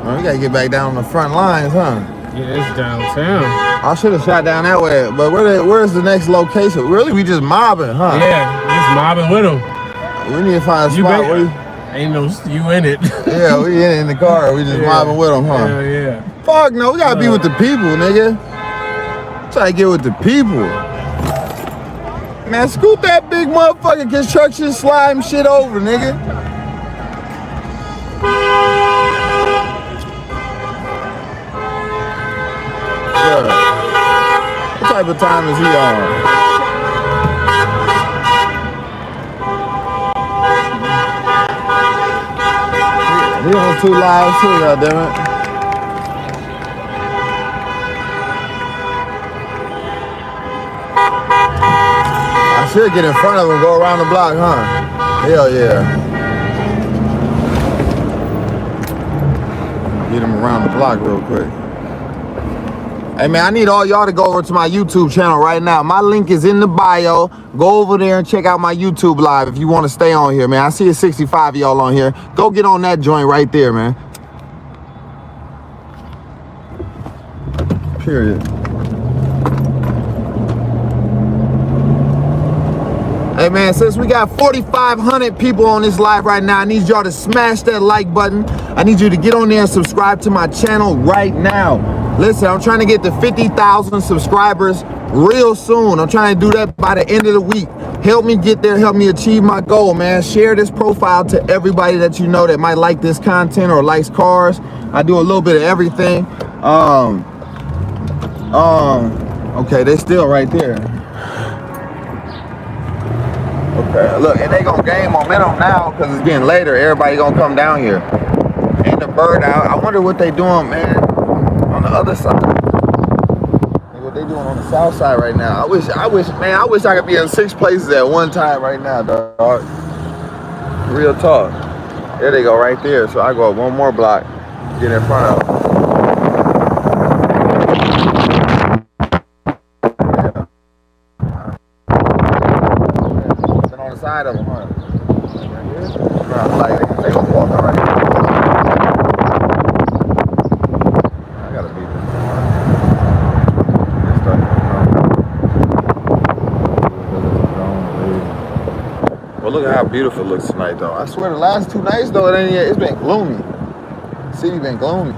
Oh, we gotta get back down on the front lines, huh? Yeah, it's downtown. I should have shot down that way, but where's the next location? Really, we just mobbing, huh? Yeah, just mobbing with them. We need to find a spot where ain't no you in it. Yeah, we in the car. We just mobbing with them, huh? Hell yeah. Fuck no, we gotta be with the people, nigga. Try to get with the people. Man, scoot that big motherfucking construction slime shit over, nigga. Yeah. What type of time is he on? He on 2 lives too, goddammit. I should get in front of him and go around the block, huh? Hell yeah. Get him around the block real quick. Hey man, I need all y'all to go over to my YouTube channel right now. My link is in the bio. Go over there and check out my YouTube live if you want to stay on here, man. I see 65 of y'all on here. Go get on that joint right there, man. Period. Hey man, since we got 4,500 people on this live right now, I need y'all to smash that like button. I need you to get on there and subscribe to my channel right now. Listen, I'm trying to get to 50,000 subscribers real soon. I'm trying to do that by the end of the week. Help me get there, help me achieve my goal, man. Share this profile to everybody that you know that might like this content or likes cars. I do a little bit of everything. Okay, they still right there. Okay, look, and they gonna gain momentum now because it's getting later. Everybody gonna come down here. And the bird out. I wonder what they doing, man, on the other side. What they doing on the south side right now. I wish, man, I wish I could be in 6 places at one time right now, dog. Real talk. There they go right there. So I go up 1 more block, get in front of them. Side of them, huh? Like, they gonna walk all right. I gotta beat this. Well, look at how beautiful it looks tonight, though. I swear, the last 2 nights, though, it's been gloomy. The city been gloomy.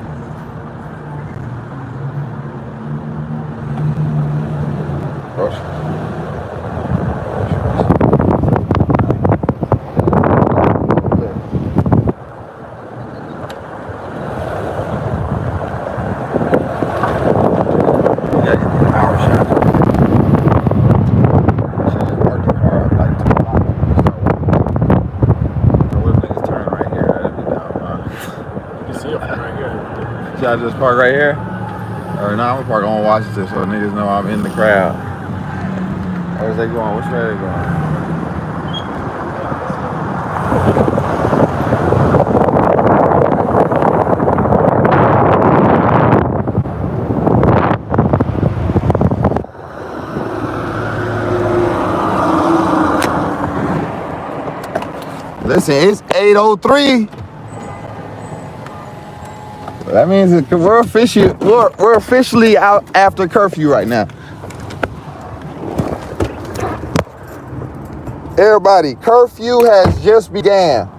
I just park right here? Or no, I'm gonna park on Washington so niggas know I'm in the crowd. Where's they going? Which way are they going? Listen, it's 8:03. That means we're officially out after curfew right now. Everybody, curfew has just began.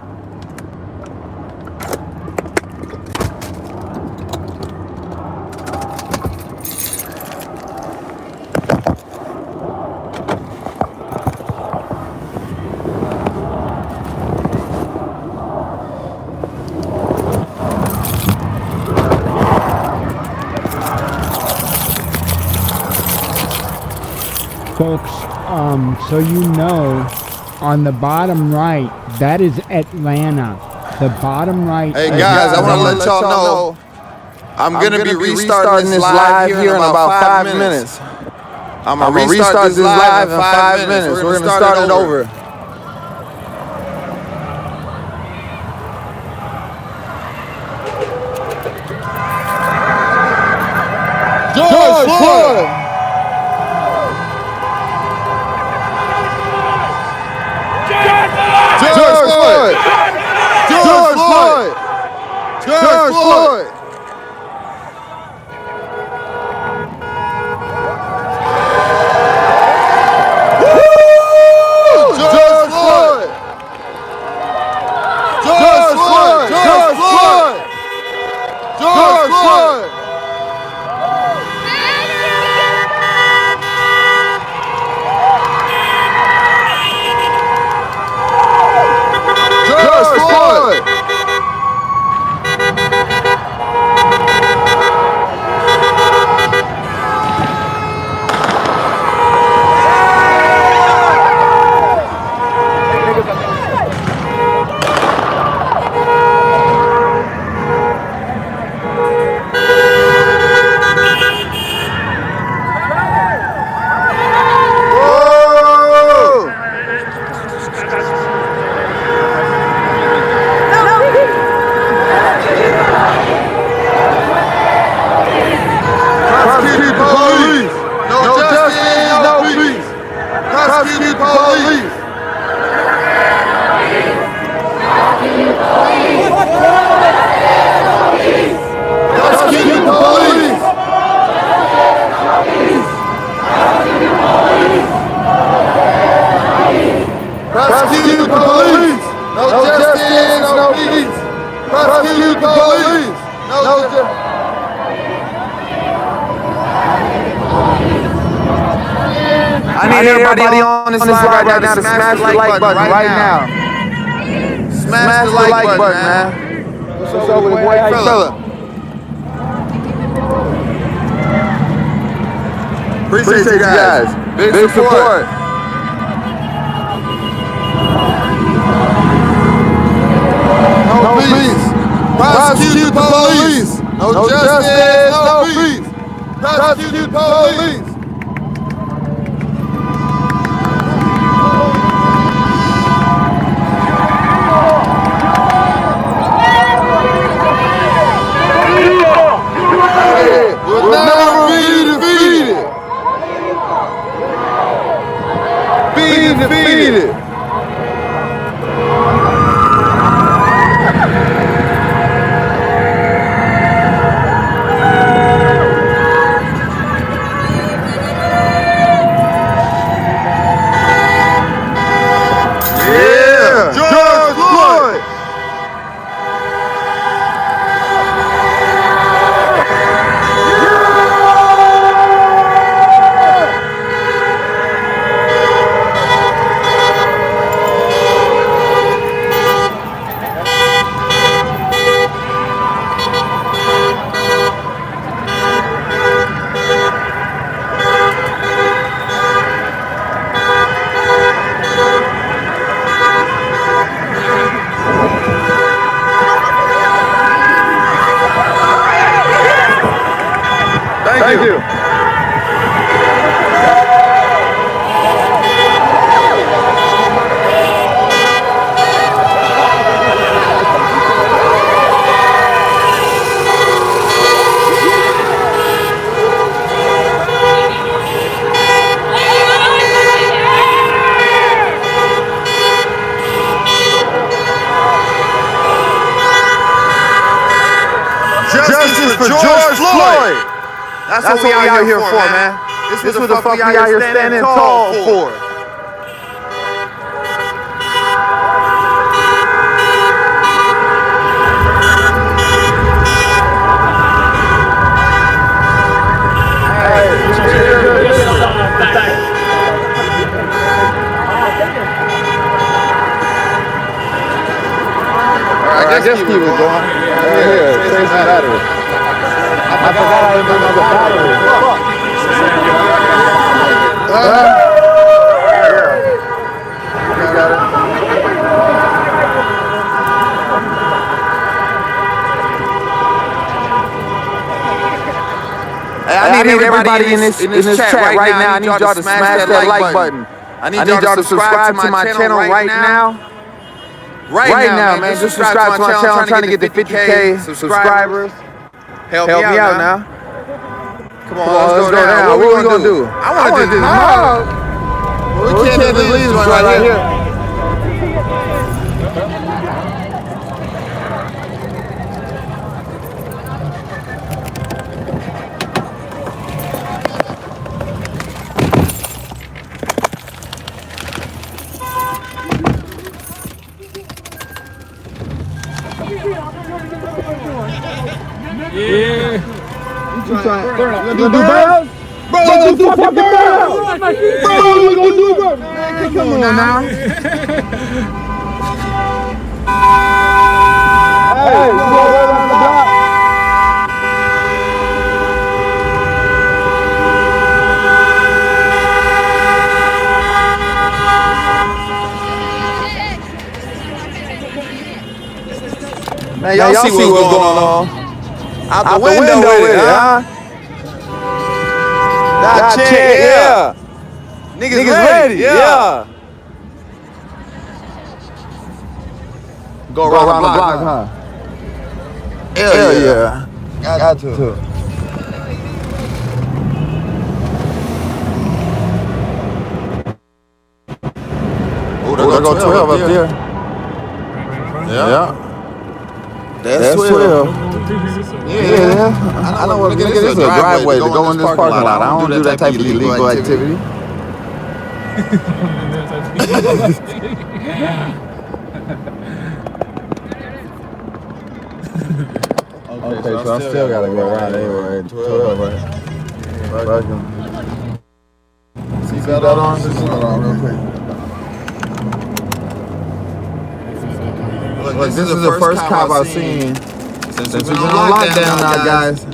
Folks, so you know, on the bottom right, that is Atlanta. The bottom right. Hey guys, I want to let y'all know I'm gonna be restarting this live here in about 5 minutes. I'm gonna restart this live in 5 minutes. We're gonna start it over. George Floyd! George Floyd! George Floyd! George Floyd! George Floyd! I need everybody on this live right now to smash the like button right now. Smash the like button, man. What's up with the boy fella? Appreciate you guys. Big support. No peace. Prosecute the police. No justice, no peace. Prosecute the police. We'll never be defeated. Be defeated. Yeah, George Floyd. Thank you. Justice for George Floyd. That's what we out here for, man. This is what the fuck we out here standing tall for. I guess keep it going. Here, change that battery. I forgot I didn't bring my battery. You got it. Hey, I need everybody in this chat right now. I need y'all to smash that like button. I need y'all to subscribe to my channel right now. Right now, man. Just subscribe to my channel. I'm trying to get to 50K subscribers. Help me out now. Come on, let's go down. What are we gonna do? I want to do this. No. We can't just leave this one right here. Yeah. You trying to do barrels? Bro, let's do fucking barrels! Bro, we gonna do it, bro! Man, come on now. Hey, we go right around the block. Man, y'all see what's going on. Out the window with it, huh? That check, yeah. Niggas ready, yeah. Go around the block, huh? Hell yeah. Got to. Oh, there go 12 up there. Yeah. That's 12. Yeah. I know what. This is a driveway to go in this parking lot. I don't do that type of illegal activity. Okay, so I still gotta go around anyway. 12, right? Fuck him. Seatbelt on? Seatbelt on real quick. Look, this is the first cop I've seen since we've been on lockdown now, guys.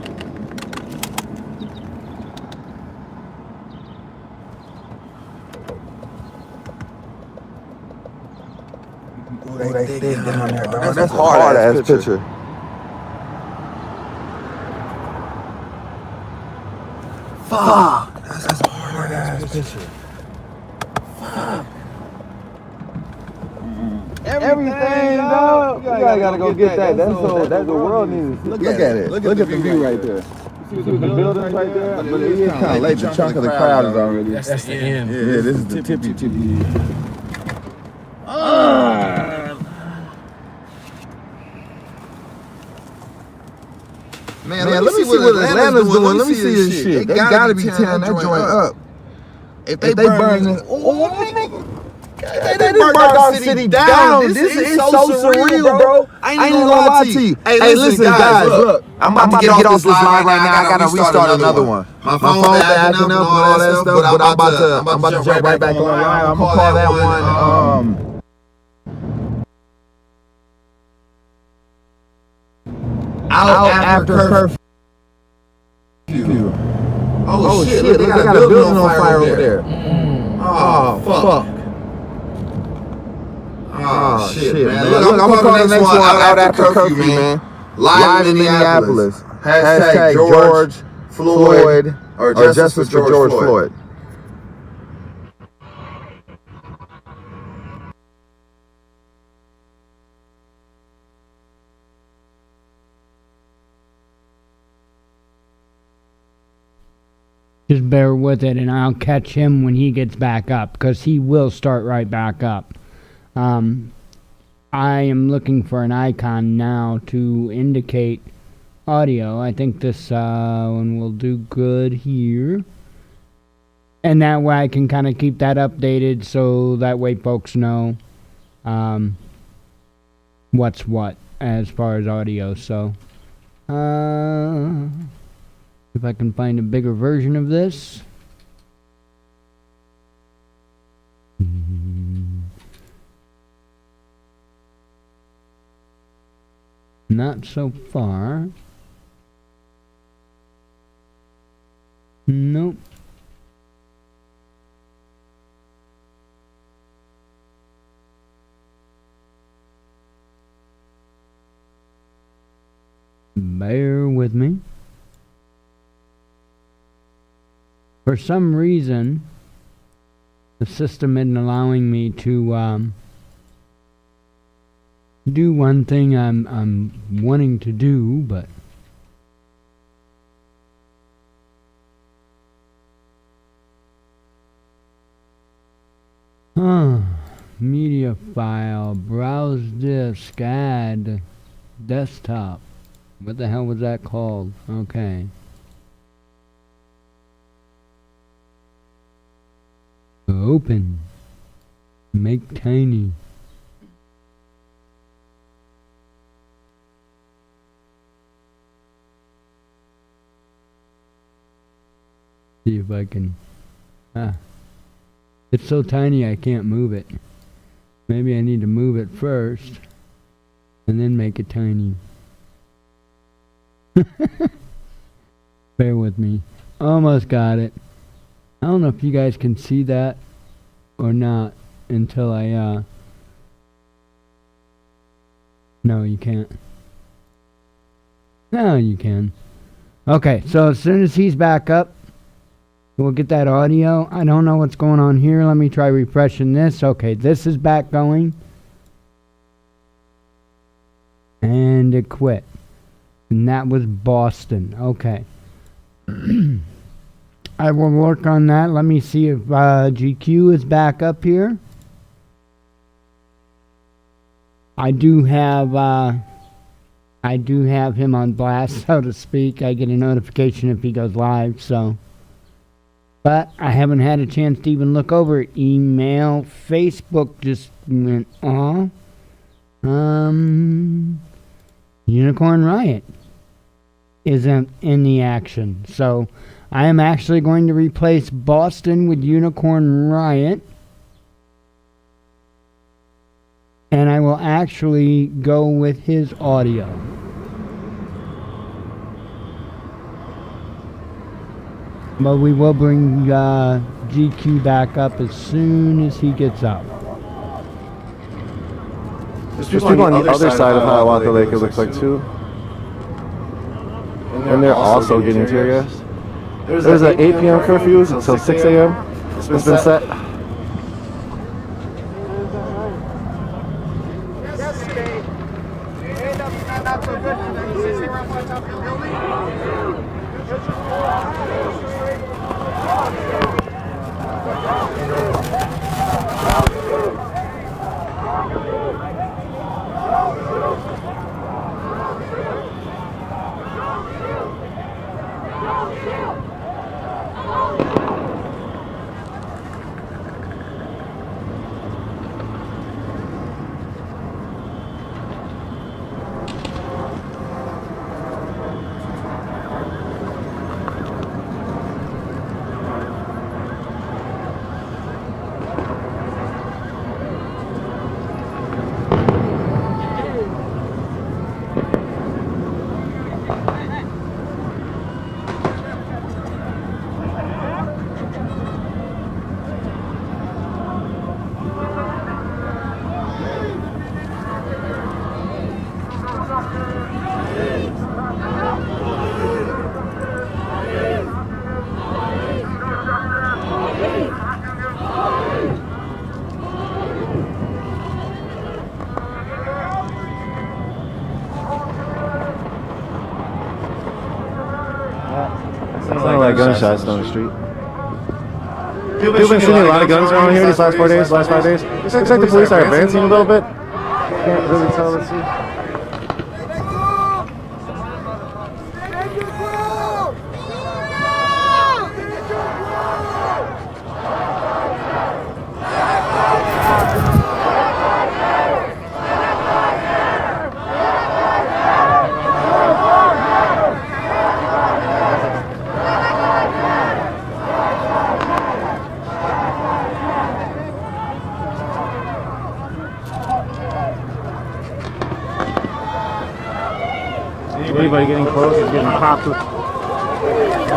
They down there, bro. That's a hard-ass picture. Fuck! That's a hard-ass picture. Fuck! Everything, dog. You gotta go get that. That's the world needs. Look at it. Look at the view right there. You see the buildings right there? But it's kind of late. The chunk of the crowd is already. That's the end. Yeah, this is the tippy. Man, let me see what Atlanta's doing. Let me see this shit. They gotta be tearing that joint up. If they burn this, they burn our city down. This is so surreal, bro. I ain't gonna lie to you. Hey, listen, guys, look. I'm about to get off this live right now. I gotta restart another one. My phone's acting up and all that stuff, but I'm about to jump right back online. I'm gonna call that one. Out after curfew. Oh shit! They got a building on fire over there. Oh fuck! Oh shit, man! Look, I'm gonna call the next one out after curfew, man. Live in Minneapolis. Hashtag George Floyd or Justice for George Floyd. Just bear with it, and I'll catch him when he gets back up, because he will start right back up. I am looking for an icon now to indicate audio. I think this one will do good here. And that way I can kind of keep that updated, so that way folks know what's what as far as audio. So, if I can find a bigger version of this. Not so far. Nope. Bear with me. For some reason, the system isn't allowing me to do one thing I'm wanting to do, but media file, browse disk, add, desktop. What the hell was that called? Okay. Open. Make tiny. See if I can. It's so tiny I can't move it. Maybe I need to move it first. and then make it tiny. Bear with me. Almost got it. I don't know if you guys can see that or not until I, no, you can't. No, you can. Okay, so as soon as he's back up, we'll get that audio. I don't know what's going on here. Let me try refreshing this. Okay, this is back going. And it quit. And that was Boston. Okay. I will work on that. Let me see if GQ is back up here. I do have him on blast, so to speak. I get a notification if he goes live, so. But I haven't had a chance to even look over it. Email, Facebook just went off. Unicorn Riot isn't in the action. So I am actually going to replace Boston with Unicorn Riot. And I will actually go with his audio. But we will bring GQ back up as soon as he gets up. There's people on the other side of Hiawatha Lake, it looks like, too. And they're also getting tear gas. There's an 8 p.m. curfew until 6 a.m. It's been set. Sounded like gunshots down the street. People have been shooting a lot of guns around here these last 4 days, last 5 days. It looks like the police are advancing a little bit. Can't really tell, let's see. Anybody getting close is getting popped with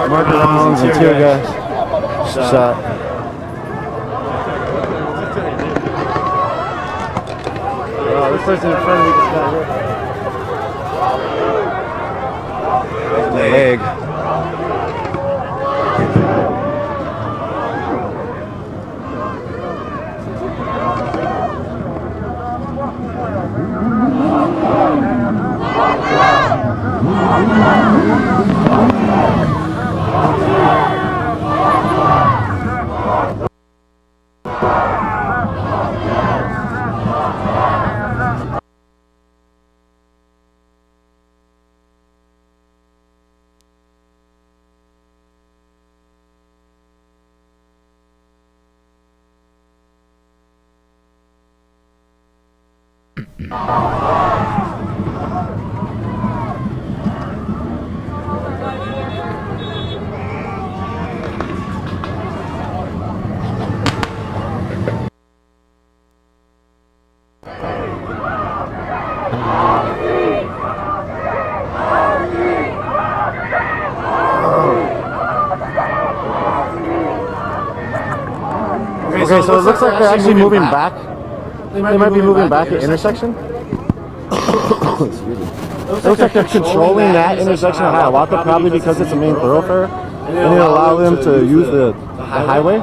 marker rounds and tear gas. Shot. Oh, this person in front of me just got hit. Leg. looks like they're actually moving back. They might be moving back at intersection. It looks like they're controlling that intersection of Hiawatha, probably because it's a main thoroughfare, and they allow them to use the highway.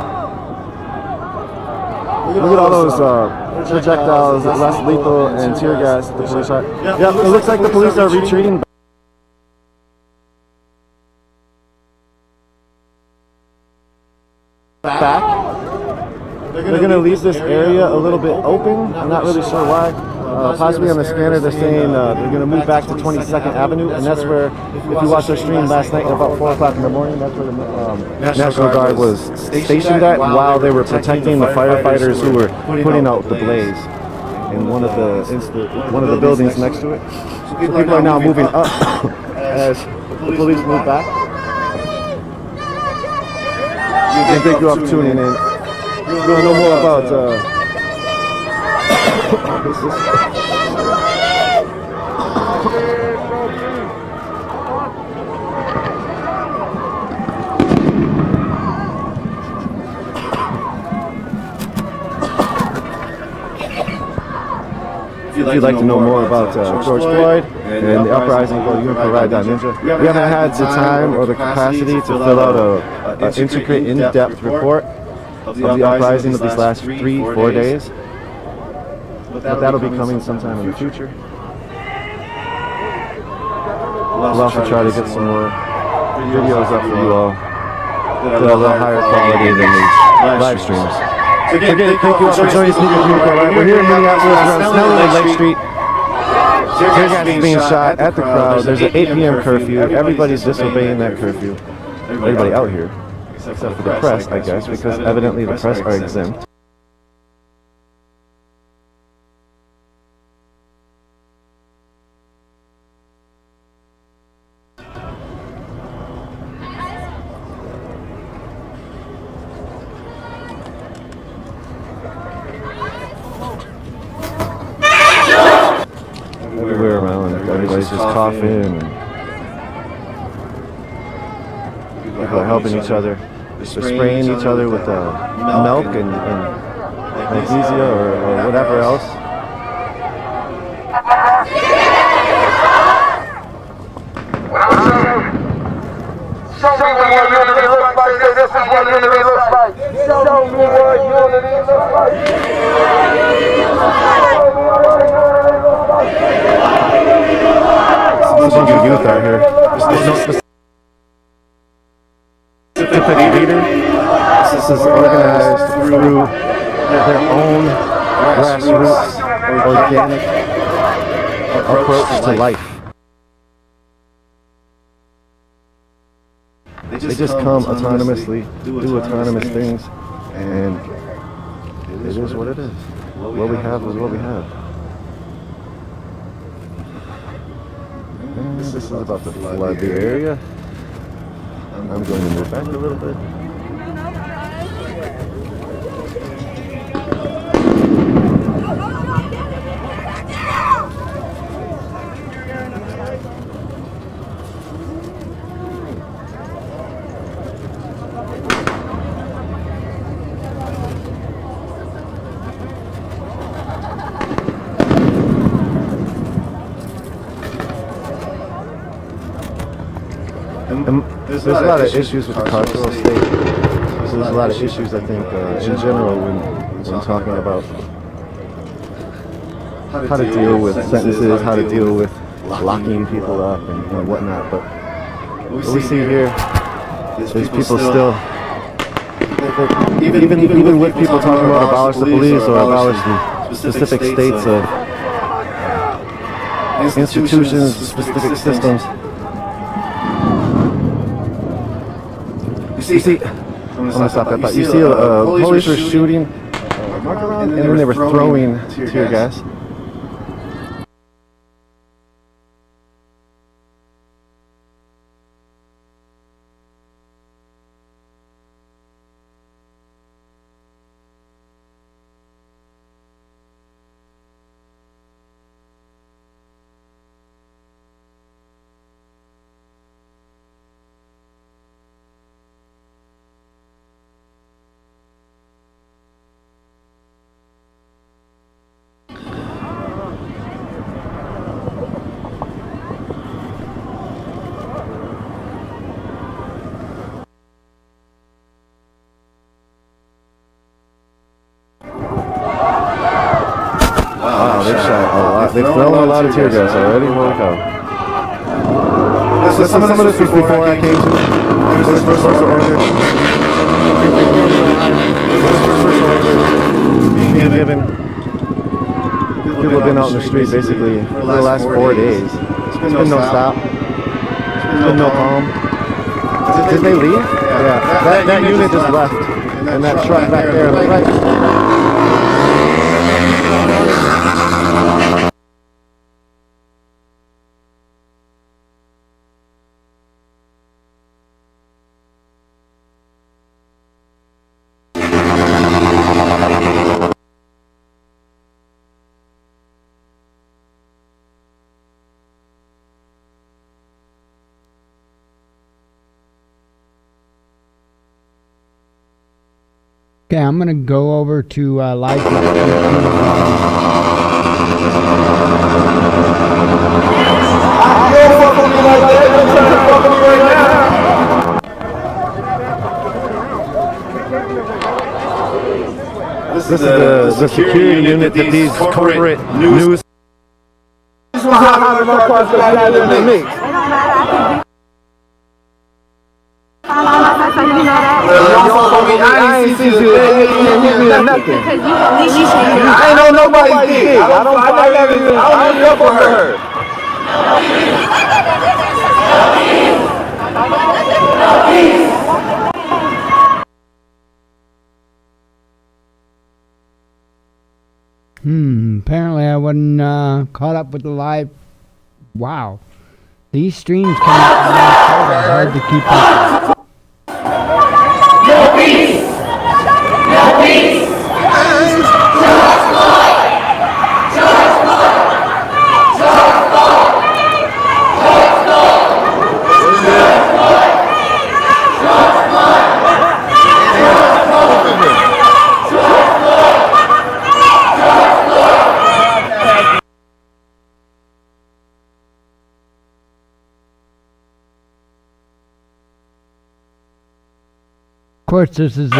Look at all those projectiles, less lethal, and tear gas the police shot. Yep, it looks like the police are retreating back. They're going to leave this area a little bit open. I'm not really sure why. Possibly on the scanner, they're saying they're going to move back to 22nd Avenue, and that's where, if you watched our stream last night at about 4 o'clock in the morning, that's where the National Guard was stationed at while they were protecting the firefighters who were putting out the blaze in one of the buildings next to it. So people are now moving up as the police move back. And thank you all for tuning in. You want to know more about if you'd like to know more about George Floyd and the uprising, go to uniformride.ninja. We haven't had the time or the capacity to fill out an intricate, in-depth report of the uprising of these last 3-4 days. But that'll be coming sometime in the future. We'll also try to get some more videos up for you all that are a little higher quality than these live streams. So again, thank you all for joining us. We're here in Minneapolis around Snell and Lake Street. Tear gas is being shot at the crowd. There's an 8 p.m. curfew. Everybody's disobeying that curfew. Everybody out here, except for the press, I guess, because evidently the press are exempt. Everywhere around, everybody's just coughing, and people are helping each other. They're spraying each other with milk and magnesia or whatever else. Show me what unity looks like. This is what unity looks like. Show me what unity looks like. There's a bunch of youth out here. There's no specific leader. This is organized through their own grassroots, organic approach to life. They just come autonomously, do autonomous things, and it is what it is. What we have is what we have. And this is about to flood the area. I'm going to move back a little bit. There's a lot of issues with the carceral state. There's a lot of issues, I think, in general when talking about how to deal with sentences, how to deal with locking people up and whatnot. But what we see here is people still, even with people talking about abolish the police or abolish the specific states of institutions, specific systems. You see, I'm gonna stop that thought. You see, police were shooting, and then they were throwing tear gas. they've thrown a lot of tear gas already. Holy cow. Listen, some of this was before I came to. It was first order. Being given. People have been out in the street basically for the last 4 days. It's been no stop. It's been no calm. Did they leave? Yeah. That unit just left. And that truck back there on the right. Okay, I'm going to go over to live. This is the security unit that these corporate news. This was how my cross the mix. I ain't see you. You hit me or nothing. I ain't know nobody's dick. I don't fuck with her. Apparently I wasn't caught up with the live. Wow. These streams come out hard to keep up. No peace! No peace! George Floyd! George Floyd! George Floyd! George Floyd! George Floyd! George Floyd! Of course, this is the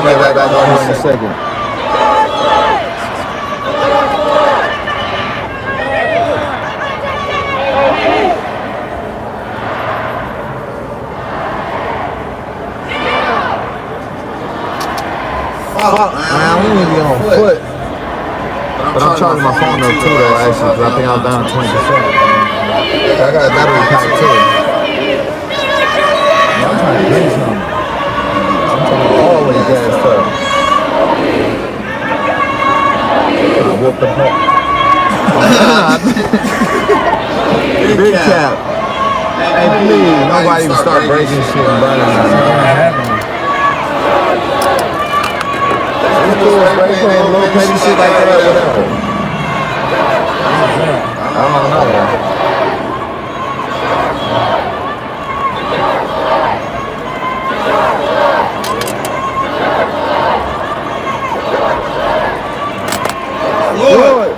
get right back on here in a second. Fuck, man, we need to be on foot. But I'm charging my phone though too though, actually, because I think I was down to 20%. I got a battery pack too. Man, I'm trying to drink something. I'm trying to always gassed up. I whooped the fuck. Big cap. Hey, please, nobody even start breaking shit and burning shit. It's cool, right? Playing little petty shit like that, whatever. I don't know. Lord.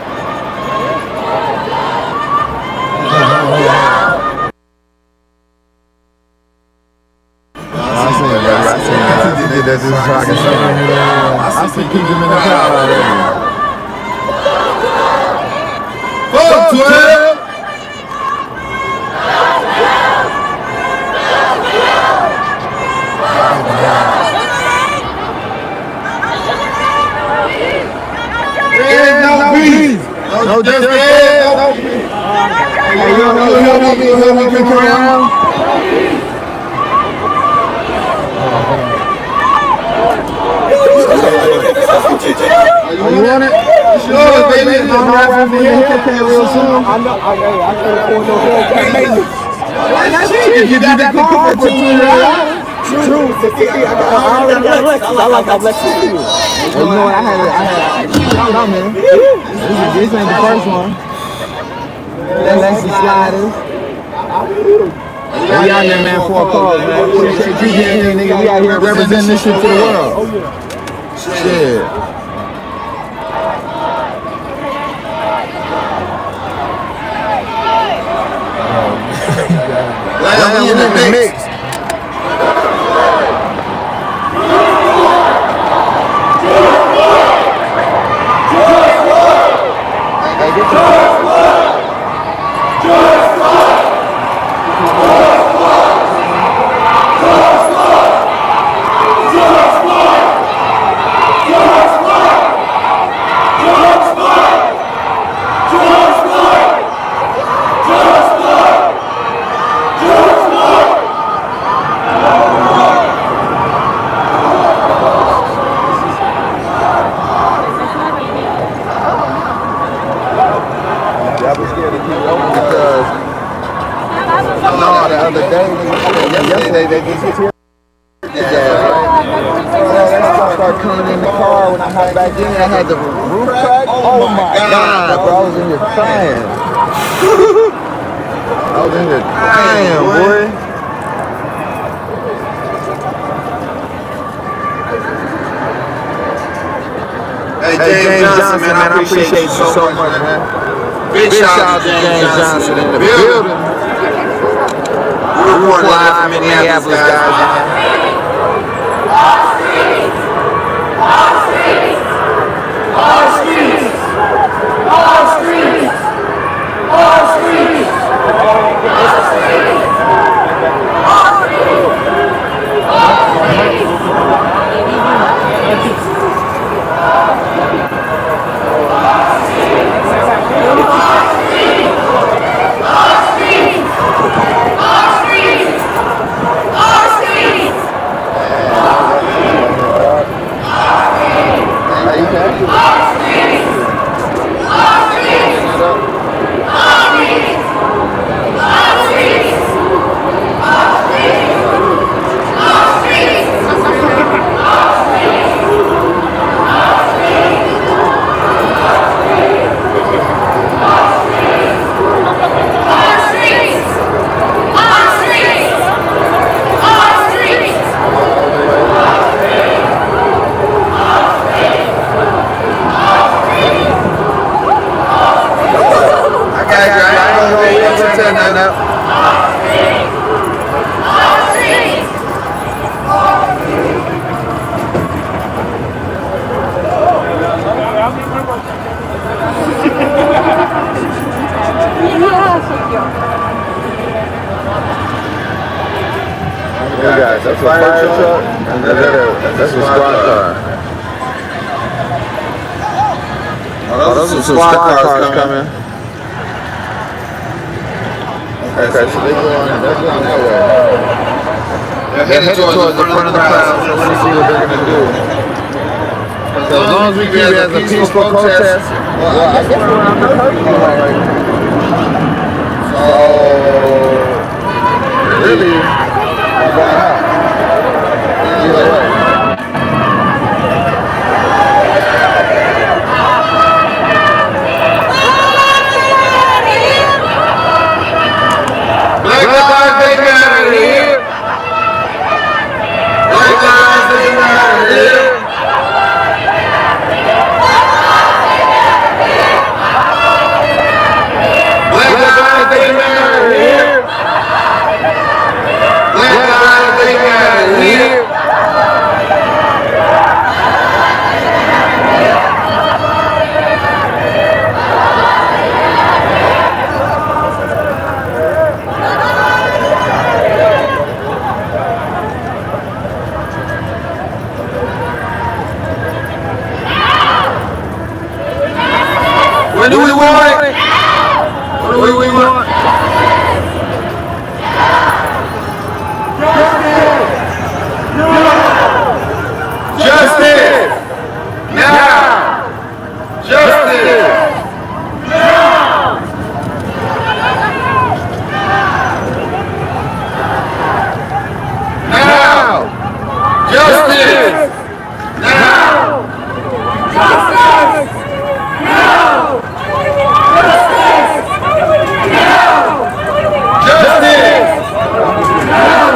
I seen it, baby. I seen it. You did that just so I can see it. I see keep him in the crowd already. Fuck, 12! No peace! No justice! No peace! Hey, you help me come around? You want it? Sure, baby. I'm right from your haircut real soon. I know. I can't afford no haircut. If you got that car for $200. True. I already got a Lexus. I like how Lexus feel. Well, you know what? I had. No, man. This ain't the first one. That Lexus sliders. We out here, man, for a cause, man. Appreciate you getting here, nigga. We out here representing this shit to the world. Oh, yeah. Shit. Glad we in the mix. They just here. Start coming in the car when I hopped back in. I had the roof crack. Oh my God, bro! I was in here crying. I was in here crying, boy. Hey, James Johnson, man, I appreciate you so much, man. Big shout out to James Johnson in the building. We're reporting live from Minneapolis, guys. fire truck? That's a squad car. Oh, those are some squad cars coming. Okay, so they're going that way. They're headed towards the front of the crowd, so let's see what they're going to do. So as long as we keep it as a peaceful protest, well, I guess we're on the parking lot right now. So, really, we're going out. Either way. Black lives they matter here. Black lives they matter here. Black lives they matter here. Black lives they matter here. When do we want it? What do we want? Justice! Now! Justice! Now! Now! Justice! Now! Justice! Now!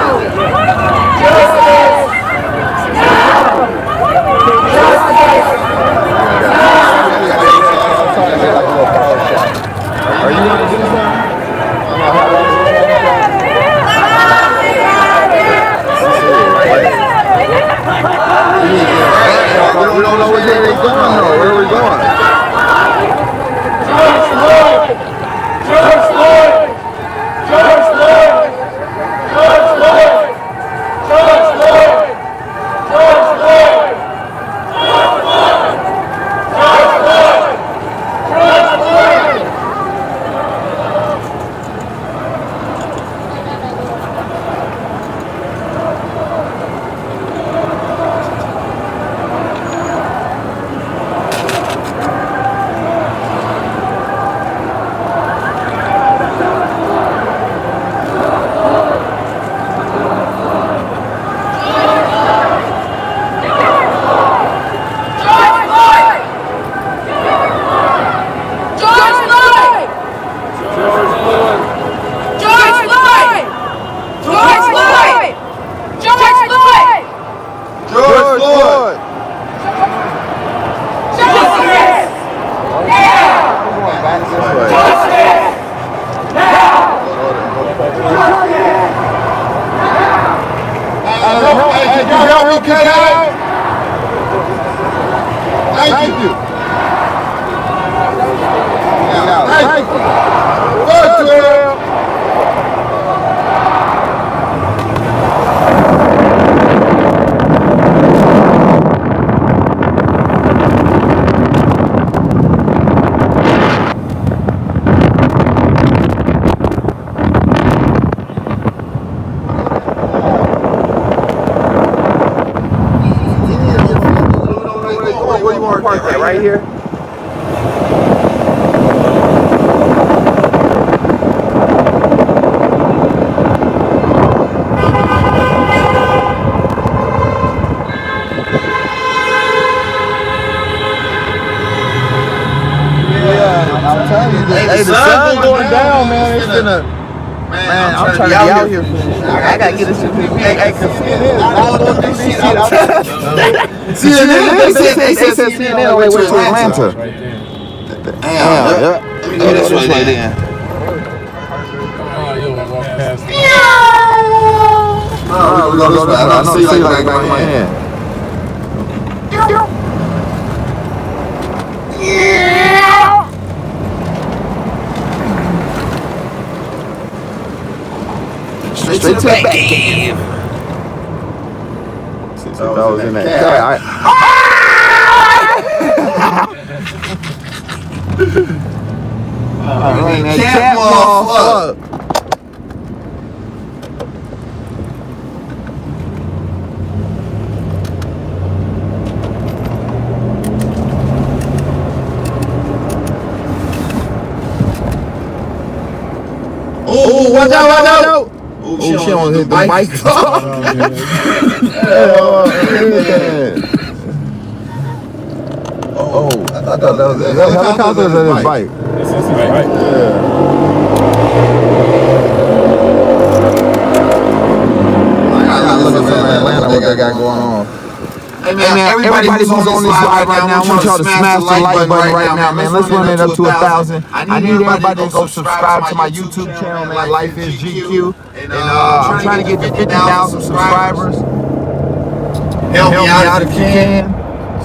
We don't know where they're going though. Where are we going? George Floyd! George Floyd! George Floyd! George Floyd! George Floyd! George Floyd! George Floyd! George Floyd! George Floyd! Right here. I'm telling you, hey, the sun's going down, man. It's gonna, man, I'm trying to be out here. I gotta get this shit. Hey, CNN, they said CNN on their way to Atlanta. Damn, let me get this right there. Alright, we're gonna go this way. I don't see like back of my hand. Straight to the back cave. that was in that cat. That cat motherfucker. Oh, watch out, watch out! Oh, she almost hit the bike. Oh, I thought that was a helicopter or is that his bike? This is his bike. I gotta look at some Atlanta, what they got going on. Hey man, everybody who's on this live right now, I want y'all to smash the like button right now, man. Let's run it up to 1,000. I need everybody to go subscribe to my YouTube channel, man. Life is GQ. And I'm trying to get to 50,000 subscribers. Help me out if you can.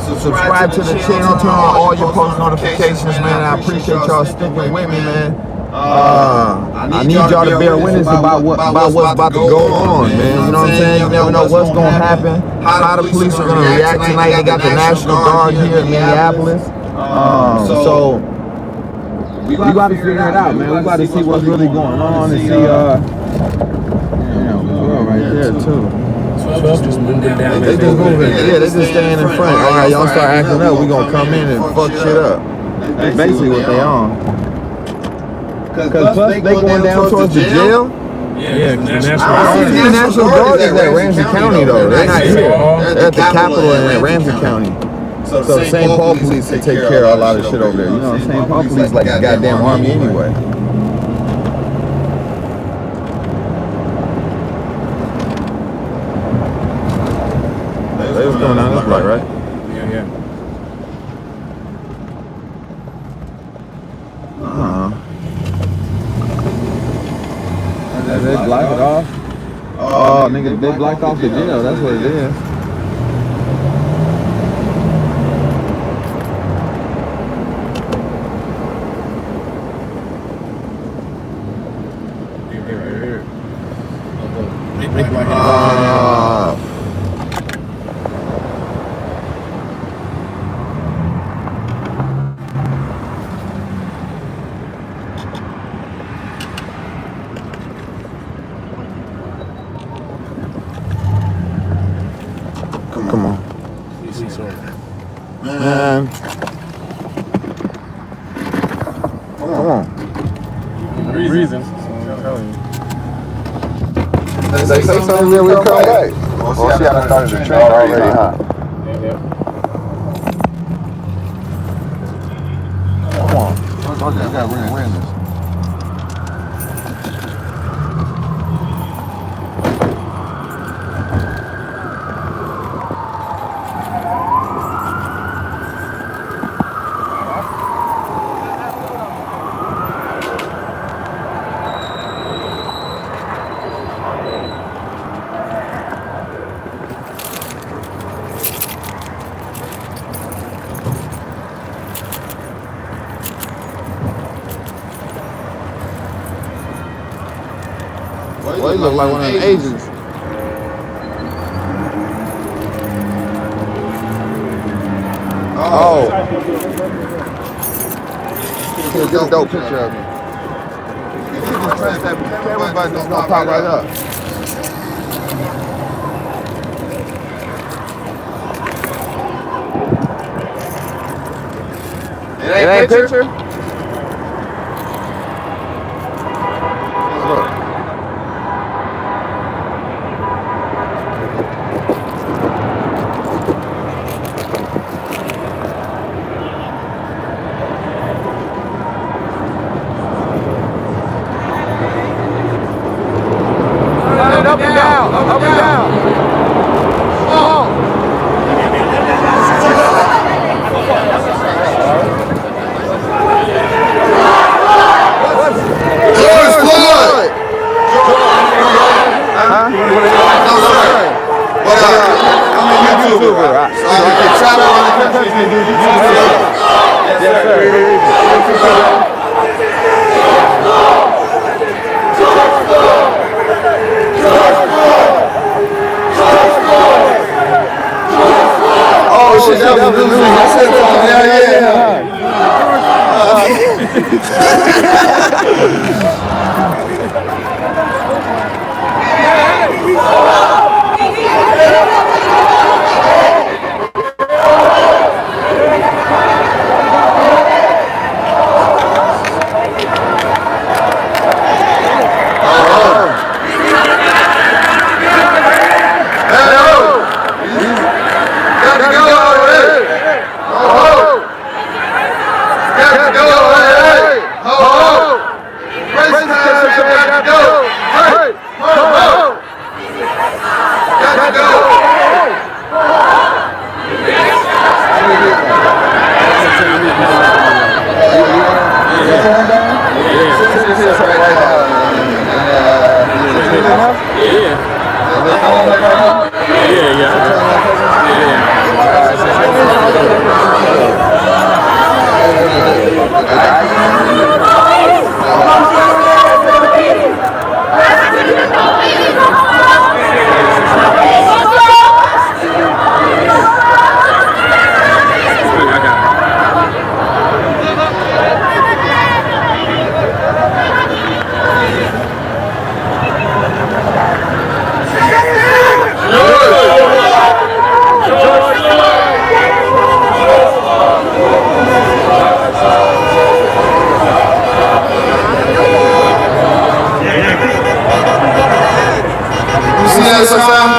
Subscribe to the channel, turn on all your post notifications, man. I appreciate y'all sticking with me, man. I need y'all to bear witness about what's about to go on, man. You know what I'm saying? You never know what's going to happen, how the police are going to react tonight. They got the National Guard here in Minneapolis. So we got to figure it out, man. We got to see what's really going on and see, damn, right there too. Just moving down. They just moving, yeah, they just staying in front. All right, y'all start acting up, we gonna come in and fuck shit up. That's basically what they on. Cause plus they going down towards the jail. Yeah, the National Guard is at Ramsey County though. They're not here. They're at the Capitol in Ramsey County. So the St. Paul police can take care of a lot of shit over there. You know, St. Paul police like the goddamn army anyway. They was coming down this block, right? Yeah. They blocked it off. Oh, nigga, they blocked off the jail. That's what it is. Come on. Man. Come on. Reason. They say something that we'll come back. Well, see, I done started the train already, huh? Come on. Okay, I gotta bring awareness. Well, he look like one of them Asians. Oh. Get a dope picture of me. You just press that camera button, it's gonna pop right up. It ain't picture? Look. Up and down, up and down. Oh. George Floyd. Huh? What I'm a YouTuber. So I can travel around the country and do YouTube. Yes, sir. definitely lose my sense on it.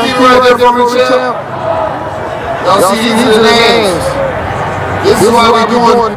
Keep right there for me, champ. Y'all see these are the names. This is why we're doing.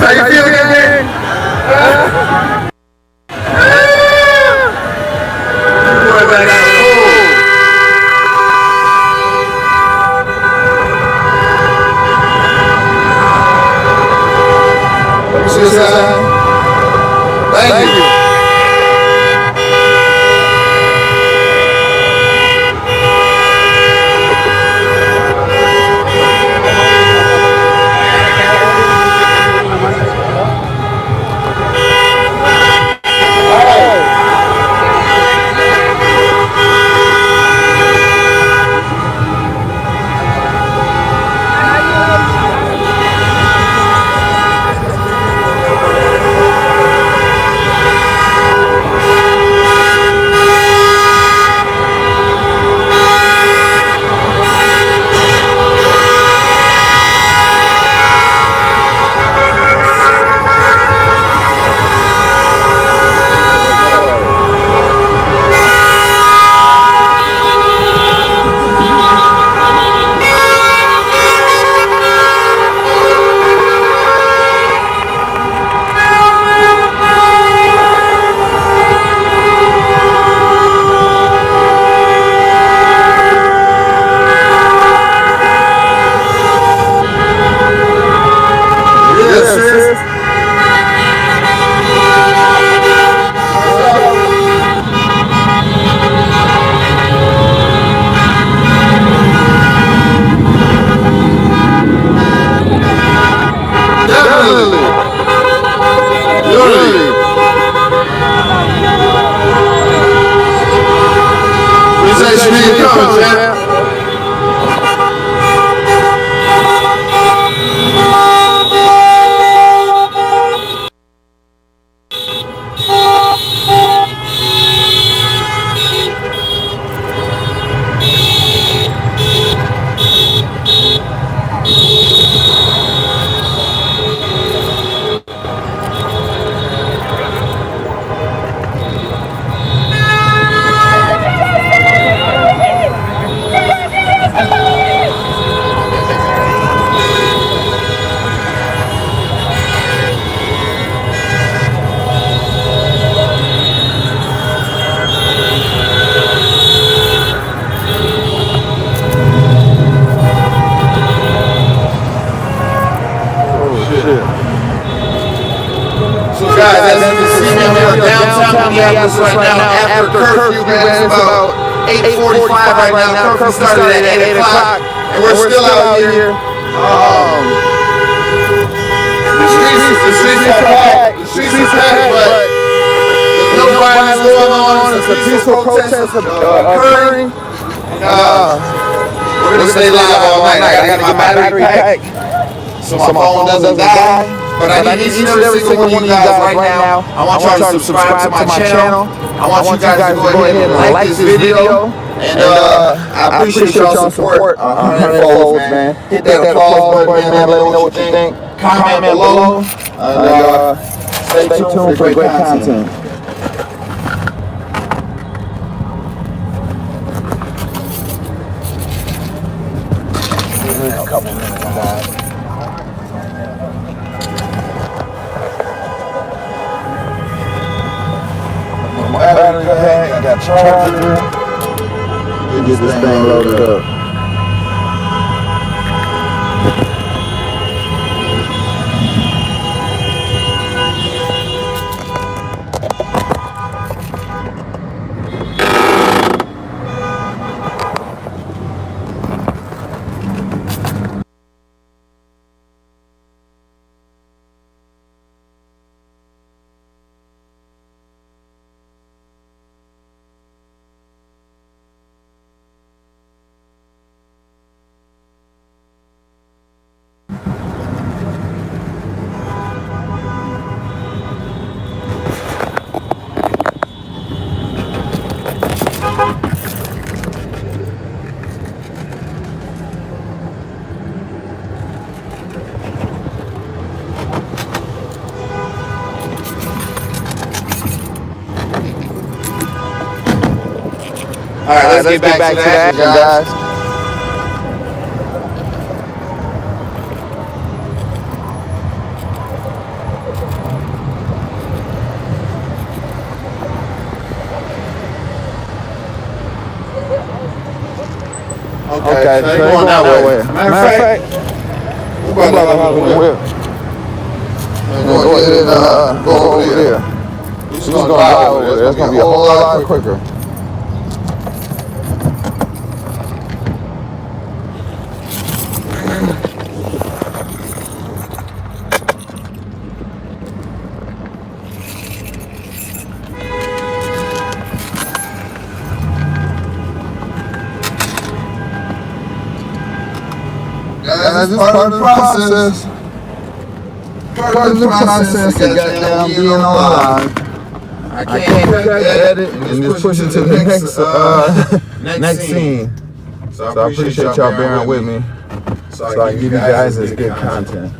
How you feel again, man? Thank you. Minneapolis right now after curfew, man. It's about 8:45 right now. Curfew started at 8 o'clock, and we're still out here. The streets are packed. The streets are packed, but there's no violence going on. It's a peaceful protest occurring. We're gonna stay live all night. I gotta get my battery pack so my phone doesn't die. But I need each and every single one of you guys right now. I want y'all to subscribe to my channel. I want you guys to go ahead and like this video. And I appreciate y'all's support on 100-fold, man. Hit that applause button, man. Let me know what you think. Comment below. And stay tuned for great content. A couple minutes, guys. My battery pack, I got charger. Get this thing loaded up. All right, let's get back to that, guys. Okay, so going that way. Matter of fact, we're about to have a whip. Go ahead and go over there. We're just going to drive over there. It's going to be a whole lot quicker. Guys, this is part of the process. Part of the process to get down being alive. I can't cut that, edit, and just push it to the next scene. So I appreciate y'all bearing with me so I can give you guys this good content.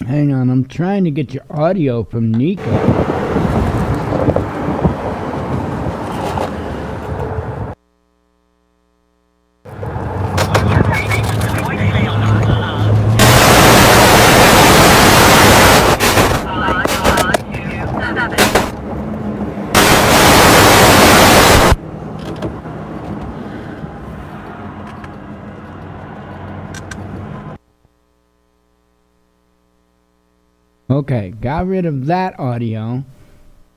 Hang on, I'm trying to get your audio from Nico. Okay, got rid of that audio.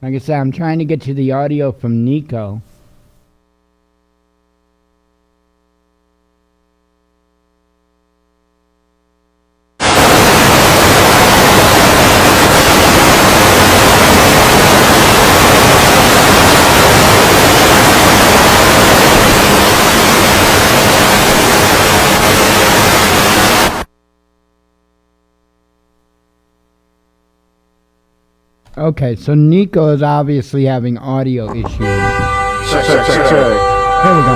Like I said, I'm trying to get you the audio from Nico. Okay, so Nico is obviously having audio issues. Check. Here we go.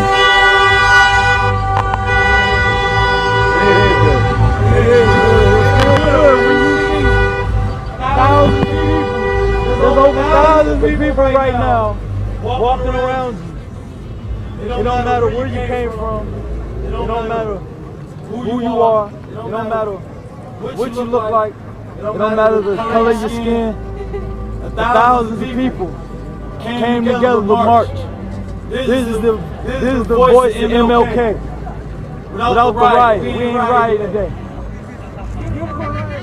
There's over thousands of people right now walking around you. It don't matter where you came from. It don't matter who you are. It don't matter what you look like. It don't matter the color of your skin. Thousands of people came together to march. This is the voice of MLK. Without the riot, we ain't rioting today.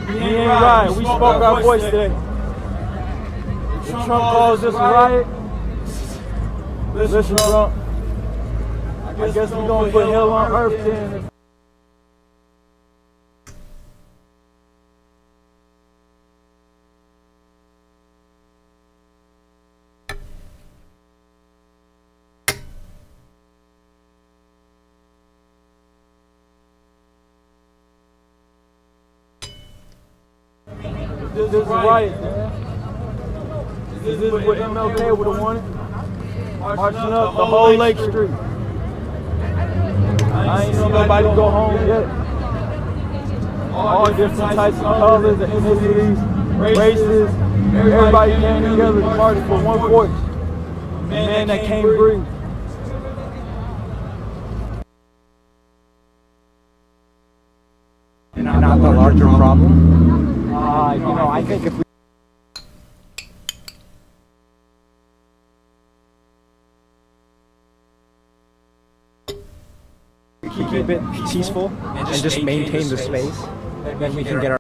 We ain't rioting. We spoke our voice today. If Trump calls this a riot, listen, Trump. I guess we're gonna put hell on earth then. This is a riot, man. This is what MLK would have wanted. Marching up the whole Lake Street. I ain't seen nobody go home yet. All different types of colors, ethnicities, races. Everybody came together to march for one voice. A man that can't breathe. Not the larger problem. I think if we keep it peaceful and just maintain the space, then we can get our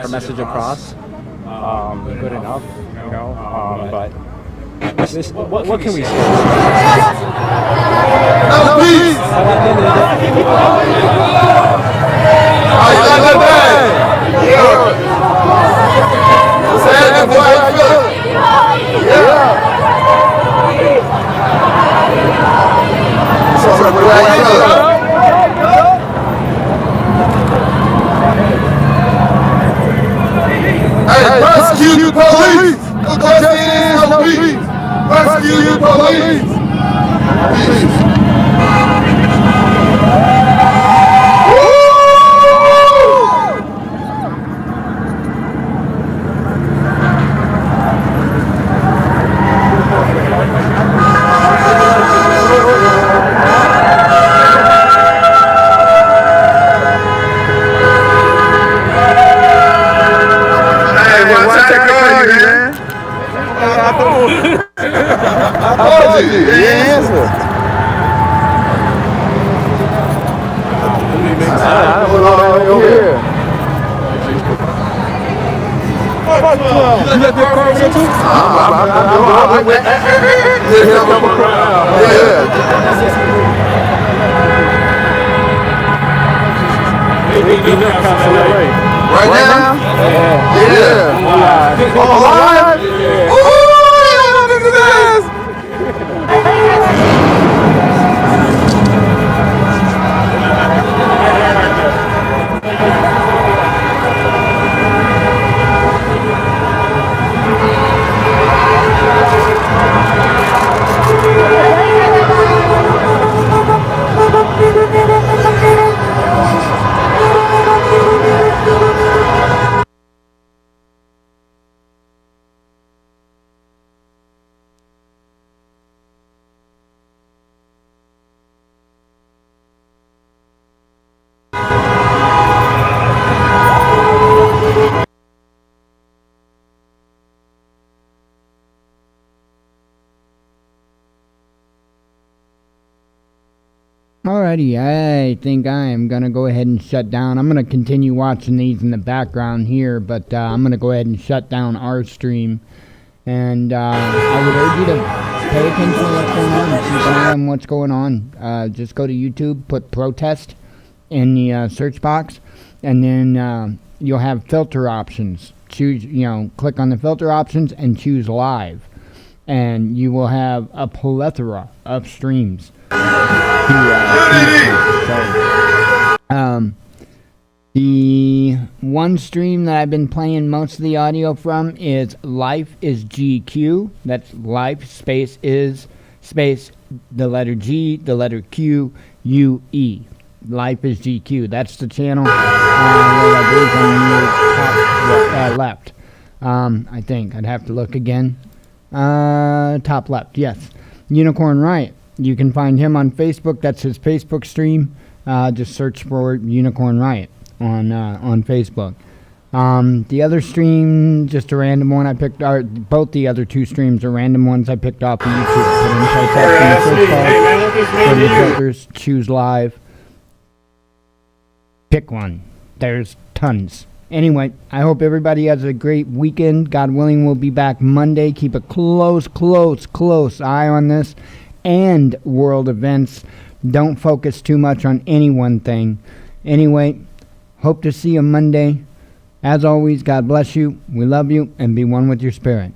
message across. Good enough, but this, what can we say? No peace! Hey, rescue police! The question is no peace! Rescue police! Peace! Right now? Yeah. All alive? Ooh, look at this! Alrighty, I think I am going to go ahead and shut down. I'm going to continue watching these in the background here, but I'm going to go ahead and shut down our stream. And I would urge you to pay attention to what's going on. Keep an eye on what's going on. Just go to YouTube, put protest in the search box, and then you'll have filter options. Choose, click on the filter options and choose live. And you will have a plethora of streams. The one stream that I've been playing most of the audio from is Life is GQ. That's Life space is space the letter G, the letter Q, U-E. Life is GQ. That's the channel top left. I think I'd have to look again. Top left, yes. Unicorn Riot. You can find him on Facebook. That's his Facebook stream. Just search for Unicorn Riot on Facebook. The other stream, just a random one I picked. Both the other two streams are random ones I picked off of YouTube. Filters, choose live. Pick one. There's tons. Anyway, I hope everybody has a great weekend. God willing, we'll be back Monday. Keep a close eye on this and world events. Don't focus too much on any one thing. Anyway, hope to see you Monday. As always, God bless you. We love you, and be one with your spirit.